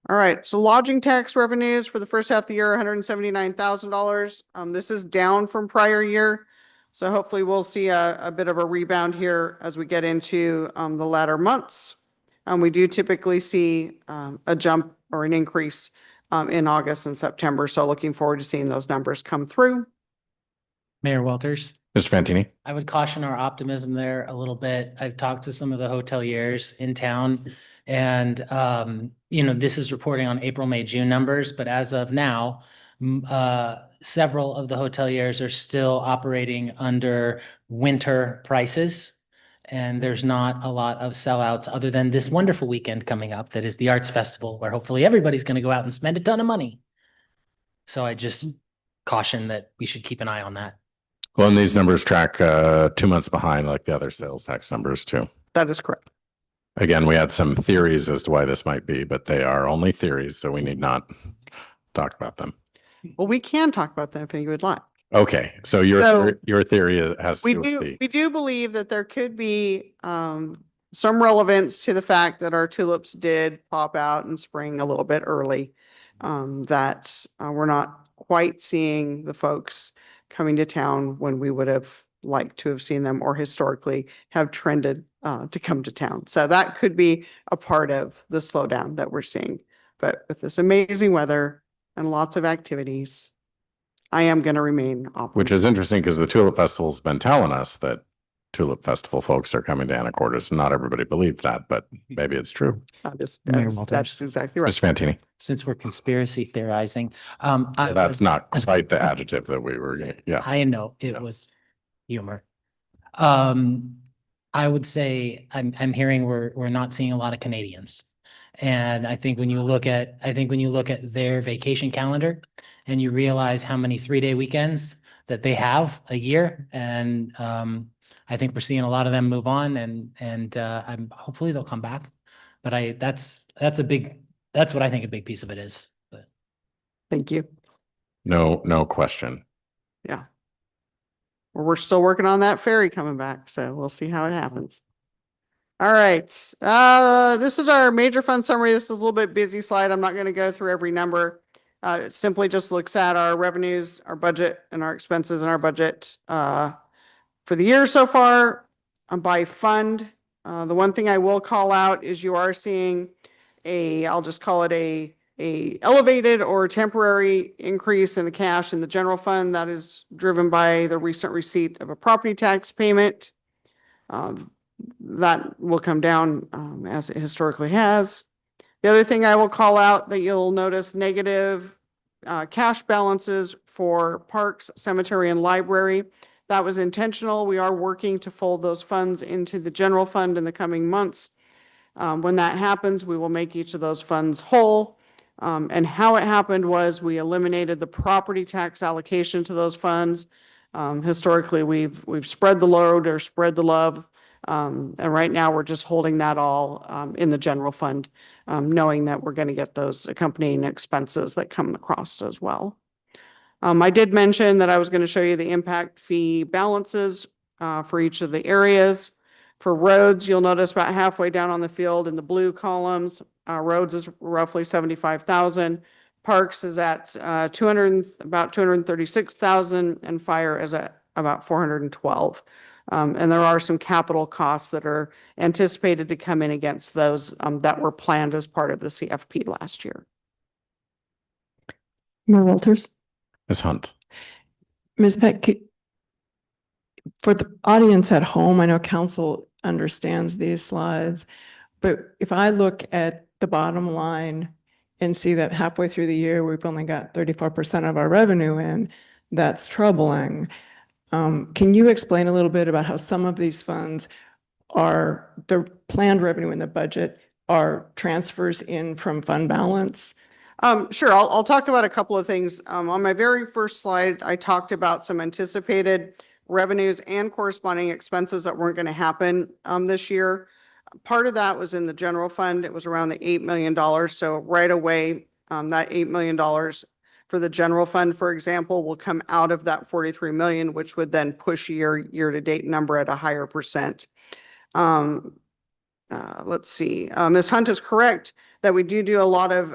All right, so lodging tax revenues for the first half of the year, $179,000. This is down from prior year. So hopefully we'll see a bit of a rebound here as we get into the latter months. We do typically see a jump or an increase in August and September. So looking forward to seeing those numbers come through. Mayor Walters. Mr. Fantini. I would caution our optimism there a little bit. I've talked to some of the hoteliers in town and, this is reporting on April, May, June numbers, but as of now, several of the hoteliers are still operating under winter prices. And there's not a lot of sellouts other than this wonderful weekend coming up that is the Arts Festival, where hopefully everybody's going to go out and spend a ton of money. So I just caution that we should keep an eye on that. Well, and these numbers track 2 months behind like the other sales tax numbers too. That is correct. Again, we had some theories as to why this might be, but they are only theories, so we need not talk about them. Well, we can talk about them if you would like. Okay, so your theory has to do with the... We do believe that there could be some relevance to the fact that our tulips did pop out in spring a little bit early, that we're not quite seeing the folks coming to town when we would have liked to have seen them or historically have trended to come to town. So that could be a part of the slowdown that we're seeing. But with this amazing weather and lots of activities, I am going to remain optimistic. Which is interesting because the Tulip Festival's been telling us that Tulip Festival folks are coming to Anacortes. Not everybody believed that, but maybe it's true. That's exactly right. Mr. Fantini. Since we're conspiracy theorizing, that's not quite the adjective that we were. Yeah, I know it was humor. I would say I'm hearing we're not seeing a lot of Canadians. And I think when you look at their vacation calendar and you realize how many 3-day weekends that they have a year, and I think we're seeing a lot of them move on, and I'm hopefully they'll come back. But that's what I think a big piece of it is. But thank you. No question. Yeah. We're still working on that ferry coming back, so we'll see how it happens. All right. This is our major fund summary. This is a little bit busy slide. I'm not going to go through every number. It simply just looks at our revenues, our budget, and our expenses and our budget for the year so far by fund. The one thing I will call out is you are seeing I'll just call it a elevated or temporary increase in the cash in the general fund that is driven by the recent receipt of a property tax payment. That will come down as it historically has. The other thing I will call out that you'll notice negative cash balances for parks, cemetery, and library. That was intentional. We are working to fold those funds into the general fund in the coming months. When that happens, we will make each of those funds whole. And how it happened was we eliminated the property tax allocation to those funds. Historically, we've spread the load or spread the love. And right now we're just holding that all in the general fund, knowing that we're going to get those accompanying expenses that come across as well. I did mention that I was going to show you the impact fee balances for each of the areas. For roads, you'll notice about halfway down on the field in the blue columns, roads is roughly 75,000. Parks is at about 236,000, and fire is at about 412. And there are some capital costs that are anticipated to come in against those that were planned as part of the CFP last year. Mayor Walters. Ms. Hunt. Ms. Peck, for the audience at home, I know council understands these slides, but if I look at the bottom line and see that halfway through the year, we've only got 34% of our revenue in, that's troubling. Can you explain a little bit about how some of these funds are, the planned revenue in the budget are transfers in from fund balance? Sure, I'll talk about a couple of things. On my very first slide, I talked about some anticipated revenues and corresponding expenses that weren't going to happen this year. Part of that was in the general fund. It was around the $8 million. So right away, that $8 million for the general fund, for example, will come out of that 43 million, which would then push your year-to-date number at a higher percent. Let's see. Ms. Hunt is correct that we do a lot of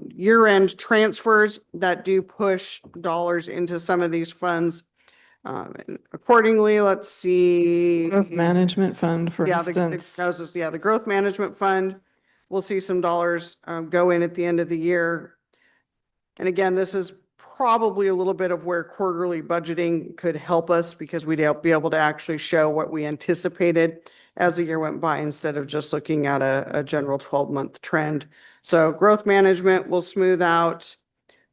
year-end transfers that do push dollars into some of these funds. Accordingly, let's see. Growth Management Fund, for instance. The Growth Management Fund. We'll see some dollars go in at the end of the year. And again, this is probably a little bit of where quarterly budgeting could help us, because we'd be able to actually show what we anticipated as the year went by instead of just looking at a general 12-month trend. So growth management will smooth out.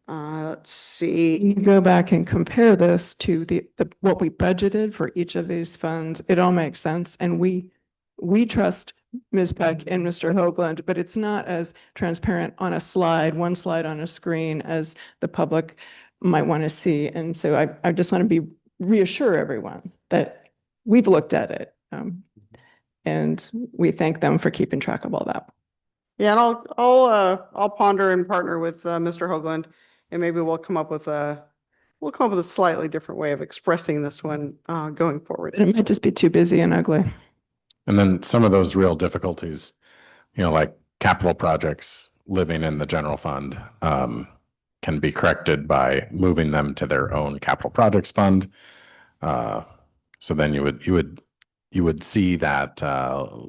Let's see. You go back and compare this to the what we budgeted for each of these funds. It all makes sense. And we trust Ms. Peck and Mr. Hoagland, but it's not as transparent on a slide, one slide on a screen, as the public might want to see. And so I just want to reassure everyone that we've looked at it. And we thank them for keeping track of all that. Yeah, and I'll ponder and partner with Mr. Hoagland, and maybe we'll come up with a slightly different way of expressing this one going forward. It might just be too busy and ugly. And then some of those real difficulties, like capital projects living in the general fund, can be corrected by moving them to their own capital projects fund. So then you would see that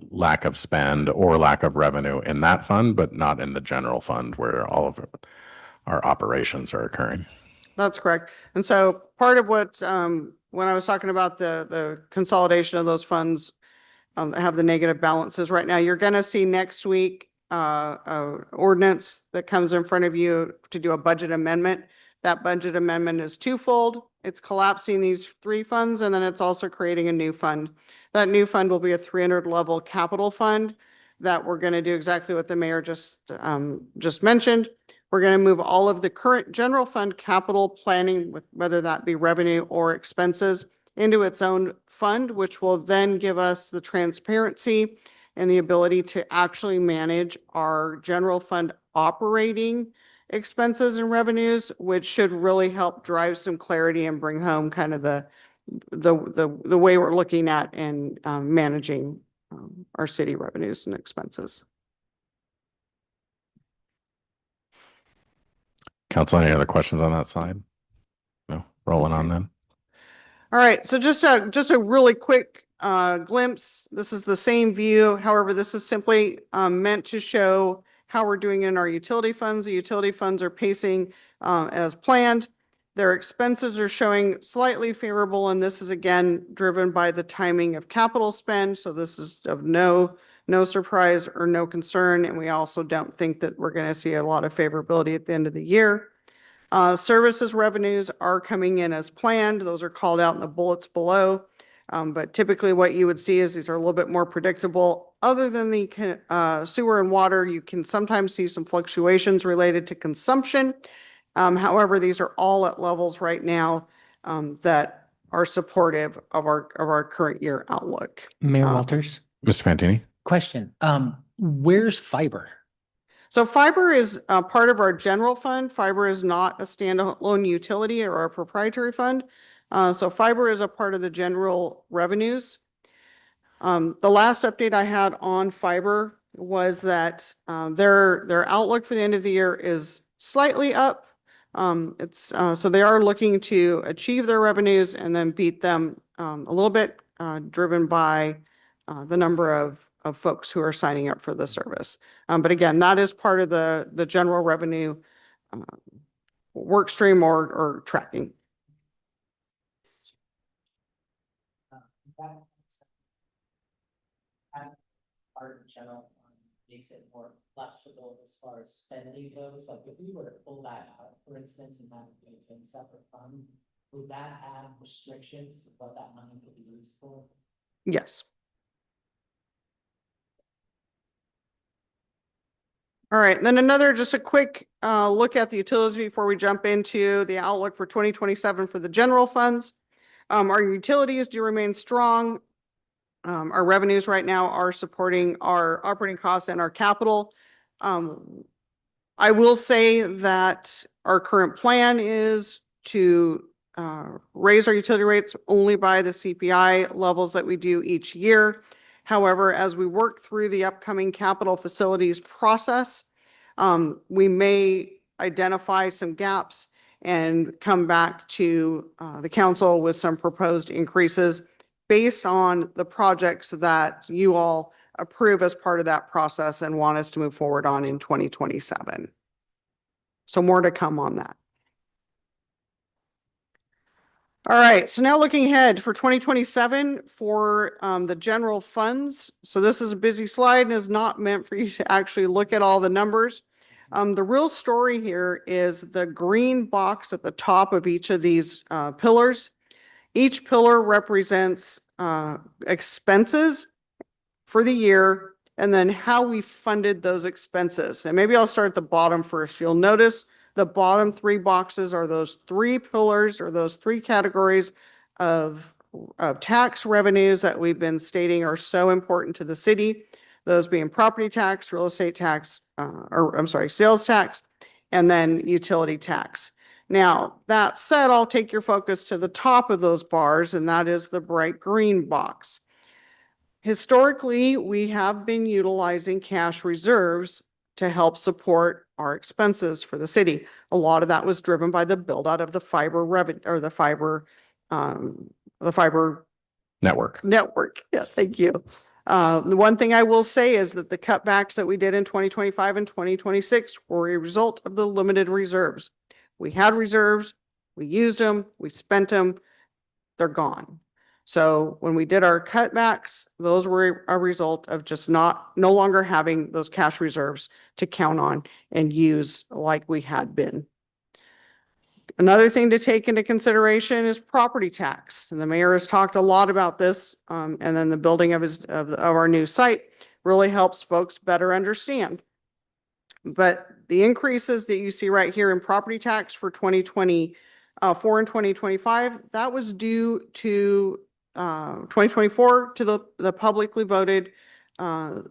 lack of spend or lack of revenue in that fund, but not in the general fund where all of our operations are occurring. That's correct. And so part of what, when I was talking about the consolidation of those funds, have the negative balances right now, you're going to see next week ordinance that comes in front of you to do a budget amendment. That budget amendment is twofold. It's collapsing these three funds, and then it's also creating a new fund. That new fund will be a 300 level capital fund that we're going to do exactly what the mayor just mentioned. We're going to move all of the current general fund capital planning, with whether that be revenue or expenses, into its own fund, which will then give us the transparency and the ability to actually manage our general fund operating expenses and revenues, which should really help drive some clarity and bring home kind of the way we're looking at and managing our city revenues and expenses. Council, any other questions on that slide? No, rolling on then. All right, so just a really quick glimpse. This is the same view. However, this is simply meant to show how we're doing in our utility funds. The utility funds are pacing as planned. Their expenses are showing slightly favorable, and this is again driven by the timing of capital spend. So this is of no surprise or no concern. And we also don't think that we're going to see a lot of favorability at the end of the year. Services revenues are coming in as planned. Those are called out in the bullets below. But typically what you would see is these are a little bit more predictable. Other than the sewer and water, you can sometimes see some fluctuations related to consumption. However, these are all at levels right now that are supportive of our current year outlook. Mayor Walters, Mr. Fantini? question. Where's fiber? So fiber is part of our general fund. Fiber is not a standalone utility or a proprietary fund. So fiber is a part of the general revenues. The last update I had on fiber was that their outlook for the end of the year is slightly up. So they are looking to achieve their revenues and then beat them a little bit, driven by the number of folks who are signing up for the service. But again, that is part of the general revenue work stream or tracking. Part of general makes it more flexible as far as spending goes. Like if we were to pull that out, for instance, and have it in a separate fund, would that have restrictions to what that money could be used for? Yes. All right, then just a quick look at the utilities before we jump into the outlook for 2027 for the general funds. Our utilities do remain strong. Our revenues right now are supporting our operating costs and our capital. I will say that our current plan is to raise our utility rates only by the CPI levels that we do each year. However, as we work through the upcoming capital facilities process, we may identify some gaps and come back to the council with some proposed increases based on the projects that you all approve as part of that process and want us to move forward on in 2027. So more to come on that. All right, so now looking ahead for 2027 for the general funds. So this is a busy slide and is not meant for you to actually look at all the numbers. The real story here is the green box at the top of each of these pillars. Each pillar represents expenses for the year and then how we funded those expenses. And maybe I'll start at the bottom first. You'll notice the bottom three boxes are those three pillars or those three categories of tax revenues that we've been stating are so important to the city. Those being property tax, real estate tax, sales tax, and then utility tax. Now, that said, I'll take your focus to the top of those bars, and that is the bright green box. Historically, we have been utilizing cash reserves to help support our expenses for the city. A lot of that was driven by the build out of the fiber revenue or the fiber Network. Yeah, thank you. The one thing I will say is that the cutbacks that we did in 2025 and 2026 were a result of the limited reserves. We had reserves, we used them, we spent them, they're gone. So when we did our cutbacks, those were a result of just no longer having those cash reserves to count on and use like we had been. Another thing to take into consideration is property tax. And the mayor has talked a lot about this, and then the building of our new site really helps folks better understand. But the increases that you see right here in property tax for 2024 and 2025, that was due to 2024 to the publicly voted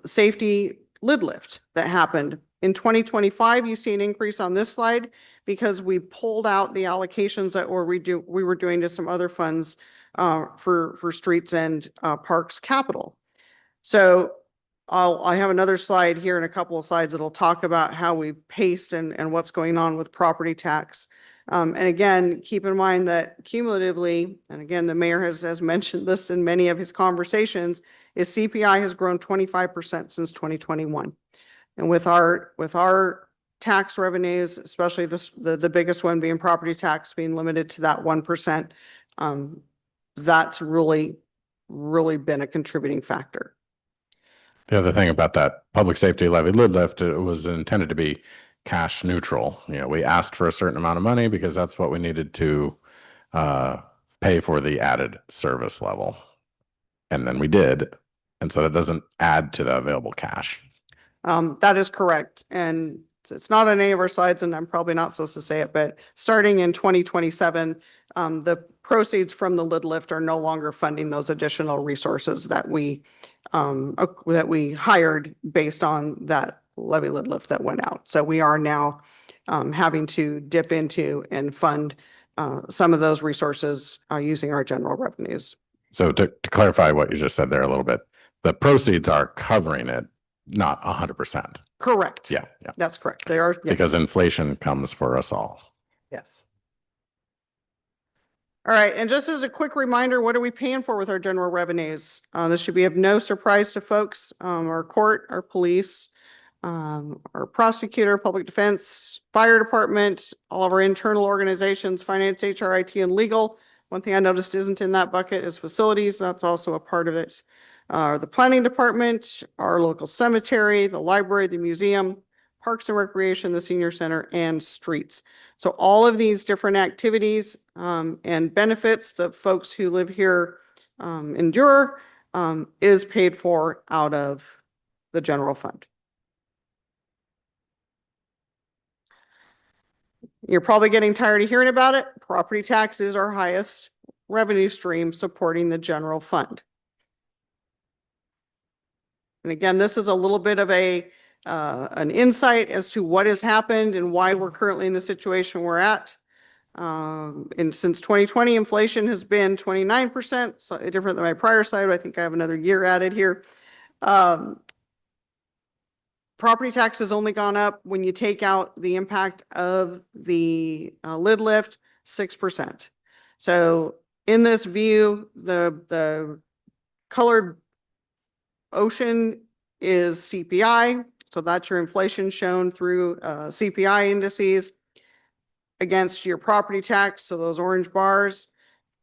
safety lid lift that happened. In 2025, you see an increase on this slide because we pulled out the allocations that we were doing to some other funds for streets and parks capital. So I have another slide here and a couple of slides that'll talk about how we paced and what's going on with property tax. And again, keep in mind that cumulatively, and again, the mayor has mentioned this in many of his conversations, is CPI has grown 25% since 2021. And with our tax revenues, especially the biggest one being property tax being limited to that 1%, that's really been a contributing factor. The other thing about that public safety levy lid lift, it was intended to be cash neutral. You know, we asked for a certain amount of money because that's what we needed to pay for the added service level. And then we did. And so that doesn't add to the available cash. That is correct. And it's not on any of our slides, and I'm probably not supposed to say it, but starting in 2027, the proceeds from the lid lift are no longer funding those additional resources that we hired based on that levy lid lift that went out. So we are now having to dip into and fund some of those resources using our general revenues. So to clarify what you just said there a little bit, the proceeds are covering it, not 100%. Correct. Yeah. That's correct. They are. Yes. Because inflation comes for us all. Yes. All right. And just as a quick reminder, what are we paying for with our general revenues? This should be of no surprise to folks. Our court, our police, our prosecutor, public defense, fire department, all of our internal organizations, finance, HR, IT, and legal. One thing I noticed isn't in that bucket is facilities. That's also a part of it. The planning department, our local cemetery, the library, the museum, parks and recreation, the senior center, and streets. So all of these different activities and benefits that folks who live here endure is paid for out of the general fund. You're probably getting tired of hearing about it. Property tax is our highest revenue stream supporting the general fund. And again, this is a little bit of an insight as to what has happened and why we're currently in the situation we're at. And since 2020, inflation has been 29%, slightly different than my prior slide. I think I have another year added here. Property tax has only gone up when you take out the impact of the lid lift, 6%. So in this view, the colored ocean is CPI. So that's your inflation shown through CPI indices against your property tax. So those orange bars,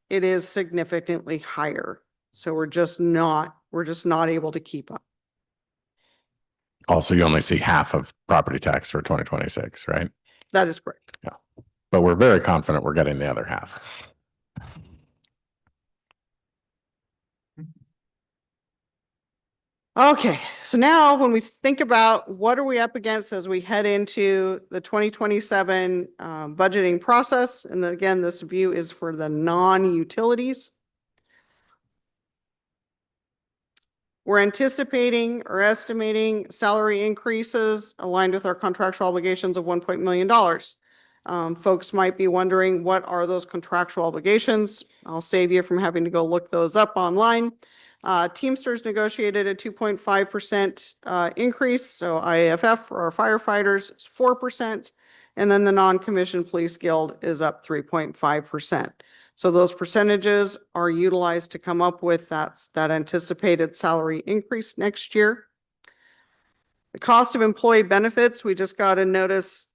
it is significantly higher. So we're just not able to keep up. Also, you only see half of property tax for 2026, right? That is correct. Yeah. But we're very confident we're getting the other half. Okay, so now when we think about what are we up against as we head into the 2027 budgeting process, and then again, this view is for the non-utilities. We're anticipating or estimating salary increases aligned with our contractual obligations of $1 million. Folks might be wondering, what are those contractual obligations? I'll save you from having to go look those up online. Teamsters negotiated a 2.5% increase. So IAFF for our firefighters is 4%. And then the non-commissioned police guild is up 3.5%. So those percentages are utilized to come up with that anticipated salary increase next year. The cost of employee benefits, we just got a notice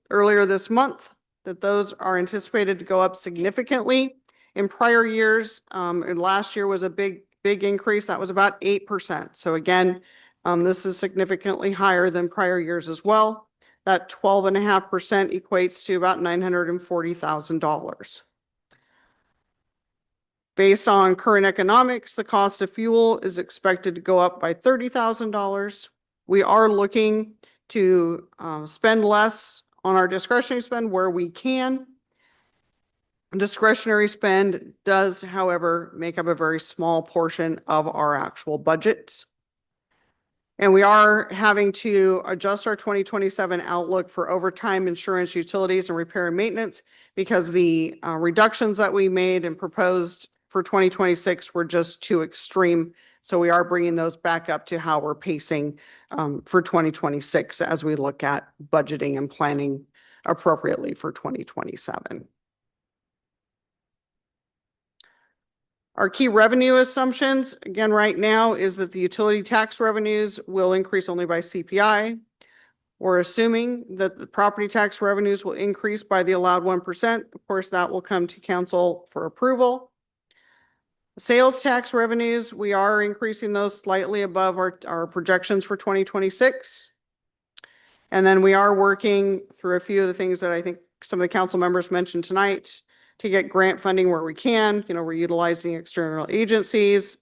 earlier this month that those are anticipated to go up significantly. In prior years, and last year was a big increase. That was about 8%. So again, this is significantly higher than prior years as well. That 12.5% equates to about $940,000. Based on current economics, the cost of fuel is expected to go up by $30,000. We are looking to spend less on our discretionary spend where we can. Discretionary spend does, however, make up a very small portion of our actual budgets. And we are having to adjust our 2027 outlook for overtime, insurance, utilities, and repair and maintenance because the reductions that we made and proposed for 2026 were just too extreme. So we are bringing those back up to how we're pacing for 2026 as we look at budgeting and planning appropriately for 2027. Our key revenue assumptions, again, right now is that the utility tax revenues will increase only by CPI. We're assuming that the property tax revenues will increase by the allowed 1%. Of course, that will come to council for approval. Sales tax revenues, we are increasing those slightly above our projections for 2026. And then we are working through a few of the things that I think some of the council members mentioned tonight to get grant funding where we can. You know, we're utilizing external agencies,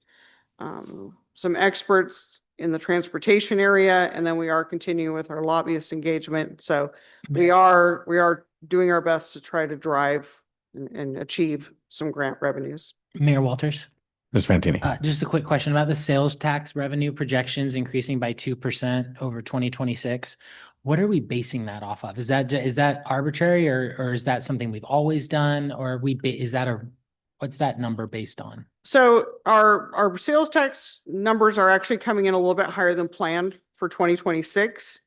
some experts in the transportation area, and then we are continuing with our lobbyist engagement. So we are doing our best to try to drive and achieve some grant revenues. Mayor Walters. Ms. Fantini. Just a quick question about the sales tax revenue projections increasing by 2% over 2026. What are we basing that off of? Is that arbitrary or is that something we've always done? Or what's that number based on? So our sales tax numbers are actually coming in a little bit higher than planned for 2026.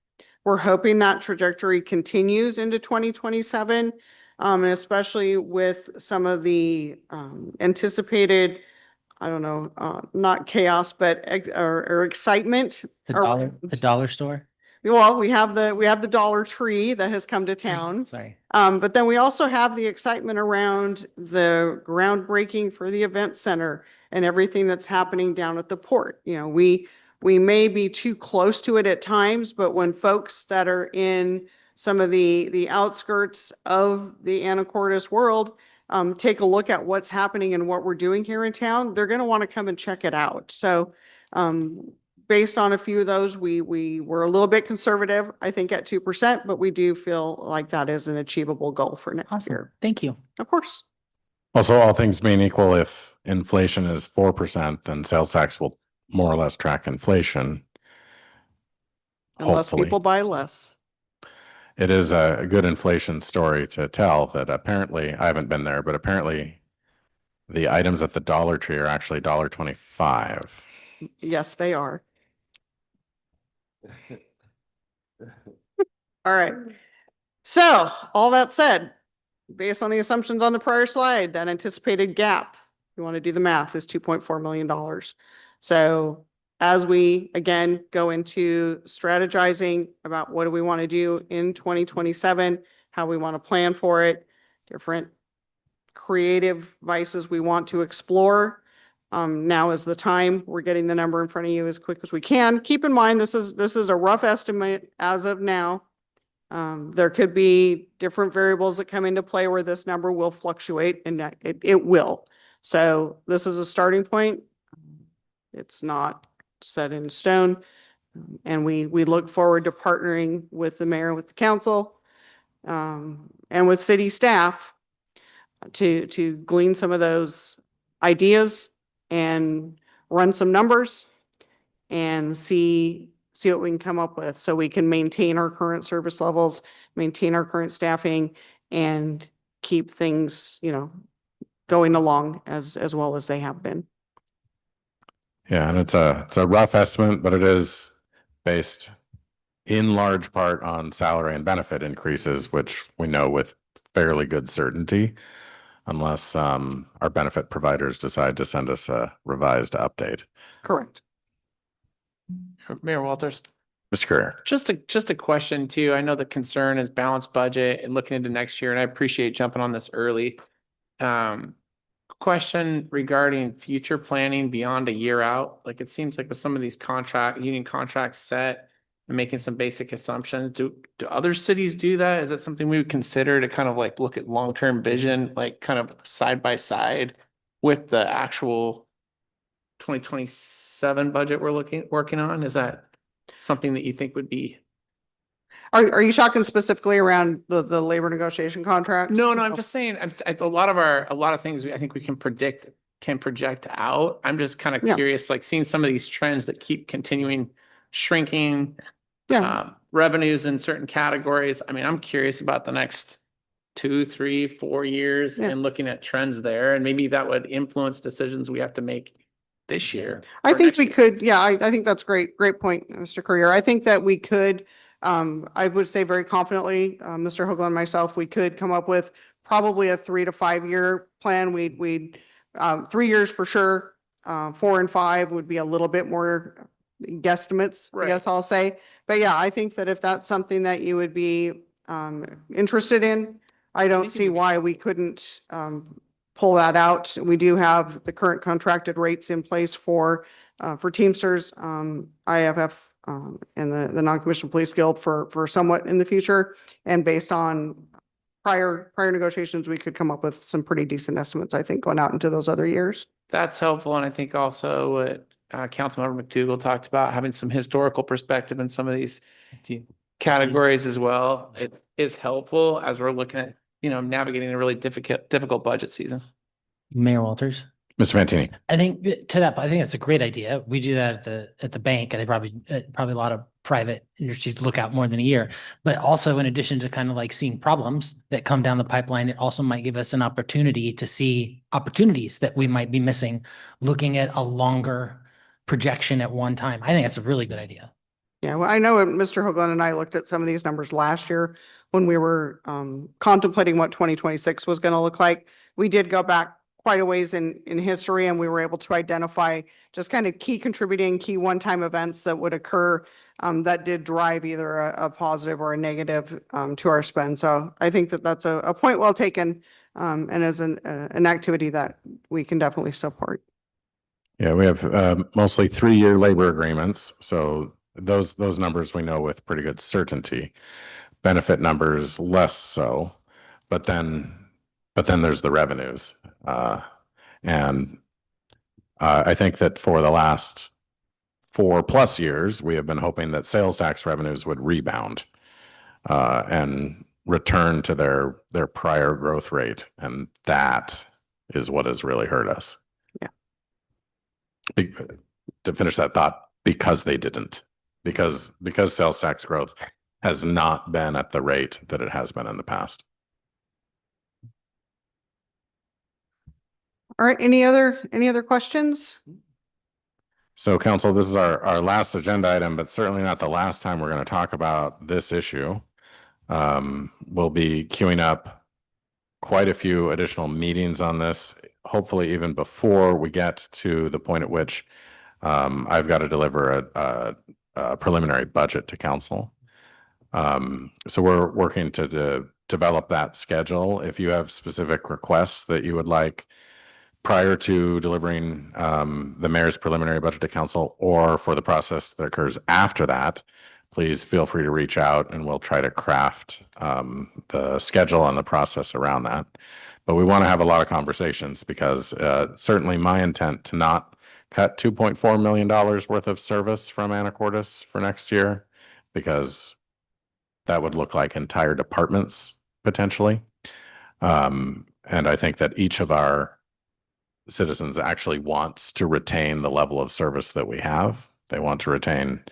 We're hoping that trajectory continues into 2027, and especially with some of the anticipated, I don't know, not chaos, but or excitement. The dollar store? Well, we have the Dollar Tree that has come to town. Sorry. But then we also have the excitement around the groundbreaking for the event center and everything that's happening down at the port. You know, we may be too close to it at times, but when folks that are in some of the outskirts of the Anacortes world take a look at what's happening and what we're doing here in town, they're going to want to come and check it out. So based on a few of those, we were a little bit conservative, I think, at 2%, but we do feel like that is an achievable goal for next year. Thank you. Of course. Also, all things being equal, if inflation is 4%, then sales tax will more or less track inflation. Unless Hopefully. people buy less. It is a good inflation story to tell that apparently, I haven't been there, but apparently the items at the Dollar Tree are actually $1.25. Yes, they are. All right. So all that said, based on the assumptions on the prior slide, that anticipated gap, you want to do the math, is $2.4 million. So as we, again, go into strategizing about what do we want to do in 2027, how we want to plan for it, different creative vices we want to explore. Now is the time. We're getting the number in front of you as quick as we can. Keep in mind, this is a rough estimate as of now. There could be different variables that come into play where this number will fluctuate, and it will. So this is a starting point. It's not set in stone. And we look forward to partnering with the mayor, with the council, and with city staff to glean some of those ideas and run some numbers and see what we can come up with so we can maintain our current service levels, maintain our current staffing, and keep things, you know, going along as well as they have been. Yeah, and it's a rough estimate, but it is based in large part on salary and benefit increases, which we know with fairly good certainty, unless our benefit providers decide to send us a revised update. Correct. Mayor Walters. Mr. Courier. Just a question too. I know the concern is balanced budget and looking into next year, and I appreciate jumping on this early. Question regarding future planning beyond a year out. Like it seems like with some of these union contracts set and making some basic assumptions, do other cities do that? Is that something we would consider to kind of like look at long-term vision, like kind of side by side with the actual 2027 budget we're working on? Is that something that you think would be? Are you talking specifically around the labor negotiation contracts? No, I'm just saying, a lot of things I think we can project out. I'm just kind of curious, like seeing some of these trends that keep continuing shrinking, revenues in certain categories. I mean, I'm curious about the next 2, 3, 4 years and looking at trends there, and maybe that would influence decisions we have to make this year. I think we could. Yeah, I think that's great point, Mr. Courier. I think that we could. I would say very confidently, Mr. Hoagland and myself, we could come up with probably a 3 to 5 year plan. We'd 3 years for sure. 4 and 5 would be a little bit more guesstimates, I guess I'll say. But yeah, I think that if that's something that you would be interested in, I don't see why we couldn't pull that out. We do have the current contracted rates in place for Teamsters, IFF, and the Non-Commissioned Police Guild for somewhat in the future. And based on prior negotiations, we could come up with some pretty decent estimates, I think, going out into those other years. That's helpful. And I think also what Councilmember McDougall talked about, having some historical perspective in some of these categories as well. It is helpful as we're looking at, navigating a really difficult budget season. Mayor Walters. Mr. Fantini. I think to that, I think it's a great idea. We do that at the bank, and they probably a lot of private industries look out more than a year. But also, in addition to kind of like seeing problems that come down the pipeline, it also might give us an opportunity to see opportunities that we might be missing, looking at a longer projection at one time. I think that's a really good idea. Yeah, well, I know Mr. Hoagland and I looked at some of these numbers last year when we were contemplating what 2026 was going to look like. We did go back quite a ways in history, and we were able to identify just kind of key contributing, key one-time events that would occur that did drive either a positive or a negative to our spend. So I think that that's a point well taken, and is an activity that we can definitely support. Yeah, we have mostly 3-year labor agreements. So those numbers we know with pretty good certainty. Benefit numbers less so, but then there's the revenues. And I think that for the last 4+ years, we have been hoping that sales tax revenues would rebound and return to their prior growth rate. And that is what has really hurt us. Yeah. To finish that thought, because they didn't, because sales tax growth has not been at the rate that it has been in the past. All right, any other questions? So council, this is our last agenda item, but certainly not the last time we're going to talk about this issue. We'll be queuing up quite a few additional meetings on this, hopefully even before we get to the point at which I've got to deliver a preliminary budget to council. So we're working to develop that schedule. If you have specific requests that you would like prior to delivering the mayor's preliminary budget to council, or for the process that occurs after that, please feel free to reach out and we'll try to craft the schedule and the process around that. But we want to have a lot of conversations because certainly my intent to not cut $2.4 million worth of service from Anacortes for next year, because that would look like entire departments potentially. And I think that each of our citizens actually wants to retain the level of service that we have. They want to retain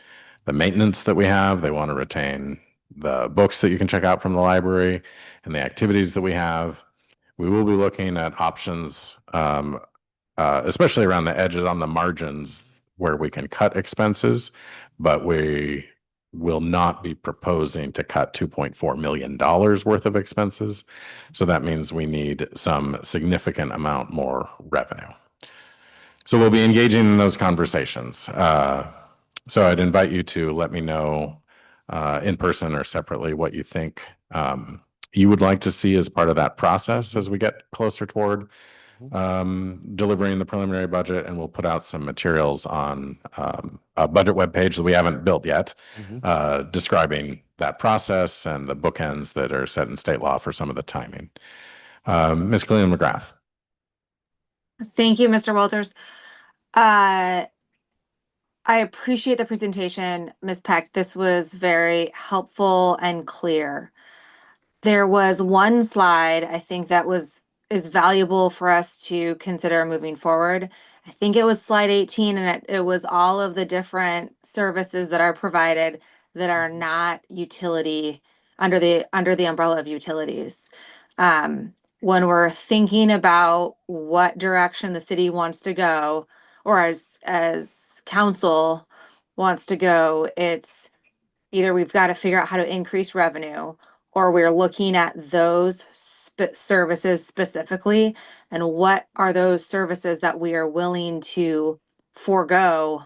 the maintenance that we have. They want to retain the books that you can check out from the library and the activities that we have. We will be looking at options, especially around the edges, on the margins, where we can cut expenses, but we will not be proposing to cut $2.4 million worth of expenses. So that means we need some significant amount more revenue. So we'll be engaging in those conversations. So I'd invite you to let me know in person or separately what you think you would like to see as part of that process as we get closer toward delivering the preliminary budget. And we'll put out some materials on a budget webpage that we haven't built yet, describing that process and the bookends that are set in state law for some of the timing. Ms. Cleland McGrath. Thank you, Mr. Walters. I appreciate the presentation, Ms. Peck. This was very helpful and clear. There was one slide I think that is valuable for us to consider moving forward. I think it was slide 18, and it was all of the different services that are provided that are not utility under the umbrella of utilities. When we're thinking about what direction the city wants to go, or as council wants to go, it's either we've got to figure out how to increase revenue, or we're looking at those services specifically, and what are those services that we are willing to forego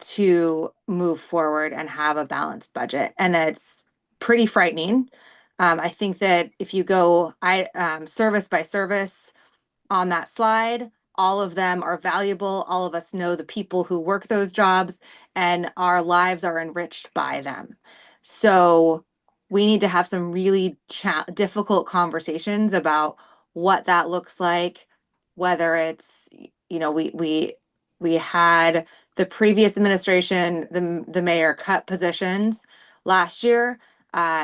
to move forward and have a balanced budget. And it's pretty frightening. I think that if you go service by service on that slide, all of them are valuable. All of us know the people who work those jobs, and our lives are enriched by them. So we need to have some really difficult conversations about what that looks like, whether it's, you know, we had the previous administration, the mayor cut positions last year.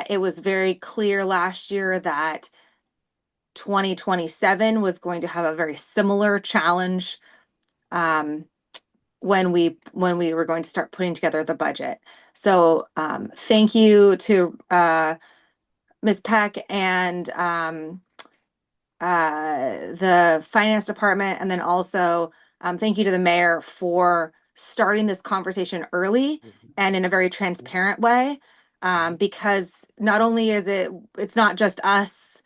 It was very clear last year that 2027 was going to have a very similar challenge when we were going to start putting together the budget. So thank you to Ms. Peck and the finance department, and then also thank you to the mayor for starting this conversation early and in a very transparent way, because not only is it's not just us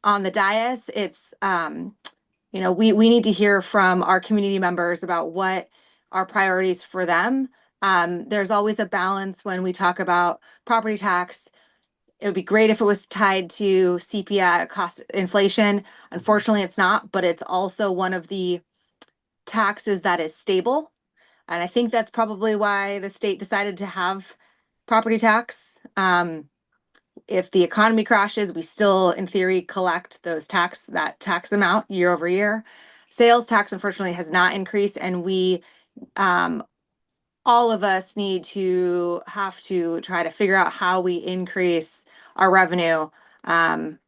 on the dais, it's you know, we need to hear from our community members about what are priorities for them. There's always a balance when we talk about property tax. It would be great if it was tied to CPI cost inflation. Unfortunately, it's not, but it's also one of the taxes that is stable. And I think that's probably why the state decided to have property tax. If the economy crashes, we still, in theory, collect that tax amount year over year. Sales tax, unfortunately, has not increased, and we all of us have to try to figure out how we increase our revenue. And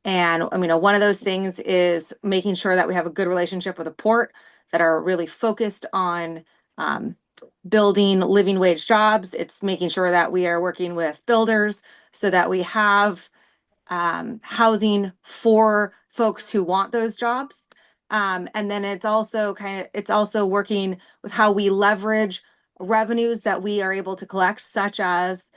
I mean, one of those things is making sure that we have a good relationship with a port that are really focused on building living wage jobs. It's making sure that we are working with builders so that we have housing for folks who want those jobs. And then it's also working with how we leverage revenues that we are able to collect, such as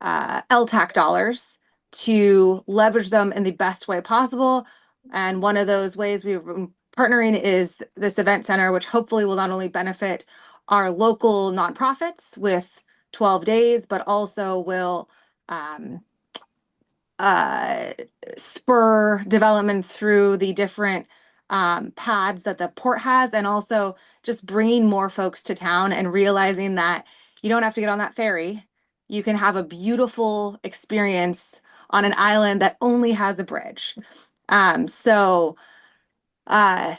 LTAC dollars, to leverage them in the best way possible. And one of those ways we've been partnering is this event center, which hopefully will not only benefit our local nonprofits with 12 days, but also will spur development through the different pads that the port has, and also just bringing more folks to town and realizing that you don't have to get on that ferry. You can have a beautiful experience on an island that only has a bridge. So I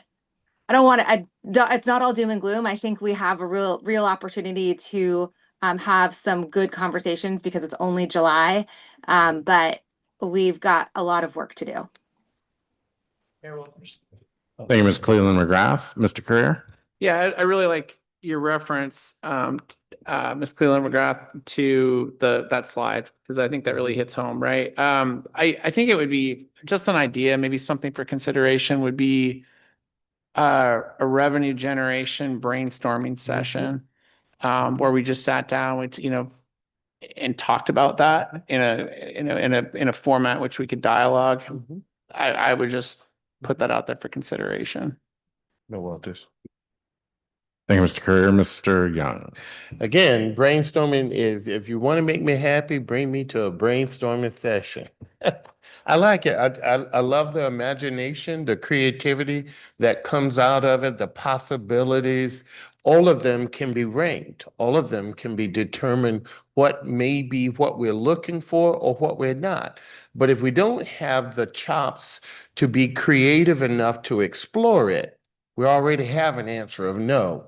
don't want to, it's not all doom and gloom. I think we have a real opportunity to have some good conversations because it's only July, but we've got a lot of work to do. Thank you, Ms. Cleveland McGrath. Mr. Courier? Yeah, I really like your reference, Ms. Cleveland McGrath, to that slide, because I think that really hits home, right? I think it would be just an idea, maybe something for consideration would be a revenue generation brainstorming session, where we just sat down with, and talked about that in a format which we could dialogue. I would just put that out there for consideration. No, Walters. Thank you, Mr. Courier. Mr. Young? Again, brainstorming is, if you want to make me happy, bring me to a brainstorming session. I like it. I love the imagination, the creativity that comes out of it, the possibilities. All of them can be ranked. All of them can be determined what may be what we're looking for or what we're not. But if we don't have the chops to be creative enough to explore it, we already have an answer of no.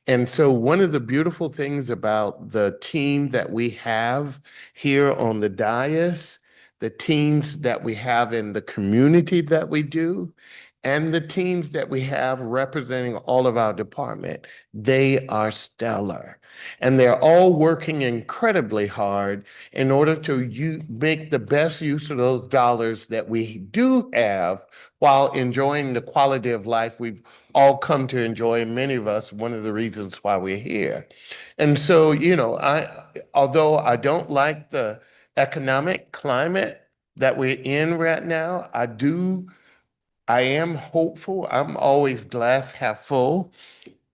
And so one of the beautiful things about the team that we have here on the dais, the teams that we have in the community that we do, and the teams that we have representing all of our department, they are stellar. And they're all working incredibly hard in order to make the best use of those dollars that we do have while enjoying the quality of life we've all come to enjoy, and many of us, one of the reasons why we're here. And so, although I don't like the economic climate that we're in right now, I am hopeful. I'm always glass half full,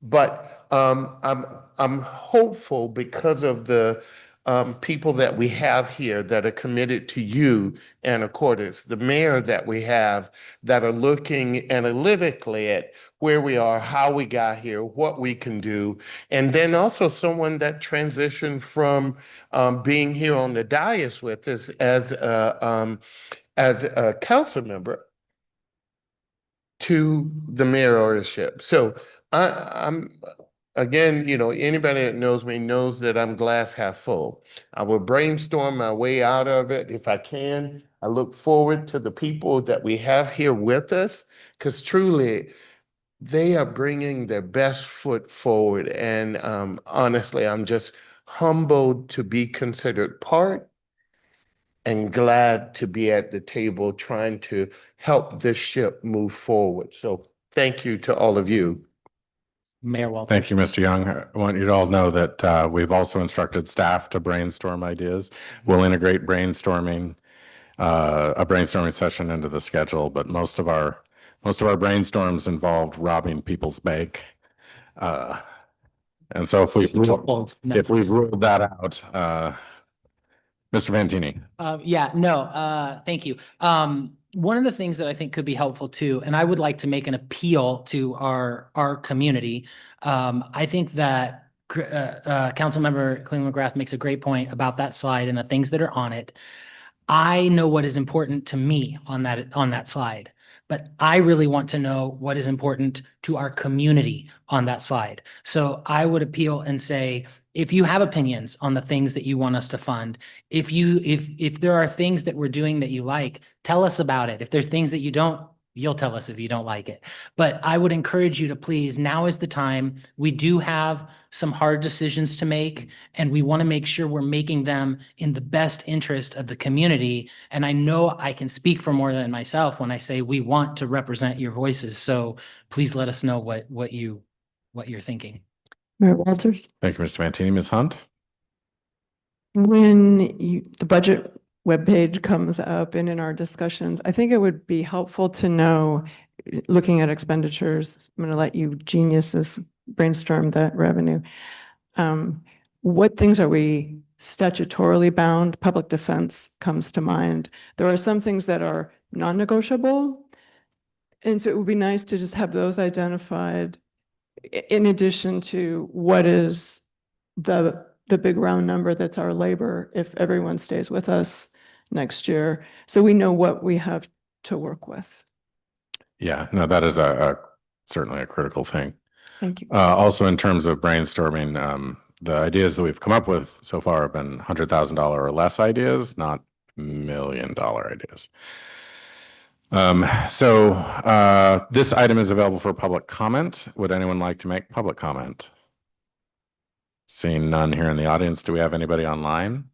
but I'm hopeful because of the people that we have here that are committed to you, Anacortes, the mayor that we have that are looking analytically at where we are, how we got here, what we can do, and then also someone that transitioned from being here on the dais with us as a council member to the mayorship. So I'm again, anybody that knows me knows that I'm glass half full. I will brainstorm my way out of it if I can. I look forward to the people that we have here with us, because truly they are bringing their best foot forward. And honestly, I'm just humbled to be considered part and glad to be at the table trying to help this ship move forward. So thank you to all of you. Mayor Walters. Thank you, Mr. Young. I want you to all know that we've also instructed staff to brainstorm ideas. We'll integrate brainstorming, a brainstorming session into the schedule, but most of our brainstorms involved robbing people's bank. And so if we've ruled that out, Mr. Fantini. Thank you. One of the things that I think could be helpful too, and I would like to make an appeal to our community. I think that Councilmember Cleveland McGrath makes a great point about that slide and the things that are on it. I know what is important to me on that slide, but I really want to know what is important to our community on that slide. So I would appeal and say, if you have opinions on the things that you want us to fund, if there are things that we're doing that you like, tell us about it. If there are things that you don't, you'll tell us if you don't like it. But I would encourage you to please, now is the time. We do have some hard decisions to make, and we want to make sure we're making them in the best interest of the community. And I know I can speak for more than myself when I say we want to represent your voices. So please let us know what you're thinking. Mayor Walters? Thank you, Mr. Fantini. Ms. Hunt? When the budget webpage comes up and in our discussions, I think it would be helpful to know, looking at expenditures, I'm going to let you geniuses brainstorm that revenue. What things are we statutorily bound? Public defense comes to mind. There are some things that are non-negotiable. And so it would be nice to just have those identified in addition to what is the big round number that's our labor if everyone stays with us next year. So we know what we have to work with. Yeah, no, that is certainly a critical thing. Thank you. Also, in terms of brainstorming, the ideas that we've come up with so far have been $100,000 or less ideas, not $1 million ideas. This item is available for public comment. Would anyone like to make public comment? Seeing none here in the audience, do we have anybody online?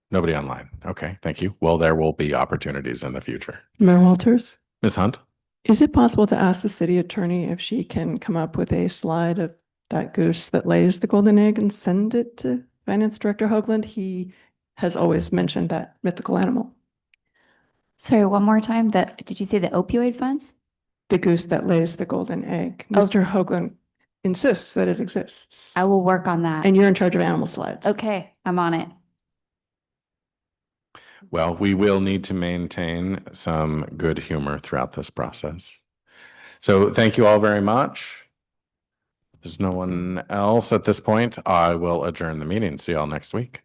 Nobody online. Okay, thank you. Well, there will be opportunities in the future. Mayor Walters? Ms. Hunt? Is it possible to ask the city attorney if she can come up with a slide of that goose that lays the golden egg and send it to Finance Director Hoagland? He has always mentioned that mythical animal. Sorry, one more time. Did you say the opioid funds? The goose that lays the golden egg. Mr. Hoagland insists that it exists. I will work on that. And you're in charge of animal slides. Okay, I'm on it. Well, we will need to maintain some good humor throughout this process. So thank you all very much. If there's no one else at this point, I will adjourn the meeting. See you all next week.